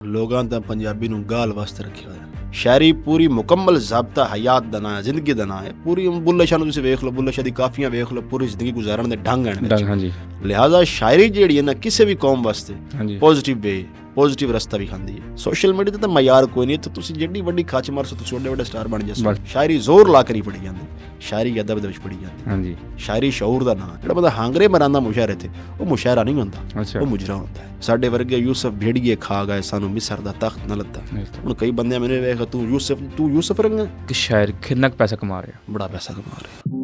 ਲੋਕਾਂ ਤਾਂ ਪੰਜਾਬੀ ਨੂੰ ਗਾਲ ਵਾਸਤੇ ਰੱਖਿਆ ਹੋਇਆ। ਸ਼ਾਇਰੀ ਪੂਰੀ ਮੁਕੰਮਲ ਜ਼ਾਬਤਾ ਹਯਾਤ ਦਾ ਨਾਂ ਹੈ, ਜ਼ਿੰਦਗੀ ਦਾ ਨਾਂ ਹੈ। ਪੂਰੀ ਬੁੱਲੇ ਸ਼ਾਹ ਨੂੰ ਤੁਸੀਂ ਵੇਖ ਲਓ, ਬੁੱਲੇ ਸ਼ਾਹ ਦੀ ਕਾਫੀਆਂ ਵੇਖ ਲਓ, ਪੂਰੀ ਜ਼ਿੰਦਗੀ ਗੁਜ਼ਾਰਨ ਦੇ ਢੰਗ ਹਨ ਵਿੱਚ। ਹਾਂਜੀ ਲਿਹਾਜ਼ਾ ਸ਼ਾਇਰੀ ਜਿਹੜੀ ਹੈ ਨਾ ਕਿਸੇ ਵੀ ਕੌਮ ਵਾਸਤੇ ਹਾਂਜੀ ਪੋਜ਼ਿਟਿਵ ਵੇ ਪੋਜ਼ਿਟਿਵ ਰਸਤਾ ਵੀ ਖਾਂਦੀ ਹੈ। ਸੋਸ਼ਲ ਮੀਡੀਆ ਤੇ ਤਾਂ ਮਿਆਰ ਕੋਈ ਨਹੀਂ, ਇੱਥੇ ਤੁਸੀਂ ਜਿੱਡੀ ਵੱਡੀ ਖੱਚ ਮਾਰਸੋ ਤੁਸੀਂ ਓਡੇ ਵੱਡੇ ਸਟਾਰ ਬਣ ਜਾਸੋ। ਸ਼ਾਇਰੀ ਜ਼ੋਰ ਲਾ ਕੇ ਨਹੀਂ ਪੜ੍ਹੀ ਜਾਂਦੀ, ਸ਼ਾਇਰੀ ਅਦਬ ਦੇ ਵਿੱਚ ਪੜ੍ਹੀ ਜਾਂਦੀ। ਹਾਂਜੀ ਸ਼ਾਇਰੀ ਸ਼ਊਰ ਦਾ ਨਾਂ। ਜਿਹੜਾ ਬੰਦਾ ਹਾਂਗਰੇ ਮਰਾਂਦਾ ਮੁਸ਼ਾਇਰੇ ਤੇ, ਉਹ ਮੁਸ਼ਾਇਰਾ ਨਹੀਂ ਹੁੰਦਾ, ਅੱਛਾ ਉਹ ਮੁਜਰਾ ਹੁੰਦਾ ਹੈ। ਸਾਡੇ ਵਰਗੇ ਯੂਸਫ ਭੇੜੀਏ ਖਾ ਗਏ, ਸਾਨੂੰ ਮਿਸਰ ਦਾ ਤਖਤ ਨਾ ਲੱਤਾ। ਹੁਣ ਕਈ ਬੰਦਿਆਂ ਮੈਨੂੰ ਵੇਖ ਤੂੰ ਯੂਸਫ ਰੰਗਾ ਕਿ ਸ਼ਾਇਰ ਕਿੰਨਾ ਕੁ ਪੈਸਾ ਕਮਾ ਰਿਹਾ, ਬੜਾ ਪੈਸਾ ਕਮਾ ਰਿਹਾ।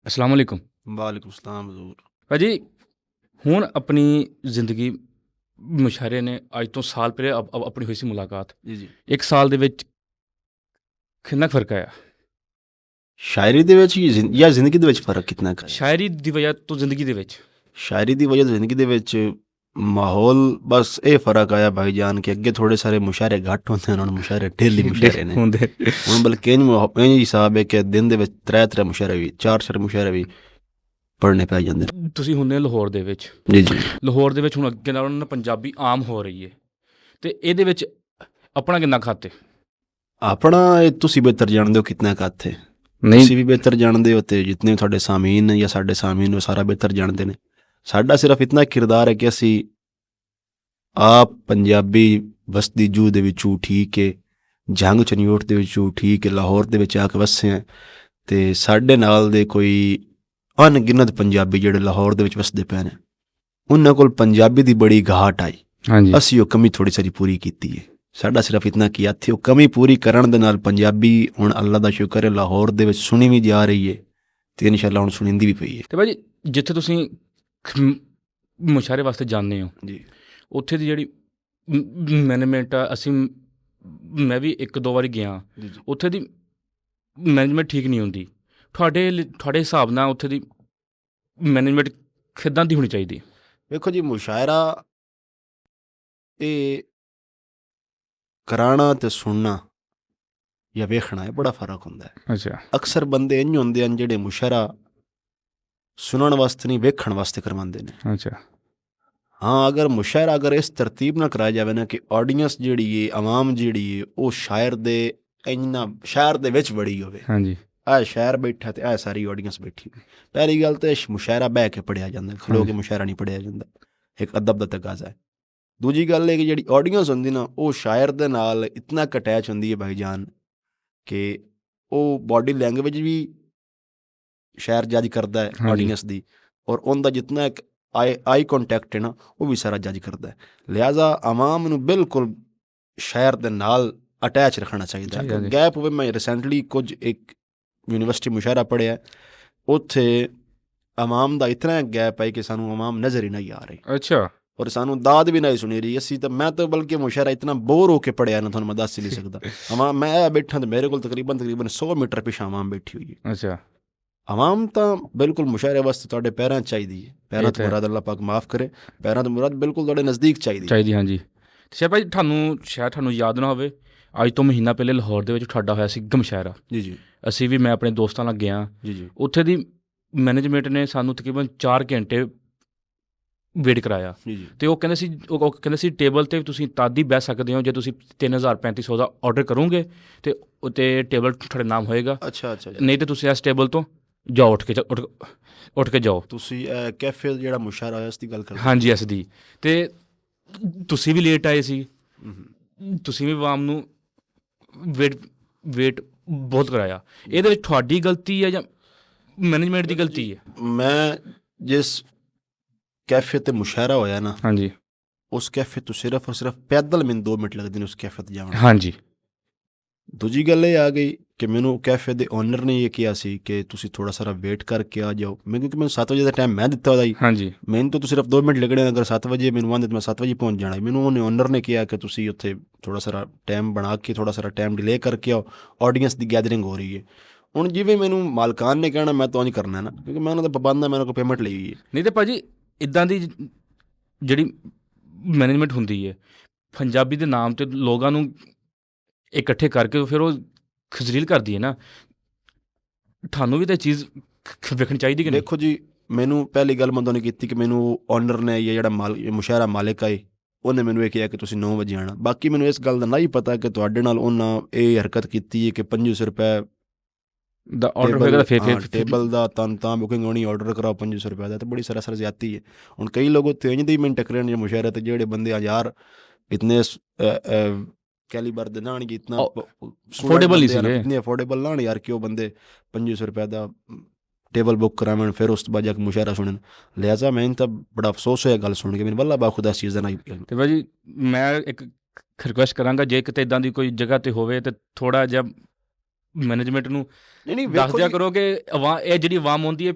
ਅਸਲਾਮ ਵਾਲੇਕੁਮ। ਵਾਲੇਕੁਮ ਸਲਾਮ ਹਜ਼ੂਰ। ਭਾਜੀ ਹੁਣ ਆਪਣੀ ਜ਼ਿੰਦਗੀ ਮੁਸ਼ਾਇਰੇ ਨੇ ਅੱਜ ਤੋਂ ਸਾਲ ਪਹਿਲੇ ਆਪਣੀ ਹੋਈ ਸੀ ਮੁਲਾਕਾਤ। ਜੀ ਇੱਕ ਸਾਲ ਦੇ ਵਿੱਚ ਕਿੰਨਾ ਕੁ ਫਰਕ ਆਇਆ? ਸ਼ਾਇਰੀ ਦੇ ਵਿੱਚ ਜਾਂ ਜ਼ਿੰਦਗੀ ਦੇ ਵਿੱਚ ਫਰਕ ਕਿੰਨਾ ਕੁ ਹੈ? ਸ਼ਾਇਰੀ ਦੀ ਵਜ੍ਹਾ ਤੋਂ ਜ਼ਿੰਦਗੀ ਦੇ ਵਿੱਚ, ਸ਼ਾਇਰੀ ਦੀ ਵਜ੍ਹਾ ਤੋਂ ਜ਼ਿੰਦਗੀ ਦੇ ਵਿੱਚ ਮਾਹੌਲ ਬਸ ਇਹ ਫਰਕ ਆਇਆ ਭਾਈ ਜਾਨ ਕਿ ਅੱਗੇ ਥੋੜੇ ਸਾਰੇ ਮੁਸ਼ਾਇਰੇ ਘੱਟ ਹੁੰਦੇ ਹਨ, ਹੁਣ ਮੁਸ਼ਾਇਰੇ ਢੇਲੀ ਮੁਸ਼ਾਇਰੇ ਨੇ ਹੁੰਦੇ। ਹੁਣ ਬਲਕਿ ਇੰਜ ਹਿਸਾਬ ਹੈ ਕਿ ਦਿਨ ਦੇ ਵਿੱਚ 3 ਮੁਸ਼ਾਇਰੇ ਵੀ 4 ਮੁਸ਼ਾਇਰੇ ਵੀ ਪੜ੍ਹਨੇ ਪੈ ਜਾਂਦੇ ਨੇ। ਤੁਸੀਂ ਹੁੰਦੇ ਲਾਹੌਰ ਦੇ ਵਿੱਚ, ਜੀ ਜੀ ਲਾਹੌਰ ਦੇ ਵਿੱਚ ਹੁਣ ਅੱਗੇ ਨਾਲੋਂ ਨਾ ਪੰਜਾਬੀ ਆਮ ਹੋ ਰਹੀ ਹੈ, ਤੇ ਇਹਦੇ ਵਿੱਚ ਆਪਣਾ ਕਿੰਨਾ ਖਾਤੇ? ਆਪਣਾ ਇਹ ਤੁਸੀਂ ਬਿਹਤਰ ਜਾਣਦੇ ਹੋ ਕਿਤਨਾ ਕੱਥ ਹੈ, ਤੁਸੀਂ ਵੀ ਬਿਹਤਰ ਜਾਣਦੇ ਹੋ, ਤੇ ਜਿਤਨੇ ਤੁਹਾਡੇ ਸਾਮੀਨ ਜਾਂ ਸਾਡੇ ਸਾਮੀਨ ਉਹ ਸਾਰਾ ਬਿਹਤਰ ਜਾਣਦੇ ਨੇ। ਸਾਡਾ ਸਿਰਫ ਇਤਨਾ ਕਿਰਦਾਰ ਹੈ ਕਿ ਅਸੀਂ ਆਪ ਪੰਜਾਬੀ ਵਸਦੀ ਜੂ ਦੇ ਵਿੱਚੋਂ ਠੀਕ ਕੇ ਜੰਗ ਚਨਿਓਟ ਦੇ ਵਿੱਚੋਂ ਠੀਕ ਕੇ ਲਾਹੌਰ ਦੇ ਵਿੱਚ ਆ ਕੇ ਵਸੇ ਹਾਂ, ਤੇ ਸਾਡੇ ਨਾਲ ਦੇ ਕੋਈ ਅਣਗਿਣਤ ਪੰਜਾਬੀ ਜਿਹੜੇ ਲਾਹੌਰ ਦੇ ਵਿੱਚ ਵਸਦੇ ਪਏ ਨੇ, ਉਹਨਾਂ ਕੋਲ ਪੰਜਾਬੀ ਦੀ ਬੜੀ ਘਾਟ ਆਈ। ਹਾਂਜੀ, ਅਸੀਂ ਉਹ ਕਮੀ ਥੋੜੀ ਸਾਰੀ ਪੂਰੀ ਕੀਤੀ ਹੈ। ਸਾਡਾ ਸਿਰਫ ਇਤਨਾ ਕੀ ਇੱਥੇ ਉਹ ਕਮੀ ਪੂਰੀ ਕਰਨ ਦੇ ਨਾਲ ਪੰਜਾਬੀ ਹੁਣ ਅੱਲਾ ਦਾ ਸ਼ੁਕਰ ਹੈ ਲਾਹੌਰ ਦੇ ਵਿੱਚ ਸੁਣੀ ਵੀ ਜਾ ਰਹੀ ਹੈ, ਤੇ ਇਨਸ਼ਾਅੱਲਾ ਹੁਣ ਸੁਣੀਂਦੀ ਵੀ ਪਈ ਹੈ। ਤੇ ਭਾਜੀ ਜਿੱਥੇ ਤੁਸੀਂ ਮੁਸ਼ਾਇਰੇ ਵਾਸਤੇ ਜਾਂਦੇ ਹੋ ਜੀ, ਉੱਥੇ ਦੀ ਜਿਹੜੀ ਮੈਨੇਜਮੈਂਟ ਆ, ਮੈਂ ਵੀ 1-2 ਵਾਰੀ ਗਿਆ, ਉੱਥੇ ਦੀ ਮੈਨੇਜਮੈਂਟ ਠੀਕ ਨਹੀਂ ਹੁੰਦੀ। ਤੁਹਾਡੇ ਹਿਸਾਬ ਨਾਲ ਉੱਥੇ ਦੀ ਮੈਨੇਜਮੈਂਟ ਕਿੱਦਾਂ ਦੀ ਹੋਣੀ ਚਾਹੀਦੀ? ਵੇਖੋ ਜੀ, ਮੁਸ਼ਾਇਰਾ ਇਹ ਕਰਾਣਾ ਤੇ ਸੁਣਨਾ ਜਾਂ ਵੇਖਣਾ ਇਹ ਬੜਾ ਫਰਕ ਹੁੰਦਾ ਹੈ। ਅੱਛਾ, ਅਕਸਰ ਬੰਦੇ ਇੰਝ ਹੁੰਦੇ ਹਨ ਜਿਹੜੇ ਮੁਸ਼ਾਇਰਾ ਸੁਣਨ ਵਾਸਤੇ ਨਹੀਂ ਵੇਖਣ ਵਾਸਤੇ ਕਰਵਾਉਂਦੇ ਨੇ। ਅੱਛਾ, ਹਾਂ, ਅਗਰ ਇਸ ਤਰਤੀਬ ਨਾਲ ਕਰਾਇਆ ਜਾਵੇ ਨਾ ਕਿ ਆਡੀਅנס ਜਿਹੜੀ ਹੈ, ਆਵਾਮ ਜਿਹੜੀ ਹੈ, ਉਹ ਸ਼ਾਇਰ ਦੇ ਇੰਨਾ ਸ਼ਾਇਰ ਦੇ ਵਿੱਚ ਵੜੀ ਹੋਵੇ। ਹਾਂਜੀ, ਆਹ ਸ਼ਾਇਰ ਬੈਠਾ ਤੇ ਆਹ ਸਾਰੀ ਆਡੀਅנס ਬੈਠੀ। ਪਹਿਲੀ ਗੱਲ ਤਾਂ ਮੁਸ਼ਾਇਰਾ ਬਹਿ ਕੇ ਪੜ੍ਹਿਆ ਜਾਂਦਾ, ਖਲੋ ਕੇ ਮੁਸ਼ਾਇਰਾ ਨਹੀਂ ਪੜ੍ਹਿਆ ਜਾਂਦਾ, ਇੱਕ ਅਦਬ ਦਾ ਤਕਾਜ਼ਾ ਹੈ। ਦੂਜੀ ਗੱਲ ਇਹ ਕਿ ਜਿਹੜੀ ਆਡੀਅנס ਹੁੰਦੀ ਨਾ, ਉਹ ਸ਼ਾਇਰ ਦੇ ਨਾਲ ਇਤਨਾ ਅਟੈਚ ਹੁੰਦੀ ਹੈ ਭਾਈ ਜਾਨ ਕਿ ਉਹ ਬਾਡੀ ਲੈਂਗੁਏਜ ਵੀ ਸ਼ਾਇਰ ਜੱਜ ਕਰਦਾ ਹੈ ਆਡੀਅנס ਦੀ, ਔਰ ਉਹਦਾ ਜਿਤਨਾ ਇੱਕ ਆਈ ਕੰਟੈਕਟ ਹੈ ਨਾ, ਉਹ ਵੀ ਸਾਰਾ ਜੱਜ ਕਰਦਾ ਹੈ। ਲਿਹਾਜ਼ਾ ਆਵਾਮ ਨੂੰ ਬਿਲਕੁਲ ਸ਼ਾਇਰ ਦੇ ਨਾਲ ਅਟੈਚ ਰੱਖਣਾ ਚਾਹੀਦਾ ਹੈ। ਗੈਪ ਹੋਵੇ, ਮੈਂ ਰੀਸੈਂਟਲੀ ਕੁਝ ਇੱਕ ਯੂਨੀਵਰਸਿਟੀ ਮੁਸ਼ਾਇਰਾ ਪੜ੍ਹਿਆ, ਉੱਥੇ ਆਵਾਮ ਦਾ ਇਤਨਾ ਗੈਪ ਹੈ ਕਿ ਸਾਨੂੰ ਆਵਾਮ ਨਜ਼ਰ ਹੀ ਨਹੀਂ ਆ ਰਹੀ। ਅੱਛਾ, ਔਰ ਸਾਨੂੰ ਦਾਦ ਵੀ ਨਹੀਂ ਸੁਣੀ ਰਹੀ। ਮੈਂ ਤਾਂ ਬਲਕਿ ਮੁਸ਼ਾਇਰਾ ਇਤਨਾ ਬੋਰ ਹੋ ਕੇ ਪੜ੍ਹਿਆ ਨਾ, ਤੁਹਾਨੂੰ ਮੈਂ ਦੱਸ ਹੀ ਨਹੀਂ ਸਕਦਾ। ਆਵਾਮ ਮੈਂ ਬੈਠਾ ਤੇ ਮੇਰੇ ਕੋਲ ਤਕਰੀਬਨ 100 ਮੀਟਰ ਪਿੱਛੇ ਆਵਾਮ ਬੈਠੀ ਹੋਈ ਹੈ। ਅੱਛਾ, ਆਵਾਮ ਤਾਂ ਬਿਲਕੁਲ ਮੁਸ਼ਾਇਰੇ ਵਾਸਤੇ ਤੁਹਾਡੇ ਪੈਰਾਂ 'ਚ ਚਾਹੀਦੀ ਹੈ। ਪੈਰਾਂ ਤੋਂ ਮੁਰਾਦ ਅੱਲਾ ਪਾਕ ਮਾਫ ਕਰੇ, ਪੈਰਾਂ ਤੋਂ ਮੁਰਾਦ ਬਿਲਕੁਲ ਤੁਹਾਡੇ ਨਜ਼ਦੀਕ ਚਾਹੀਦੀ। ਹਾਂਜੀ। ਸ਼ਾਇਦ ਭਾਈ ਤੁਹਾਨੂੰ ਯਾਦ ਨਾ ਹੋਵੇ, ਅੱਜ ਤੋਂ ਮਹੀਨਾ ਪਹਿਲੇ ਲਾਹੌਰ ਦੇ ਵਿੱਚ ਤੁਹਾਡਾ ਹੋਇਆ ਸੀ ਮੁਸ਼ਾਇਰਾ। ਜੀ, ਅਸੀਂ ਵੀ, ਮੈਂ ਆਪਣੇ ਦੋਸਤਾਂ ਨਾਲ ਗਿਆ। ਜੀ, ਉੱਥੇ ਦੀ ਮੈਨੇਜਮੈਂਟ ਨੇ ਸਾਨੂੰ ਤਕਰੀਬਨ 4 ਘੰਟੇ ਵੇਟ ਕਰਾਇਆ, ਤੇ ਉਹ ਕਹਿੰਦੇ ਸੀ ਟੇਬਲ 'ਤੇ ਤੁਸੀਂ ਤਦ ਹੀ ਬਹਿ ਸਕਦੇ ਹੋ ਜੇ ਤੁਸੀਂ 3000-3500 ਦਾ ਆਰਡਰ ਕਰੋਗੇ ਤੇ ਟੇਬਲ ਤੁਹਾਡੇ ਨਾਮ ਹੋਏਗਾ। ਅੱਛਾ, ਨਹੀਂ ਤੇ ਤੁਸੀਂ ਇਸ ਟੇਬਲ ਤੋਂ ਜਾਓ, ਉੱਠ ਕੇ ਜਾਓ। ਤੁਸੀਂ ਕੈਫੇ ਜਿਹੜਾ ਮੁਸ਼ਾਇਰਾ ਹੋਇਆ ਇਸ ਦੀ ਗੱਲ ਕਰਦੇ? ਹਾਂਜੀ, ਇਸ ਦੀ। ਤੇ ਤੁਸੀਂ ਵੀ ਲੇਟ ਆਏ ਸੀ, ਤੁਸੀਂ ਵੀ ਆਵਾਮ ਨੂੰ ਵੇਟ ਬਹੁਤ ਕਰਾਇਆ। ਇਹਦੇ ਵਿੱਚ ਤੁਹਾਡੀ ਗਲਤੀ ਹੈ ਜਾਂ ਮੈਨੇਜਮੈਂਟ ਦੀ ਗਲਤੀ ਹੈ? ਮੈਂ ਜਿਸ ਕੈਫੇ ਤੇ ਮੁਸ਼ਾਇਰਾ ਹੋਇਆ ਨਾ, ਹਾਂਜੀ, ਉਸ ਕੈਫੇ ਤੋਂ ਸਿਰਫ ਔਰ ਸਿਰਫ ਪੈਦਲ ਮੈਨੂੰ 2 ਮਿੰਟ ਲੱਗਦੇ ਨੇ ਉਸ ਕੈਫੇ ਤੇ ਜਾਣ। ਹਾਂਜੀ। ਦੂਜੀ ਗੱਲ ਇਹ ਆ ਗਈ ਕਿ ਮੈਨੂੰ ਕੈਫੇ ਦੇ ਓਨਰ ਨੇ ਇਹ ਕਿਹਾ ਸੀ ਕਿ ਤੁਸੀਂ ਥੋੜਾ ਸਾਰਾ ਵੇਟ ਕਰਕੇ ਆ ਜਾਓ। ਕਿਉਂਕਿ ਮੈਨੂੰ 7 ਵਜੇ ਦਾ ਟਾਈਮ ਮੈਂ ਦਿੱਤਾ ਉਹਦਾ ਹੀ। ਹਾਂਜੀ, ਮੈਨੂੰ ਤਾਂ ਸਿਰਫ 2 ਮਿੰਟ ਲੱਗਣੇ। ਅਗਰ 7 ਵਜੇ ਮੈਨੂੰ ਆਉਂਦੇ ਤਾਂ ਮੈਂ 7 ਵਜੇ ਪਹੁੰਚ ਜਾਣਾ। ਮੈਨੂੰ ਉਹਨੇ ਓਨਰ ਨੇ ਕਿਹਾ ਕਿ ਤੁਸੀਂ ਉੱਥੇ ਥੋੜਾ ਸਾਰਾ ਟਾਈਮ ਬਣਾ ਕੇ, ਥੋੜਾ ਸਾਰਾ ਟਾਈਮ ਡਿਲੇ ਕਰਕੇ ਆਓ, ਆਡੀਅנס ਦੀ ਗੈਦਰਿੰਗ ਹੋ ਰਹੀ ਹੈ। ਹੁਣ ਜਿਵੇਂ ਮੈਨੂੰ ਮਾਲਕਾਨ ਨੇ ਕਹਿਣਾ ਮੈਂ ਤਾਂ ਨਹੀਂ ਕਰਨਾ ਨਾ, ਕਿਉਂਕਿ ਮੈਂ ਉਹਨਾਂ ਦਾ ਪਾਬੰਦ ਹਾਂ, ਮੈਂ ਉਹਨਾਂ ਕੋਲ ਪੇਮੈਂਟ ਲਈ ਹੋਈ ਹੈ। ਨਹੀਂ ਤਾਂ ਭਾਜੀ ਇੱਦਾਂ ਦੀ ਜਿਹੜੀ ਮੈਨੇਜਮੈਂਟ ਹੁੰਦੀ ਹੈ, ਪੰਜਾਬੀ ਦੇ ਨਾਮ 'ਤੇ ਲੋਕਾਂ ਨੂੰ ਇਕੱਠੇ ਕਰਕੇ ਫਿਰ ਉਹ ਖਜਲੀਲ ਕਰਦੀ ਹੈ ਨਾ। ਤੁਹਾਨੂੰ ਵੀ ਤਾਂ ਇਹ ਚੀਜ਼ ਵੇਖਣੀ ਚਾਹੀਦੀ ਕਿ ਨਹੀਂ? ਦੇਖੋ ਜੀ, ਮੈਨੂੰ ਪਹਿਲੀ ਗੱਲ ਮੈਂ ਤੁਹਾਨੂੰ ਕੀਤੀ ਕਿ ਮੈਨੂੰ ਓਨਰ ਨੇ ਜਾਂ ਜਿਹੜਾ ਮੁਸ਼ਾਇਰਾ ਮਾਲਿਕ ਆਏ ਉਹਨੇ ਮੈਨੂੰ ਇਹ ਕਿਹਾ ਕਿ ਤੁਸੀਂ 9 ਵਜੇ ਆਉਣਾ। ਬਾਕੀ ਮੈਨੂੰ ਇਸ ਗੱਲ ਦਾ ਨਹੀਂ ਪਤਾ ਕਿ ਤੁਹਾਡੇ ਨਾਲ ਉਹਨਾਂ ਇਹ ਹਰਕਤ ਕੀਤੀ ਹੈ ਕਿ 500 ਰੁਪਏ ਦਾ ਆਰਡਰ ਹੋਏਗਾ ਫਿਰ ਟੇਬਲ ਦਾ ਤਾਂ ਬੁਕਿੰਗ ਹੋਣੀ, ਆਰਡਰ ਕਰਾਓ 500 ਰੁਪਏ ਦਾ, ਤਾਂ ਬੜੀ ਸਰਾਸਰ ਜ਼ਿਆਦਤੀ ਹੈ। ਹੁਣ ਕਈ ਲੋਕ ਉੱਥੇ ਇੰਝ ਦੀ ਮਿੰਟ ਟੱਕਰੇ ਨੇ ਮੁਸ਼ਾਇਰੇ ਤੇ, ਜਿਹੜੇ ਬੰਦੇ ਆ ਯਾਰ ਇਤਨੇ ਕੈਲੀਬਰ ਦੇ ਨਾ ਇਤਨਾ ਅਫੋਰਡੇਬਲ ਹੀ ਸੀਗੇ, ਇਤਨੇ ਅਫੋਰਡੇਬਲ ਨਾ ਯਾਰ ਕਿ ਉਹ ਬੰਦੇ 500 ਰੁਪਏ ਦਾ ਟੇਬਲ ਬੁੱਕ ਕਰਾਵਣ ਫਿਰ ਉਸ ਤੋਂ ਬਾਅਦ ਜਾ ਕੇ ਮੁਸ਼ਾਇਰਾ ਸੁਣਨ। ਲਿਹਾਜ਼ਾ ਮੈਨੂੰ ਤਾਂ ਬੜਾ ਅਫਸੋਸ ਹੋਇਆ ਗੱਲ ਸੁਣ ਕੇ, ਮੈਨੂੰ ਵੱਲਾ ਬਾ ਖੁਦਾ ਇਸ ਚੀਜ਼ ਦਾ ਨਹੀਂ। ਤੇ ਭਾਜੀ ਮੈਂ ਇੱਕ ਰਿਕੁਐਸਟ ਕਰਾਂਗਾ, ਜੇ ਕਿਤੇ ਇੱਦਾਂ ਦੀ ਕੋਈ ਜਗ੍ਹਾ 'ਤੇ ਹੋਵੇ ਤਾਂ ਥੋੜ੍ਹਾ ਜਿਹਾ ਮੈਨੇਜਮੈਂਟ ਨੂੰ ਦੱਸ ਦਿਆ ਕਰੋ ਕਿ ਇਹ ਜਿਹੜੀ ਆਵਾਮ ਆਉਂਦੀ ਹੈ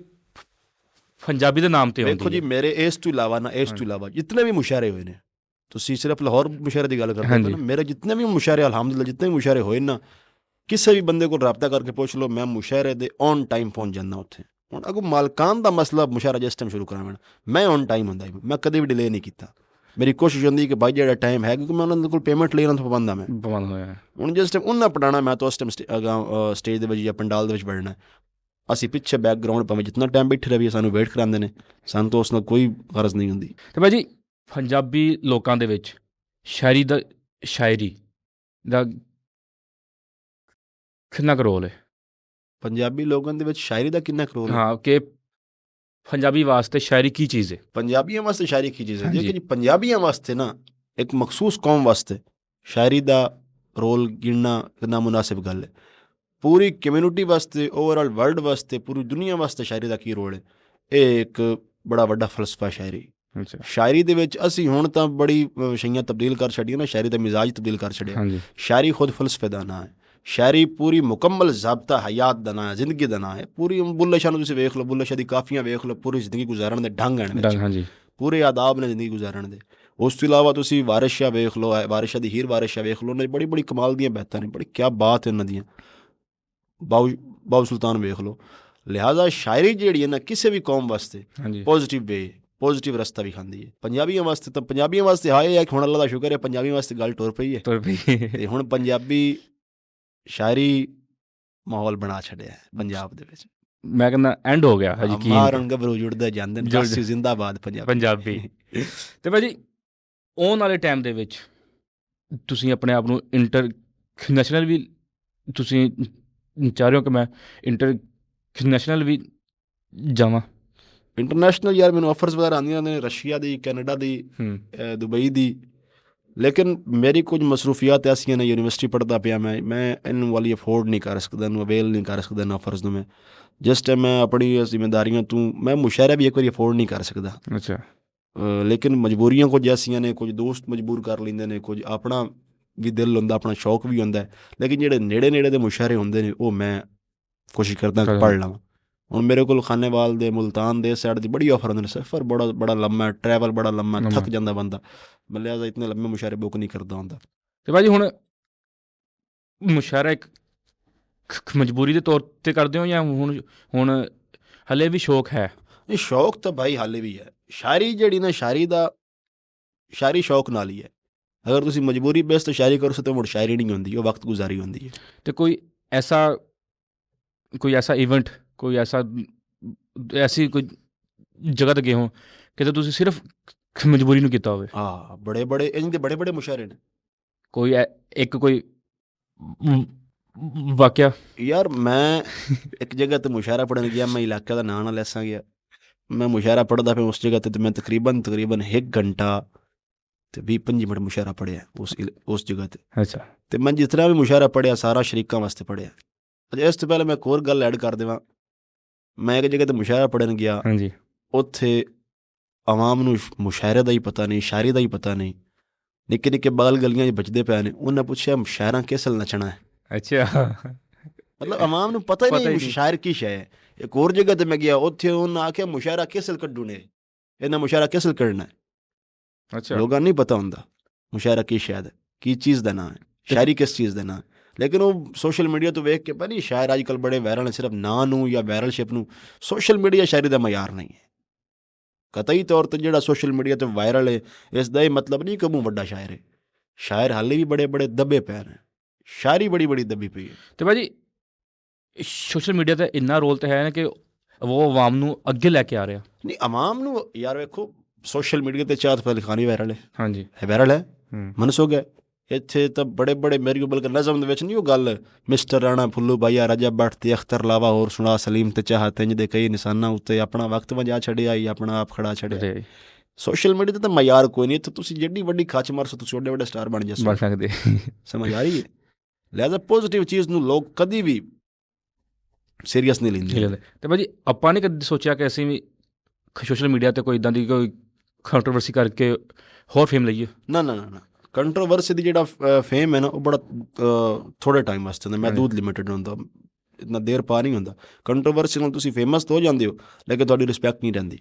ਪੰਜਾਬੀ ਦੇ ਨਾਮ 'ਤੇ ਆਉਂਦੀ ਹੈ। ਦੇਖੋ ਜੀ, ਮੇਰੇ ਇਸ ਤੋਂ ਇਲਾਵਾ ਜਿਤਨੇ ਵੀ ਮੁਸ਼ਾਇਰੇ ਹੋਏ ਨੇ, ਤੁਸੀਂ ਸਿਰਫ ਲਾਹੌਰ ਮੁਸ਼ਾਇਰੇ ਦੀ ਗੱਲ ਕਰਦੇ ਹੋ ਨਾ, ਮੇਰੇ ਜਿਤਨੇ ਵੀ ਮੁਸ਼ਾਇਰੇ ਅਲਹਮਦੁਲਿਲਾ ਜਿਤਨੇ ਵੀ ਮੁਸ਼ਾਇਰੇ ਹੋਏ ਨਾ, ਕਿਸੇ ਵੀ ਬੰਦੇ ਕੋਲ ਰਾਬਤਾ ਕਰਕੇ ਪੁੱਛ ਲਓ, ਮੈਂ ਮੁਸ਼ਾਇਰੇ ਦੇ ਔਨ ਟਾਈਮ ਪਹੁੰਚ ਜਾਂਦਾ ਉੱਥੇ। ਹੁਣ ਅਗੋ ਮਾਲਕਾਨ ਦਾ ਮਸਲਾ, ਮੁਸ਼ਾਇਰਾ ਜਿਸ ਟਾਈਮ ਸ਼ੁਰੂ ਕਰਾਉਣਾ ਮੈਂ ਔਨ ਟਾਈਮ ਹੁੰਦਾ, ਮੈਂ ਕਦੇ ਵੀ ਡਿਲੇ ਨਹੀਂ ਕੀਤਾ। ਮੇਰੀ ਕੋਸ਼ਿਸ਼ ਹੁੰਦੀ ਕਿ ਭਾਈ ਜਿਹੜਾ ਟਾਈਮ ਹੈ, ਕਿਉਂਕਿ ਮੈਂ ਉਹਨਾਂ ਦੇ ਕੋਲ ਪੇਮੈਂਟ ਲੈਣ ਤੋਂ ਪਾਬੰਦ ਹਾਂ। ਮੈਂ ਪਾਬੰਦ ਹੋਇਆ ਹੁਣ ਜਿਸ ਟਾਈਮ ਉਹਨਾਂ ਪੜਾਉਣਾ, ਮੈਂ ਤਾਂ ਉਸ ਟਾਈਮ ਸਟੇਜ ਦੇ ਵਿੱਚ ਜਾਂ ਪੰਡਾਲ ਦੇ ਵਿੱਚ ਬੈਠਣਾ। ਅਸੀਂ ਪਿੱਛੇ ਬੈਕਗਰਾਊਂਡ ਭਾਵੇਂ ਜਿਤਨਾ ਟਾਈਮ ਬੈਠੇ ਰਹੀਏ, ਸਾਨੂੰ ਵੇਟ ਕਰਾਉਂਦੇ ਨੇ, ਸਾਨੂੰ ਤਾਂ ਉਸ ਨਾਲ ਕੋਈ ਗਰਜ਼ ਨਹੀਂ ਹੁੰਦੀ। ਤੇ ਭਾਜੀ ਪੰਜਾਬੀ ਲੋਕਾਂ ਦੇ ਵਿੱਚ ਸ਼ਾਇਰੀ ਦਾ ਕਿੰਨਾ ਕੁ ਰੋਲ ਹੈ? ਪੰਜਾਬੀ ਲੋਕਾਂ ਦੇ ਵਿੱਚ ਸ਼ਾਇਰੀ ਦਾ ਕਿੰਨਾ ਕੁ ਰੋਲ ਹੈ? ਹਾਂ, ਕਿ ਪੰਜਾਬੀ ਵਾਸਤੇ ਸ਼ਾਇਰੀ ਕੀ ਚੀਜ਼ ਹੈ? ਪੰਜਾਬੀਆਂ ਵਾਸਤੇ ਸ਼ਾਇਰੀ ਕੀ ਚੀਜ਼ ਹੈ? ਦੇਖੋ ਜੀ, ਪੰਜਾਬੀਆਂ ਵਾਸਤੇ ਨਾ, ਇੱਕ ਮਖਸੂਸ ਕੌਮ ਵਾਸਤੇ ਸ਼ਾਇਰੀ ਦਾ ਰੋਲ ਗਿਣਨਾ ਕਿੰਨਾ ਮੁਨਾਸਿਬ ਗੱਲ ਹੈ। ਪੂਰੀ ਕਮਿਊਨਿਟੀ ਵਾਸਤੇ, ਓਵਰਆਲ ਵਰਲਡ ਵਾਸਤੇ, ਪੂਰੀ ਦੁਨੀਆ ਵਾਸਤੇ ਸ਼ਾਇਰੀ ਦਾ ਕੀ ਰੋਲ ਹੈ? ਇਹ ਇੱਕ ਬੜਾ ਵੱਡਾ ਫਲਸਫਾ ਸ਼ਾਇਰੀ। ਸ਼ਾਇਰੀ ਦੇ ਵਿੱਚ ਅਸੀਂ ਹੁਣ ਤਾਂ ਬੜੀ ਸ਼ਈਆਂ ਤਬਦੀਲ ਕਰ ਛੱਡੀਆਂ ਨਾ, ਸ਼ਾਇਰੀ ਦਾ ਮਿਜ਼ਾਜ ਤਬਦੀਲ ਕਰ ਛੱਡਿਆ। ਸ਼ਾਇਰੀ ਖੁਦ ਫਲਸਫੇ ਦਾ ਨਾਂ ਹੈ। ਸ਼ਾਇਰੀ ਪੂਰੀ ਮੁਕੰਮਲ ਜ਼ਾਬਤਾ ਹਯਾਤ ਦਾ ਨਾਂ ਹੈ, ਜ਼ਿੰਦਗੀ ਦਾ ਨਾਂ ਹੈ। ਪੂਰੀ ਬੁੱਲੇ ਸ਼ਾਹ ਨੂੰ ਤੁਸੀਂ ਵੇਖ ਲਓ, ਬੁੱਲੇ ਸ਼ਾਹ ਦੀ ਕਾਫੀਆਂ ਵੇਖ ਲਓ, ਪੂਰੀ ਜ਼ਿੰਦਗੀ ਗੁਜ਼ਾਰਨ ਦੇ ਢੰਗ ਹਨ, ਪੂਰੇ ਆਦਾਬ ਨੇ ਜ਼ਿੰਦਗੀ ਗੁਜ਼ਾਰਨ ਦੇ। ਉਸ ਤੋਂ ਇਲਾਵਾ ਤੁਸੀਂ ਵਾਰਿਸ ਸ਼ਾਹ ਵੇਖ ਲਓ, ਵਾਰਿਸ ਸ਼ਾਹ ਦੀ ਹੀਰ ਵਾਰਿਸ ਸ਼ਾਹ ਵੇਖ ਲਓ, ਉਹਨਾਂ ਦੀ ਬੜੀ ਬੜੀ ਕਮਾਲ ਦੀਆਂ ਬਹਿਤਾਂ ਨੇ, ਬੜੀ ਕਿਆ ਬਾਤ ਹੈ ਉਹਨਾਂ ਦੀਆਂ। ਬਾਊ ਸੁਲਤਾਨ ਵੇਖ ਲਓ। ਲਿਹਾਜ਼ਾ ਸ਼ਾਇਰੀ ਜਿਹੜੀ ਹੈ ਨਾ, ਕਿਸੇ ਵੀ ਕੌਮ ਵਾਸਤੇ ਪੋਜ਼ੀਟਿਵ ਵੇ, ਪੋਜ਼ੀਟਿਵ ਰਸਤਾ ਵੀ ਖਾਂਦੀ ਹੈ। ਪੰਜਾਬੀਆਂ ਵਾਸਤੇ ਹਾਏ ਹੈ ਕਿ ਹੁਣ ਅੱਲਾ ਦਾ ਸ਼ੁਕਰ ਹੈ ਪੰਜਾਬੀਆਂ ਵਾਸਤੇ ਗੱਲ ਟੁਰ ਪਈ ਹੈ, ਤੇ ਹੁਣ ਪੰਜਾਬੀ ਸ਼ਾਇਰੀ ਮਾਹੌਲ ਬਣਾ ਛੱਡਿਆ ਪੰਜਾਬ ਦੇ ਵਿੱਚ। ਮੈਂ ਕਹਿੰਦਾ ਐਂਡ ਹੋ ਗਿਆ। ਮਾਰਨ ਗੱਭਰੂ ਜੁੜਦੇ ਜਾਂਦੇ ਨੇ, ਜ਼ਿੰਦਾਬਾਦ ਪੰਜਾਬੀ। ਤੇ ਭਾਜੀ ਆਉਣ ਵਾਲੇ ਟਾਈਮ ਦੇ ਵਿੱਚ ਤੁਸੀਂ ਆਪਣੇ ਆਪ ਨੂੰ ਇੰਟਰਨੈਸ਼ਨਲ ਵੀ ਤੁਸੀਂ ਚਾਹ ਰਹੇ ਹੋ ਕਿ ਮੈਂ ਇੰਟਰਨੈਸ਼ਨਲ ਵੀ ਜਾਵਾਂ? ਇੰਟਰਨੈਸ਼ਨਲ ਯਾਰ ਮੈਨੂੰ ਆਫਰਸ ਵਗੈਰਾ ਆਉਂਦੀਆਂ ਨੇ, ਰਸ਼ੀਆ ਦੀ, ਕੈਨੇਡਾ ਦੀ, ਦੁਬਈ ਦੀ, ਲੇਕਿਨ ਮੇਰੀ ਕੁਝ ਮਸਰੂਫੀਆਤ ਐਸੀਆਂ ਨੇ, ਯੂਨੀਵਰਸਿਟੀ ਪੜ੍ਹਦਾ ਪਿਆ ਮੈਂ ਇਹਨੂੰ ਵਾਲੀ ਅਫੋਰਡ ਨਹੀਂ ਕਰ ਸਕਦਾ, ਇਹਨੂੰ ਅਵੇਲ ਨਹੀਂ ਕਰ ਸਕਦਾ ਇਹਨਾਂ ਆਫਰਸ ਨੂੰ। ਮੈਂ ਜਿਸ ਟਾਈਮ ਮੈਂ ਆਪਣੀ ਜ਼ਿੰਮੇਦਾਰੀਆਂ ਤੋਂ ਮੈਂ ਮੁਸ਼ਾਇਰਾ ਵੀ ਇੱਕ ਵਾਰੀ ਅਫੋਰਡ ਨਹੀਂ ਕਰ ਸਕਦਾ। ਅੱਛਾ। ਲੇਕਿਨ ਮਜਬੂਰੀਆਂ ਕੁਝ ਐਸੀਆਂ ਨੇ, ਕੁਝ ਦੋਸਤ ਮਜਬੂਰ ਕਰ ਲੈਂਦੇ ਨੇ, ਕੁਝ ਆਪਣਾ ਵੀ ਦਿਲ ਹੁੰਦਾ, ਆਪਣਾ ਸ਼ੌਕ ਵੀ ਹੁੰਦਾ। ਲੇਕਿਨ ਜਿਹੜੇ ਨੇੜੇ ਦੇ ਮੁਸ਼ਾਇਰੇ ਹੁੰਦੇ ਨੇ, ਉਹ ਮੈਂ ਕੋਸ਼ਿਸ਼ ਕਰਦਾ ਪੜ੍ਹ ਲਵਾਂ। ਹੁਣ ਮੇਰੇ ਕੋਲ ਖਾਨੇਵਾਲ ਦੇ, ਮੁਲਤਾਨ ਦੇ ਸਾਈਡ ਦੀ ਬੜੀ ਆਫਰ ਹੁੰਦੇ ਨੇ। ਸਫ਼ਰ ਬੜਾ ਲੰਮਾ, ਟਰੈਵਲ ਬੜਾ ਲੰਮਾ, ਥੱਕ ਜਾਂਦਾ ਬੰਦਾ। ਮੈਂ ਲਿਹਾਜ਼ਾ ਇਤਨੇ ਲੰਮੇ ਮੁਸ਼ਾਇਰੇ ਬੁੱਕ ਨਹੀਂ ਕਰਦਾ ਹੁੰਦਾ। ਤੇ ਭਾਜੀ ਹੁਣ ਮੁਸ਼ਾਇਰਾ ਇੱਕ ਮਜਬੂਰੀ ਦੇ ਤੌਰ 'ਤੇ ਕਰਦੇ ਹੋ ਜਾਂ ਹੁਣ ਹਲੇ ਵੀ ਸ਼ੌਕ ਹੈ? ਨਹੀਂ, ਸ਼ੌਕ ਤਾਂ ਭਾਈ ਹਾਲੇ ਵੀ ਹੈ। ਸ਼ਾਇਰੀ ਜਿਹੜੀ ਨਾ, ਸ਼ਾਇਰੀ ਸ਼ੌਕ ਨਾਲ ਹੀ ਹੈ। ਅਗਰ ਤੁਸੀਂ ਮਜਬੂਰੀ ਬੇਸ ਤੋਂ ਸ਼ਾਇਰੀ ਕਰੋ ਤਾਂ ਮੁੜ ਸ਼ਾਇਰੀ ਨਹੀਂ ਹੁੰਦੀ, ਉਹ ਵਕਤ ਗੁਜ਼ਾਰੀ ਹੁੰਦੀ ਹੈ। ਅਤੇ ਕੋਈ ਐਸਾ ਇਵੈਂਟ, ਕੋਈ ਐਸੀ ਕੋਈ ਜਗ੍ਹਾ 'ਤੇ ਗਏ ਹੋ ਕਿਤੇ ਤੁਸੀਂ ਸਿਰਫ ਮਜਬੂਰੀ ਨੂੰ ਕੀਤਾ ਹੋਵੇ? ਹਾਂ, ਬੜੇ ਮੁਸ਼ਾਇਰੇ ਨੇ। ਕੋਈ ਵਾਕਿਆ? ਯਾਰ ਮੈਂ ਇੱਕ ਜਗ੍ਹਾ 'ਤੇ ਮੁਸ਼ਾਇਰਾ ਪੜ੍ਹਨ ਗਿਆ, ਮੈਂ ਇਲਾਕੇ ਦਾ ਨਾਂ ਨਾ ਲੈਸਾਂ ਗਿਆ। ਮੈਂ ਮੁਸ਼ਾਇਰਾ ਪੜ੍ਹਦਾ ਪਿਆ ਉਸ ਜਗ੍ਹਾ 'ਤੇ ਮੈਂ ਤਕਰੀਬਨ 1 ਘੰਟਾ ਤੇ 20-25 ਮਿੰਟ ਮੁਸ਼ਾਇਰਾ ਪੜ੍ਹਿਆ ਉਸ ਜਗ੍ਹਾ 'ਤੇ। ਅੱਛਾ। ਅਤੇ ਮੈਂ ਜਿਸ ਤਰ੍ਹਾਂ ਵੀ ਮੁਸ਼ਾਇਰਾ ਪੜ੍ਹਿਆ, ਸਾਰਾ ਸ਼ਰੀਕਾਂ ਵਾਸਤੇ ਪੜ੍ਹਿਆ। ਅੱਛਾ, ਇਸ ਤੋਂ ਪਹਿਲਾਂ ਮੈਂ ਇੱਕ ਹੋਰ ਗੱਲ ਐਡ ਕਰ ਦੇਵਾਂ। ਮੈਂ ਇੱਕ ਜਗ੍ਹਾ 'ਤੇ ਮੁਸ਼ਾਇਰਾ ਪੜ੍ਹਨ ਗਿਆ, ਉੱਥੇ ਆਵਾਮ ਨੂੰ ਮੁਸ਼ਾਇਰੇ ਦਾ ਹੀ ਪਤਾ ਨਹੀਂ, ਸ਼ਾਇਰੀ ਦਾ ਹੀ ਪਤਾ ਨਹੀਂ। ਨਿੱਕੇ ਬਾਲ ਗਲੀਆਂ 'ਚ ਬਚਦੇ ਪਏ ਨੇ। ਉਹਨਾਂ ਪੁੱਛਿਆ ਸ਼ਾਇਰਾਂ ਕਿਸ ਨਾਲ ਨੱਚਣਾ ਹੈ? ਅੱਛਾ। ਮਤਲਬ ਆਵਾਮ ਨੂੰ ਪਤਾ ਹੀ ਨਹੀਂ ਸ਼ਾਇਰ ਕੀ ਸ਼ੈ ਹੈ। ਇੱਕ ਹੋਰ ਜਗ੍ਹਾ 'ਤੇ ਮੈਂ ਗਿਆ, ਉੱਥੇ ਉਹਨਾਂ ਆਖਿਆ ਮੁਸ਼ਾਇਰਾ ਕਿਸ ਨਾਲ ਕੱਢੂ ਨੇ, ਇਹਨਾਂ ਮੁਸ਼ਾਇਰਾ ਕਿਸ ਨਾਲ ਕੱਢਣਾ ਹੈ। ਅੱਛਾ। ਲੋਕਾਂ ਨਹੀਂ ਪਤਾ ਹੁੰਦਾ ਮੁਸ਼ਾਇਰਾ ਕੀ ਸ਼ਾਇਦ ਹੈ, ਕੀ ਚੀਜ਼ ਦਾ ਨਾਂ ਹੈ, ਸ਼ਾਇਰੀ ਕਿਸ ਚੀਜ਼ ਦਾ ਨਾਂ ਹੈ। ਲੇਕਿਨ ਉਹ ਸੋਸ਼ਲ ਮੀਡੀਆ ਤੋਂ ਵੇਖ ਕੇ ਪਤਾ ਨਹੀਂ, ਸ਼ਾਇਰ ਅੱਜ ਕੱਲ੍ਹ ਬੜੇ ਵਾਇਰਲ ਨੇ, ਸਿਰਫ ਨਾਂ ਨੂੰ ਜਾਂ ਵਾਇਰਲਸ਼ਿਪ ਨੂੰ। ਸੋਸ਼ਲ ਮੀਡੀਆ ਸ਼ਾਇਰੀ ਦਾ ਮਿਆਰ ਨਹੀਂ ਹੈ। ਕਤਈ ਤੌਰ 'ਤੇ ਜਿਹੜਾ ਸੋਸ਼ਲ ਮੀਡੀਆ 'ਤੇ ਵਾਇਰਲ ਹੈ, ਇਸ ਦਾ ਇਹ ਮਤਲਬ ਨਹੀਂ ਕਿ ਉਹ ਵੱਡਾ ਸ਼ਾਇਰ ਹੈ। ਸ਼ਾਇਰ ਹਾਲੇ ਵੀ ਬੜੇ ਬੜੇ ਦੱਬੇ ਪਏ ਨੇ, ਸ਼ਾਇਰੀ ਬੜੀ ਬੜੀ ਦੱਬੀ ਪਈ ਹੈ। ਤੇ ਭਾਜੀ ਸੋਸ਼ਲ ਮੀਡੀਆ ਦਾ ਇੰਨਾ ਰੋਲ ਤਾਂ ਹੈ ਨਾ ਕਿ ਉਹ ਆਵਾਮ ਨੂੰ ਅੱਗੇ ਲੈ ਕੇ ਆ ਰਿਹਾ। ਨਹੀਂ ਆਵਾਮ ਨੂੰ ਯਾਰ ਵੇਖੋ, ਸੋਸ਼ਲ ਮੀਡੀਆ ਤੇ ਚਾਹਤ ਫਤਿਹ ਅਲੀ ਖਾਨ ਵੀ ਵਾਇਰਲ ਹੈ। ਹਾਂਜੀ ਵਾਇਰਲ ਹੈ, ਮਨਸੂਖ ਹੈ। ਇੱਥੇ ਤਾਂ ਬੜੇ ਬੜੇ ਮੇਰੀ ਬਲਕਿ ਨਜ਼ਮ ਦੇ ਵਿੱਚ ਨਹੀਂ ਉਹ ਗੱਲ ਮਿਸਟਰ ਰਾਣਾ ਫੁੱਲੂ ਬਾਈਆ ਰਾਜਾ ਭੱਟ ਤੇ ਅਖਤਰ ਲਾਵਾ ਹੋਰ ਸੁਣਾ ਸਲੀਮ ਤੇ ਚਾਹਤ ਇੰਜ ਦੇ ਕਈ ਨਿਸ਼ਾਨਾਂ ਉੱਤੇ ਆਪਣਾ ਵਕਤ ਵਜਾ ਛੱਡਿਆ ਹੀ ਆਪਣਾ ਆਪ ਖੜਾ ਛੱਡਿਆ। ਸੋਸ਼ਲ ਮੀਡੀਆ ਤੇ ਤਾਂ ਮਿਆਰ ਕੋਈ ਨਹੀਂ, ਇੱਥੇ ਤੁਸੀਂ ਜਿੱਡੀ ਵੱਡੀ ਖੱਚ ਮਾਰਸੋ ਤੁਸੀਂ ਓਡੇ ਵੱਡੇ ਸਟਾਰ ਬਣ ਜਾ ਸਕਦੇ। ਸਮਝ ਆ ਰਹੀ ਹੈ? ਲਿਹਾਜ਼ਾ ਪੋਜ਼ੀਟਿਵ ਚੀਜ਼ ਨੂੰ ਲੋਕ ਕਦੀ ਵੀ ਸੀਰੀਅਸ ਨਹੀਂ ਲੈਂਦੇ। ਤੇ ਭਾਜੀ ਆਪਾਂ ਨੇ ਕਦੇ ਸੋਚਿਆ ਕਿ ਅਸੀਂ ਵੀ ਸੋਸ਼ਲ ਮੀਡੀਆ ਤੇ ਕੋਈ ਇੱਦਾਂ ਦੀ ਕੋਈ ਕੰਟਰੋਵਰਸੀ ਕਰਕੇ ਹੋਰ ਫੇਮ ਲਈਏ? ਨਾ ਨਾ ਨਾ, ਕੰਟਰੋਵਰਸੀ ਦੀ ਜਿਹੜਾ ਫੇਮ ਹੈ ਨਾ ਉਹ ਬੜਾ ਥੋੜ੍ਹੇ ਟਾਈਮ ਵਾਸਤੇ ਹੁੰਦਾ, ਮਹਿਦੂਦ ਲਿਮਿਟਡ ਹੁੰਦਾ, ਇਤਨਾ ਦੇਰ ਪਾ ਨਹੀਂ ਹੁੰਦਾ। ਕੰਟਰੋਵਰਸੀ ਨਾਲ ਤੁਸੀਂ ਫੇਮਸ ਤਾਂ ਹੋ ਜਾਂਦੇ ਹੋ ਲੇਕਿਨ ਤੁਹਾਡੀ ਰਿਸਪੈਕਟ ਨਹੀਂ ਰਹਿੰਦੀ।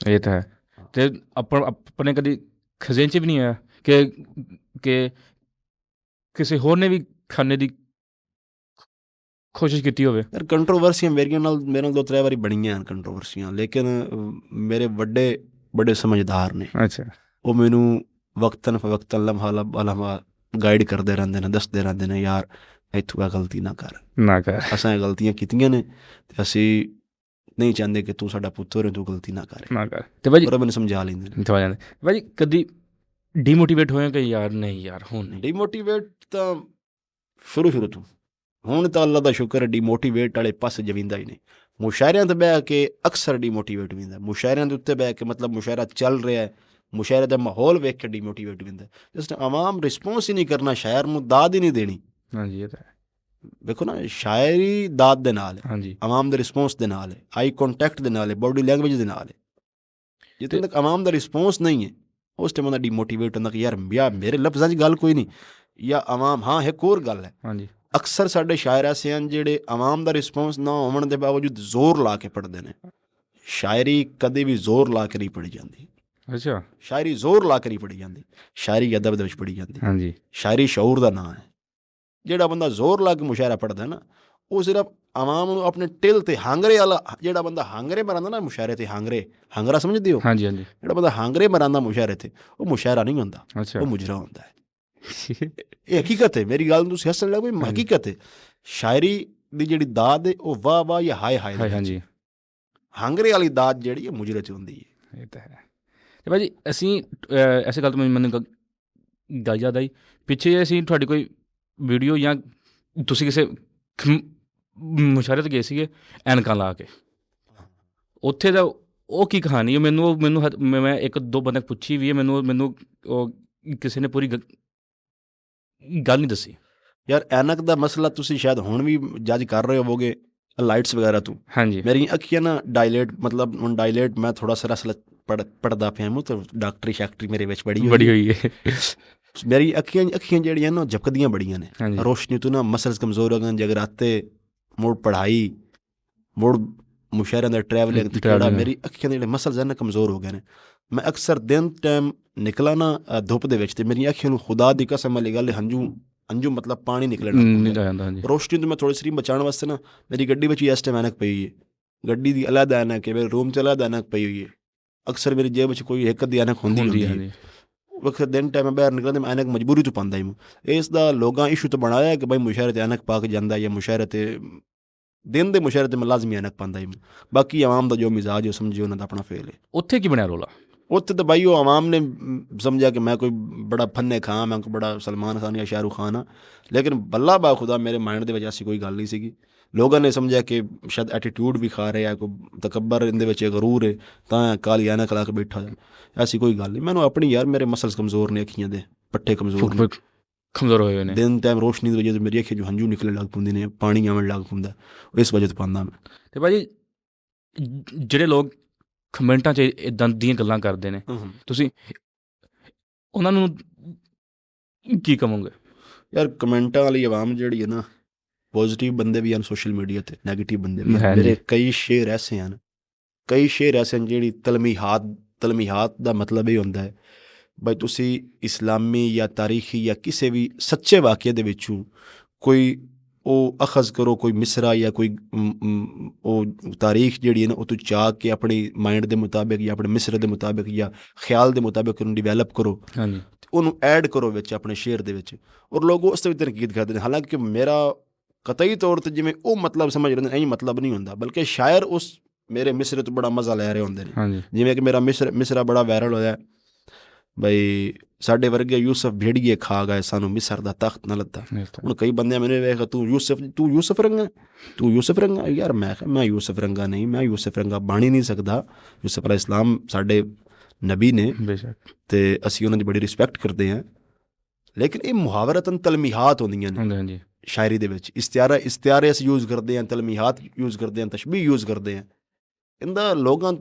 ਇਹ ਤਾਂ ਹੈ। ਅਤੇ ਆਪਣੇ ਕਦੀ ਖਜ਼ਾਨੇ 'ਚ ਵੀ ਨਹੀਂ ਆਇਆ ਕਿ ਕਿਸੇ ਹੋਰ ਨੇ ਵੀ ਖਾਣੇ ਦੀ ਕੋਸ਼ਿਸ਼ ਕੀਤੀ ਹੋਵੇ? ਯਾਰ ਕੰਟਰੋਵਰਸੀਆਂ ਮੇਰੇ ਨਾਲ 2-3 ਵਾਰੀ ਬਣੀਆਂ ਹਨ ਕੰਟਰੋਵਰਸੀਆਂ, ਲੇਕਿਨ ਮੇਰੇ ਵੱਡੇ ਬੜੇ ਸਮਝਦਾਰ ਨੇ। ਅੱਛਾ। ਉਹ ਮੈਨੂੰ ਵਕਤਨ ਫਵਕਤਨ ਲਮਹਾ ਲਮਹਾ ਗਾਈਡ ਕਰਦੇ ਰਹਿੰਦੇ ਨੇ, ਦੱਸਦੇ ਰਹਿੰਦੇ ਨੇ ਯਾਰ ਇੱਥੋਂ ਇਹ ਗਲਤੀ ਨਾ ਕਰ। ਅਸਾਂ ਇਹ ਗਲਤੀਆਂ ਕੀਤੀਆਂ ਨੇ ਅਤੇ ਅਸੀਂ ਨਹੀਂ ਚਾਹੁੰਦੇ ਕਿ ਤੂੰ ਸਾਡਾ ਪੁੱਤਰ ਹੈ, ਤੂੰ ਗਲਤੀ ਨਾ ਕਰ। ਅਤੇ ਭਾਜੀ ਮੈਨੂੰ ਸਮਝਾ ਲੈਂਦੇ ਨੇ। ਭਾਜੀ ਕਦੀ ਡੀਮੋਟੀਵੇਟ ਹੋਏ ਕਿ ਯਾਰ ਨਹੀਂ ਯਾਰ ਹੁਣ ਨਹੀਂ? ਡੀਮੋਟੀਵੇਟ ਤਾਂ ਸ਼ੁਰੂ ਤੋਂ, ਹੁਣ ਤਾਂ ਅੱਲਾ ਦਾ ਸ਼ੁਕਰ ਹੈ ਡੀਮੋਟੀਵੇਟ ਵਾਲੇ ਪਾਸੇ ਜਵੀਂਦਾ ਹੀ ਨਹੀਂ। ਮੁਸ਼ਾਇਰਿਆਂ 'ਤੇ ਬਹਿ ਕੇ ਅਕਸਰ ਡੀਮੋਟੀਵੇਟ ਵੀ ਹੁੰਦਾ, ਮੁਸ਼ਾਇਰਿਆਂ ਦੇ ਉੱਤੇ ਬਹਿ ਕੇ ਮਤਲਬ ਮੁਸ਼ਾਇਰਾ ਚੱਲ ਰਿਹਾ ਹੈ, ਮੁਸ਼ਾਇਰੇ ਦਾ ਮਾਹੌਲ ਵੇਖ ਕੇ ਡੀਮੋਟੀਵੇਟ ਵੀ ਹੁੰਦਾ। ਜਿਸ ਨੇ ਆਵਾਮ ਰਿਸਪੌਂਸ ਹੀ ਨਹੀਂ ਕਰਨਾ, ਸ਼ਾਇਰ ਨੂੰ ਦਾਦ ਹੀ ਨਹੀਂ ਦੇਣੀ। ਹਾਂਜੀ ਇਹ ਤਾਂ ਹੈ। ਵੇਖੋ ਨਾ, ਸ਼ਾਇਰੀ ਦਾਦ ਦੇ ਨਾਲ ਹੈ, ਹਾਂਜੀ ਆਵਾਮ ਦੇ ਰਿਸਪੌਂਸ ਦੇ ਨਾਲ ਹੈ, ਆਈ ਕੰਟੈਕਟ ਦੇ ਨਾਲ ਹੈ, ਬੋਡੀ ਲੈਂਗੁਏਜ ਦੇ ਨਾਲ ਹੈ। ਜਿੱਥੇ ਤੱਕ ਆਵਾਮ ਦਾ ਰਿਸਪੌਂਸ ਨਹੀਂ ਹੈ ਉਸ ਟਾਈਮ ਉਹਦਾ ਡੀਮੋਟੀਵੇਟ ਹੁੰਦਾ ਕਿ ਯਾਰ ਮੇਰੇ ਲਫ਼ਜ਼ਾਂ 'ਚ ਗੱਲ ਕੋਈ ਨਹੀਂ, ਜਾਂ ਆਵਾਮ ਹਾਂ ਇੱਕ ਹੋਰ ਗੱਲ ਹੈ। ਹਾਂਜੀ ਅਕਸਰ ਸਾਡੇ ਸ਼ਾਇਰ ਐਸੇ ਹਨ ਜਿਹੜੇ ਆਵਾਮ ਦਾ ਰਿਸਪੌਂਸ ਨਾ ਹੋਣ ਦੇ ਬਾਵਜੂਦ ਜ਼ੋਰ ਲਾ ਕੇ ਪੜ੍ਹਦੇ ਨੇ। ਸ਼ਾਇਰੀ ਕਦੇ ਵੀ ਜ਼ੋਰ ਲਾ ਕੇ ਨਹੀਂ ਪੜ੍ਹੀ ਜਾਂਦੀ। ਅੱਛਾ। ਸ਼ਾਇਰੀ ਜ਼ੋਰ ਲਾ ਕੇ ਨਹੀਂ ਪੜ੍ਹੀ ਜਾਂਦੀ, ਸ਼ਾਇਰੀ ਅਦਬ ਦੇ ਵਿੱਚ ਪੜ੍ਹੀ ਜਾਂਦੀ। ਹਾਂਜੀ। ਸ਼ਾਇਰੀ ਸ਼ਊਰ ਦਾ ਨਾਂ ਹੈ। ਜਿਹੜਾ ਬੰਦਾ ਜ਼ੋਰ ਲਾ ਕੇ ਮੁਸ਼ਾਇਰਾ ਪੜ੍ਹਦਾ ਨਾ, ਉਹ ਸਿਰਫ ਆਵਾਮ ਨੂੰ ਆਪਣੇ ਟਿਲ 'ਤੇ ਹਾਂਗਰੇ ਵਾਲਾ, ਜਿਹੜਾ ਬੰਦਾ ਹਾਂਗਰੇ ਮਰਾਂਦਾ ਨਾ ਮੁਸ਼ਾਇਰੇ 'ਤੇ, ਹਾਂਗਰਾ ਸਮਝਦੇ ਹੋ? ਹਾਂਜੀ ਹਾਂਜੀ। ਜਿਹੜਾ ਬੰਦਾ ਹਾਂਗਰੇ ਮਰਾਂਦਾ ਮੁਸ਼ਾਇਰੇ 'ਤੇ, ਉਹ ਮੁਸ਼ਾਇਰਾ ਨਹੀਂ ਹੁੰਦਾ। ਅੱਛਾ। ਉਹ ਮੁਜਰਾ ਹੁੰਦਾ ਹੈ। ਇਹ ਹਕੀਕਤ ਹੈ, ਮੇਰੀ ਗੱਲ ਨੂੰ ਤੁਸੀਂ ਹੱਸਣ ਲੱਗ ਪਏ, ਹਕੀਕਤ ਹੈ। ਸ਼ਾਇਰੀ ਦੀ ਜਿਹੜੀ ਦਾਦ ਹੈ ਉਹ ਵਾਹ ਵਾਹ ਜਾਂ ਹਾਏ ਹਾਏ। ਹਾਂਜੀ। ਹਾਂਗਰੇ ਵਾਲੀ ਦਾਦ ਜਿਹੜੀ ਹੈ ਮੁਜਰੇ 'ਚ ਹੁੰਦੀ ਹੈ। ਇਹ ਤਾਂ ਹੈ। ਅਤੇ ਭਾਜੀ ਅਸੀਂ ਐਸੇ ਗੱਲ ਤੋਂ ਮੈਨੂੰ ਗੱਲ ਯਾਦ ਆਈ, ਪਿੱਛੇ ਅਸੀਂ ਤੁਹਾਡੀ ਕੋਈ ਵੀਡੀਓ ਜਾਂ ਤੁਸੀਂ ਕਿਸੇ ਮੁਸ਼ਾਇਰੇ 'ਤੇ ਗਏ ਸੀਗੇ ਐਨਕਾਂ ਲਾ ਕੇ, ਉੱਥੇ ਦਾ ਉਹ ਕੀ ਕਹਾਣੀ ਹੈ? ਮੈਨੂੰ ਮੈਂ 1-2 ਬੰਦੇ ਪੁੱਛੀ ਵੀ ਹੈ, ਮੈਨੂੰ ਉਹ ਕਿਸੇ ਨੇ ਪੂਰੀ ਗੱਲ ਨਹੀਂ ਦੱਸੀ। ਯਾਰ ਐਨਕ ਦਾ ਮਸਲਾ ਤੁਸੀਂ ਸ਼ਾਇਦ ਹੁਣ ਵੀ ਜੱਜ ਕਰ ਰਹੇ ਹੋਵੋਗੇ ਲਾਈਟਸ ਵਗੈਰਾ ਤੋਂ। ਹਾਂਜੀ। ਮੇਰੀਆਂ ਅੱਖੀਆਂ ਨਾ ਡਾਇਲੇਟ, ਮਤਲਬ ਹੁਣ ਡਾਇਲੇਟ ਮੈਂ ਥੋੜਾ ਸਾਰਾ ਪੜ੍ਹਦਾ ਪਿਆ ਮੂੰ, ਤਾਂ ਡਾਕਟਰੀ ਸ਼ੈਕਟਰੀ ਮੇਰੇ ਵਿੱਚ ਬੜੀ ਹੋਈ ਹੈ। ਮੇਰੀ ਅੱਖੀਆਂ ਜਿਹੜੀਆਂ ਨਾ ਝਪਕਦੀਆਂ ਬੜੀਆਂ ਨੇ, ਰੋਸ਼ਨੀ ਤੋਂ ਨਾ ਮਸਲਸ ਕਮਜ਼ੋਰ ਹੋ ਗਏ, ਜਗਰਾਤੇ ਮੁੜ ਪੜ੍ਹਾਈ ਮੁੜ ਮੁਸ਼ਾਇਰਿਆਂ ਦਾ ਟਰੈਵਲਿੰਗ, ਜਿਹੜਾ ਮੇਰੀ ਅੱਖੀਆਂ ਦੇ ਜਿਹੜੇ ਮਸਲਸ ਹਨ ਨਾ ਕਮਜ਼ੋਰ ਹੋ ਗਏ ਨੇ। ਮੈਂ ਅਕਸਰ ਦਿਨ ਟਾਈਮ ਨਿਕਲਾ ਨਾ ਧੁੱਪ ਦੇ ਵਿੱਚ, ਅਤੇ ਮੇਰੀਆਂ ਅੱਖੀਆਂ ਨੂੰ ਖੁਦਾ ਦੀ ਕਸਮ ਵਾਲੀ ਗੱਲ ਹੰਝੂ ਮਤਲਬ ਪਾਣੀ ਨਿਕਲਣਾ। ਰੋਸ਼ਨੀ ਤੋਂ ਮੈਂ ਥੋੜ੍ਹੀ ਸਰੀ ਬਚਾਉਣ ਵਾਸਤੇ ਨਾ ਮੇਰੀ ਗੱਡੀ ਵਿੱਚ ਹੀ ਇਸ ਟਾਈਮ ਐਨਕ ਪਈ ਹੋਈ ਹੈ। ਗੱਡੀ ਦੀ ਅਲੱਗ ਐਨਕ ਹੈ, ਮੇਰੇ ਰੂਮ 'ਚ ਅਲੱਗ ਐਨਕ ਪਈ ਹੋਈ ਹੈ। ਅਕਸਰ ਮੇਰੀ ਜੇਬ ਵਿੱਚ ਕੋਈ ਇੱਕ ਅੱਧੀ ਐਨਕ ਹੁੰਦੀ ਹੈ। ਵਕਤ ਦਿਨ ਟਾਈਮ ਬਾਹਰ ਨਿਕਲਦੇ ਮੈਂ ਐਨਕ ਮਜਬੂਰੀ ਤੋਂ ਪਾਉਂਦਾ ਹੀ। ਇਸ ਦਾ ਲੋਕਾਂ ਇਸ਼ੂ ਤਾਂ ਬਣਾਇਆ ਕਿ ਬਈ ਮੁਸ਼ਾਇਰੇ 'ਤੇ ਐਨਕ ਪਾ ਕੇ ਜਾਂਦਾ, ਜਾਂ ਮੁਸ਼ਾਇਰੇ 'ਤੇ ਦਿਨ ਦੇ ਮੁਸ਼ਾਇਰੇ 'ਤੇ ਮੈਂ ਲਾਜ਼ਮੀ ਐਨਕ ਪਾਉਂਦਾ ਹੀ। ਬਾਕੀ ਆਵਾਮ ਦਾ ਜੋ ਮਿਜ਼ਾਜ ਉਹ ਸਮਝੇ ਉਹਨਾਂ ਦਾ ਆਪਣਾ ਫੇਲ ਹੈ। ਉੱਥੇ ਕੀ ਬਣਿਆ ਰੋਲਾ? ਉੱਥੇ ਤਾਂ ਬਾਈ ਉਹ ਆਵਾਮ ਨੇ ਸਮਝਿਆ ਕਿ ਮੈਂ ਕੋਈ ਬੜਾ ਫੰਨੇ ਖਾਂ, ਮੈਂ ਕੋਈ ਬੜਾ ਸਲਮਾਨ ਖਾਨ ਜਾਂ ਸ਼ਾਹਰੁਖ ਖਾਨ ਹਾਂ, ਲੇਕਿਨ ਬੱਲਾ ਬਾ ਖੁਦਾ ਮੇਰੇ ਮਾਇੰਡ ਦੇ ਵਿੱਚ ਐਸੀ ਕੋਈ ਗੱਲ ਨਹੀਂ ਸੀਗੀ। ਲੋਕਾਂ ਨੇ ਸਮਝਿਆ ਕਿ ਸ਼ਾਇਦ ਐਟੀਟਿਊਡ ਵੀ ਖਾ ਰਿਹਾ, ਕੋਈ ਤਕੱਬਰ ਇਹਦੇ ਵਿੱਚ ਗਰੂਰ ਹੈ, ਤਾਂ ਕਾਲੀ ਐਨਕ ਲਾ ਕੇ ਬੈਠਾ ਹੈ। ਐਸੀ ਕੋਈ ਗੱਲ ਨਹੀਂ। ਮੈਨੂੰ ਆਪਣੀ ਯਾਰ ਮੇਰੇ ਮਸਲਸ ਕਮਜ਼ੋਰ ਨੇ, ਅੱਖੀਆਂ ਦੇ ਪੱਟੇ ਕਮਜ਼ੋਰ ਹੋਏ ਨੇ। ਦਿਨ ਟਾਈਮ ਰੋਸ਼ਨੀ ਦੀ ਵਜ੍ਹਾ ਤੋਂ ਮੇਰੀ ਅੱਖੀਆਂ 'ਚੋਂ ਹੰਝੂ ਨਿਕਲਣ ਲੱਗ ਪੈਂਦੇ ਨੇ, ਪਾਣੀ ਆਉਣ ਲੱਗ ਪੈਂਦਾ, ਇਸ ਵਜ੍ਹਾ ਤੋਂ ਪਾਉਂਦਾ ਮੈਂ। ਅਤੇ ਭਾਅ ਜੀ ਜਿਹੜੇ ਲੋਕ ਕਮੈਂਟਾਂ 'ਚ ਇੱਦਾਂ ਦੀਆਂ ਗੱਲਾਂ ਕਰਦੇ ਨੇ, ਤੁਸੀਂ ਉਹਨਾਂ ਨੂੰ ਕੀ ਕਹੋਗੇ? ਯਾਰ ਕਮੈਂਟਾਂ ਵਾਲੀ ਆਵਾਮ ਜਿਹੜੀ ਹੈ ਨਾ, ਪੋਜ਼ੀਟਿਵ ਬੰਦੇ ਵੀ ਹਨ ਸੋਸ਼ਲ ਮੀਡੀਆ 'ਤੇ, ਨੈਗੇਟਿਵ ਬੰਦੇ ਵੀ ਹਨ। ਮੇਰੇ ਕਈ ਸ਼ੇਰ ਐਸੇ ਹਨ ਜਿਹੜੀ ਤਲਮੀਹਾਤ ਦਾ ਮਤਲਬ ਇਹ ਹੁੰਦਾ ਹੈ ਬਈ ਤੁਸੀਂ ਇਸਲਾਮੀ ਜਾਂ ਤਾਰੀਖੀ ਜਾਂ ਕਿਸੇ ਵੀ ਸੱਚੇ ਵਾਕਿਆ ਦੇ ਵਿੱਚੋਂ ਕੋਈ ਉਹ ਅਖਜ਼ ਕਰੋ, ਕੋਈ ਮਿਸਰਾ ਜਾਂ ਕੋਈ ਉਹ ਤਾਰੀਖ ਜਿਹੜੀ ਹੈ ਨਾ ਉਹ ਤੋਂ ਚਾਹ ਕੇ ਆਪਣੀ ਮਾਇੰਡ ਦੇ ਮੁਤਾਬਿਕ ਜਾਂ ਆਪਣੇ ਮਿਸਰੇ ਦੇ ਮੁਤਾਬਿਕ ਜਾਂ ਖਿਆਲ ਦੇ ਮੁਤਾਬਿਕ ਉਹਨੂੰ ਡਿਵੈਲਪ ਕਰੋ। ਉਹਨੂੰ ਐਡ ਕਰੋ ਵਿੱਚ ਆਪਣੇ ਸ਼ੇਰ ਦੇ ਵਿੱਚ, ਔਰ ਲੋਕ ਉਸ 'ਤੇ ਵੀ ਤਨਕੀਦ ਕਰਦੇ ਨੇ। ਹਾਲਾਂਕਿ ਮੇਰਾ ਕਤਈ ਤੌਰ 'ਤੇ ਜਿਵੇਂ ਉਹ ਮਤਲਬ ਸਮਝ ਰਹੇ ਨੇ, ਇਹੀ ਮਤਲਬ ਨਹੀਂ ਹੁੰਦਾ, ਬਲਕਿ ਸ਼ਾਇਰ ਉਸ ਮੇਰੇ ਮਿਸਰੇ ਤੋਂ ਬੜਾ ਮਜ਼ਾ ਲੈ ਰਹੇ ਹੁੰਦੇ ਨੇ। ਜਿਵੇਂ ਕਿ ਮੇਰਾ ਮਿਸਰਾ ਬੜਾ ਵਾਇਰਲ ਹੋਇਆ ਬਈ, ਸਾਡੇ ਵਰਗੇ ਯੂਸਫ ਭੇੜੀਏ ਖਾ ਗਏ, ਸਾਨੂੰ ਮਿਸਰ ਦਾ ਤਖਤ ਨਾ ਲੱਤਾ। ਹੁਣ ਕਈ ਬੰਦੇ ਮੈਨੂੰ ਵੇਖ, ਤੂੰ ਯੂਸਫ ਰੰਗਾ ਯਾਰ। ਮੈਂ ਯੂਸਫ ਰੰਗਾ ਨਹੀਂ, ਮੈਂ ਯੂਸਫ ਰੰਗਾ ਬਣ ਹੀ ਨਹੀਂ ਸਕਦਾ। ਯੂਸਫ ਅਲੈਹਿ ਇਸਲਾਮ ਸਾਡੇ ਨਬੀ ਨੇ ਤੇ ਅਸੀਂ ਉਹਨਾਂ ਦੀ ਬੜੀ ਰਿਸਪੈਕਟ ਕਰਦੇ ਹਾਂ, ਲੇਕਿਨ ਇਹ ਮੁਹਾਵਰਤਨ ਤਲਮੀਹਾਤ ਹੁੰਦੀਆਂ ਨੇ ਸ਼ਾਇਰੀ ਦੇ ਵਿੱਚ। ਇਸਤਿਆਰੇ ਅਸੀਂ ਯੂਜ਼ ਕਰਦੇ ਹਾਂ, ਤਲਮੀਹਾਤ ਯੂਜ਼ ਕਰਦੇ ਹਾਂ, ਤਸ਼ਬੀਹ ਯੂਜ਼ ਕਰਦੇ ਹਾਂ। ਇਹਦਾ ਲੋਕਾਂ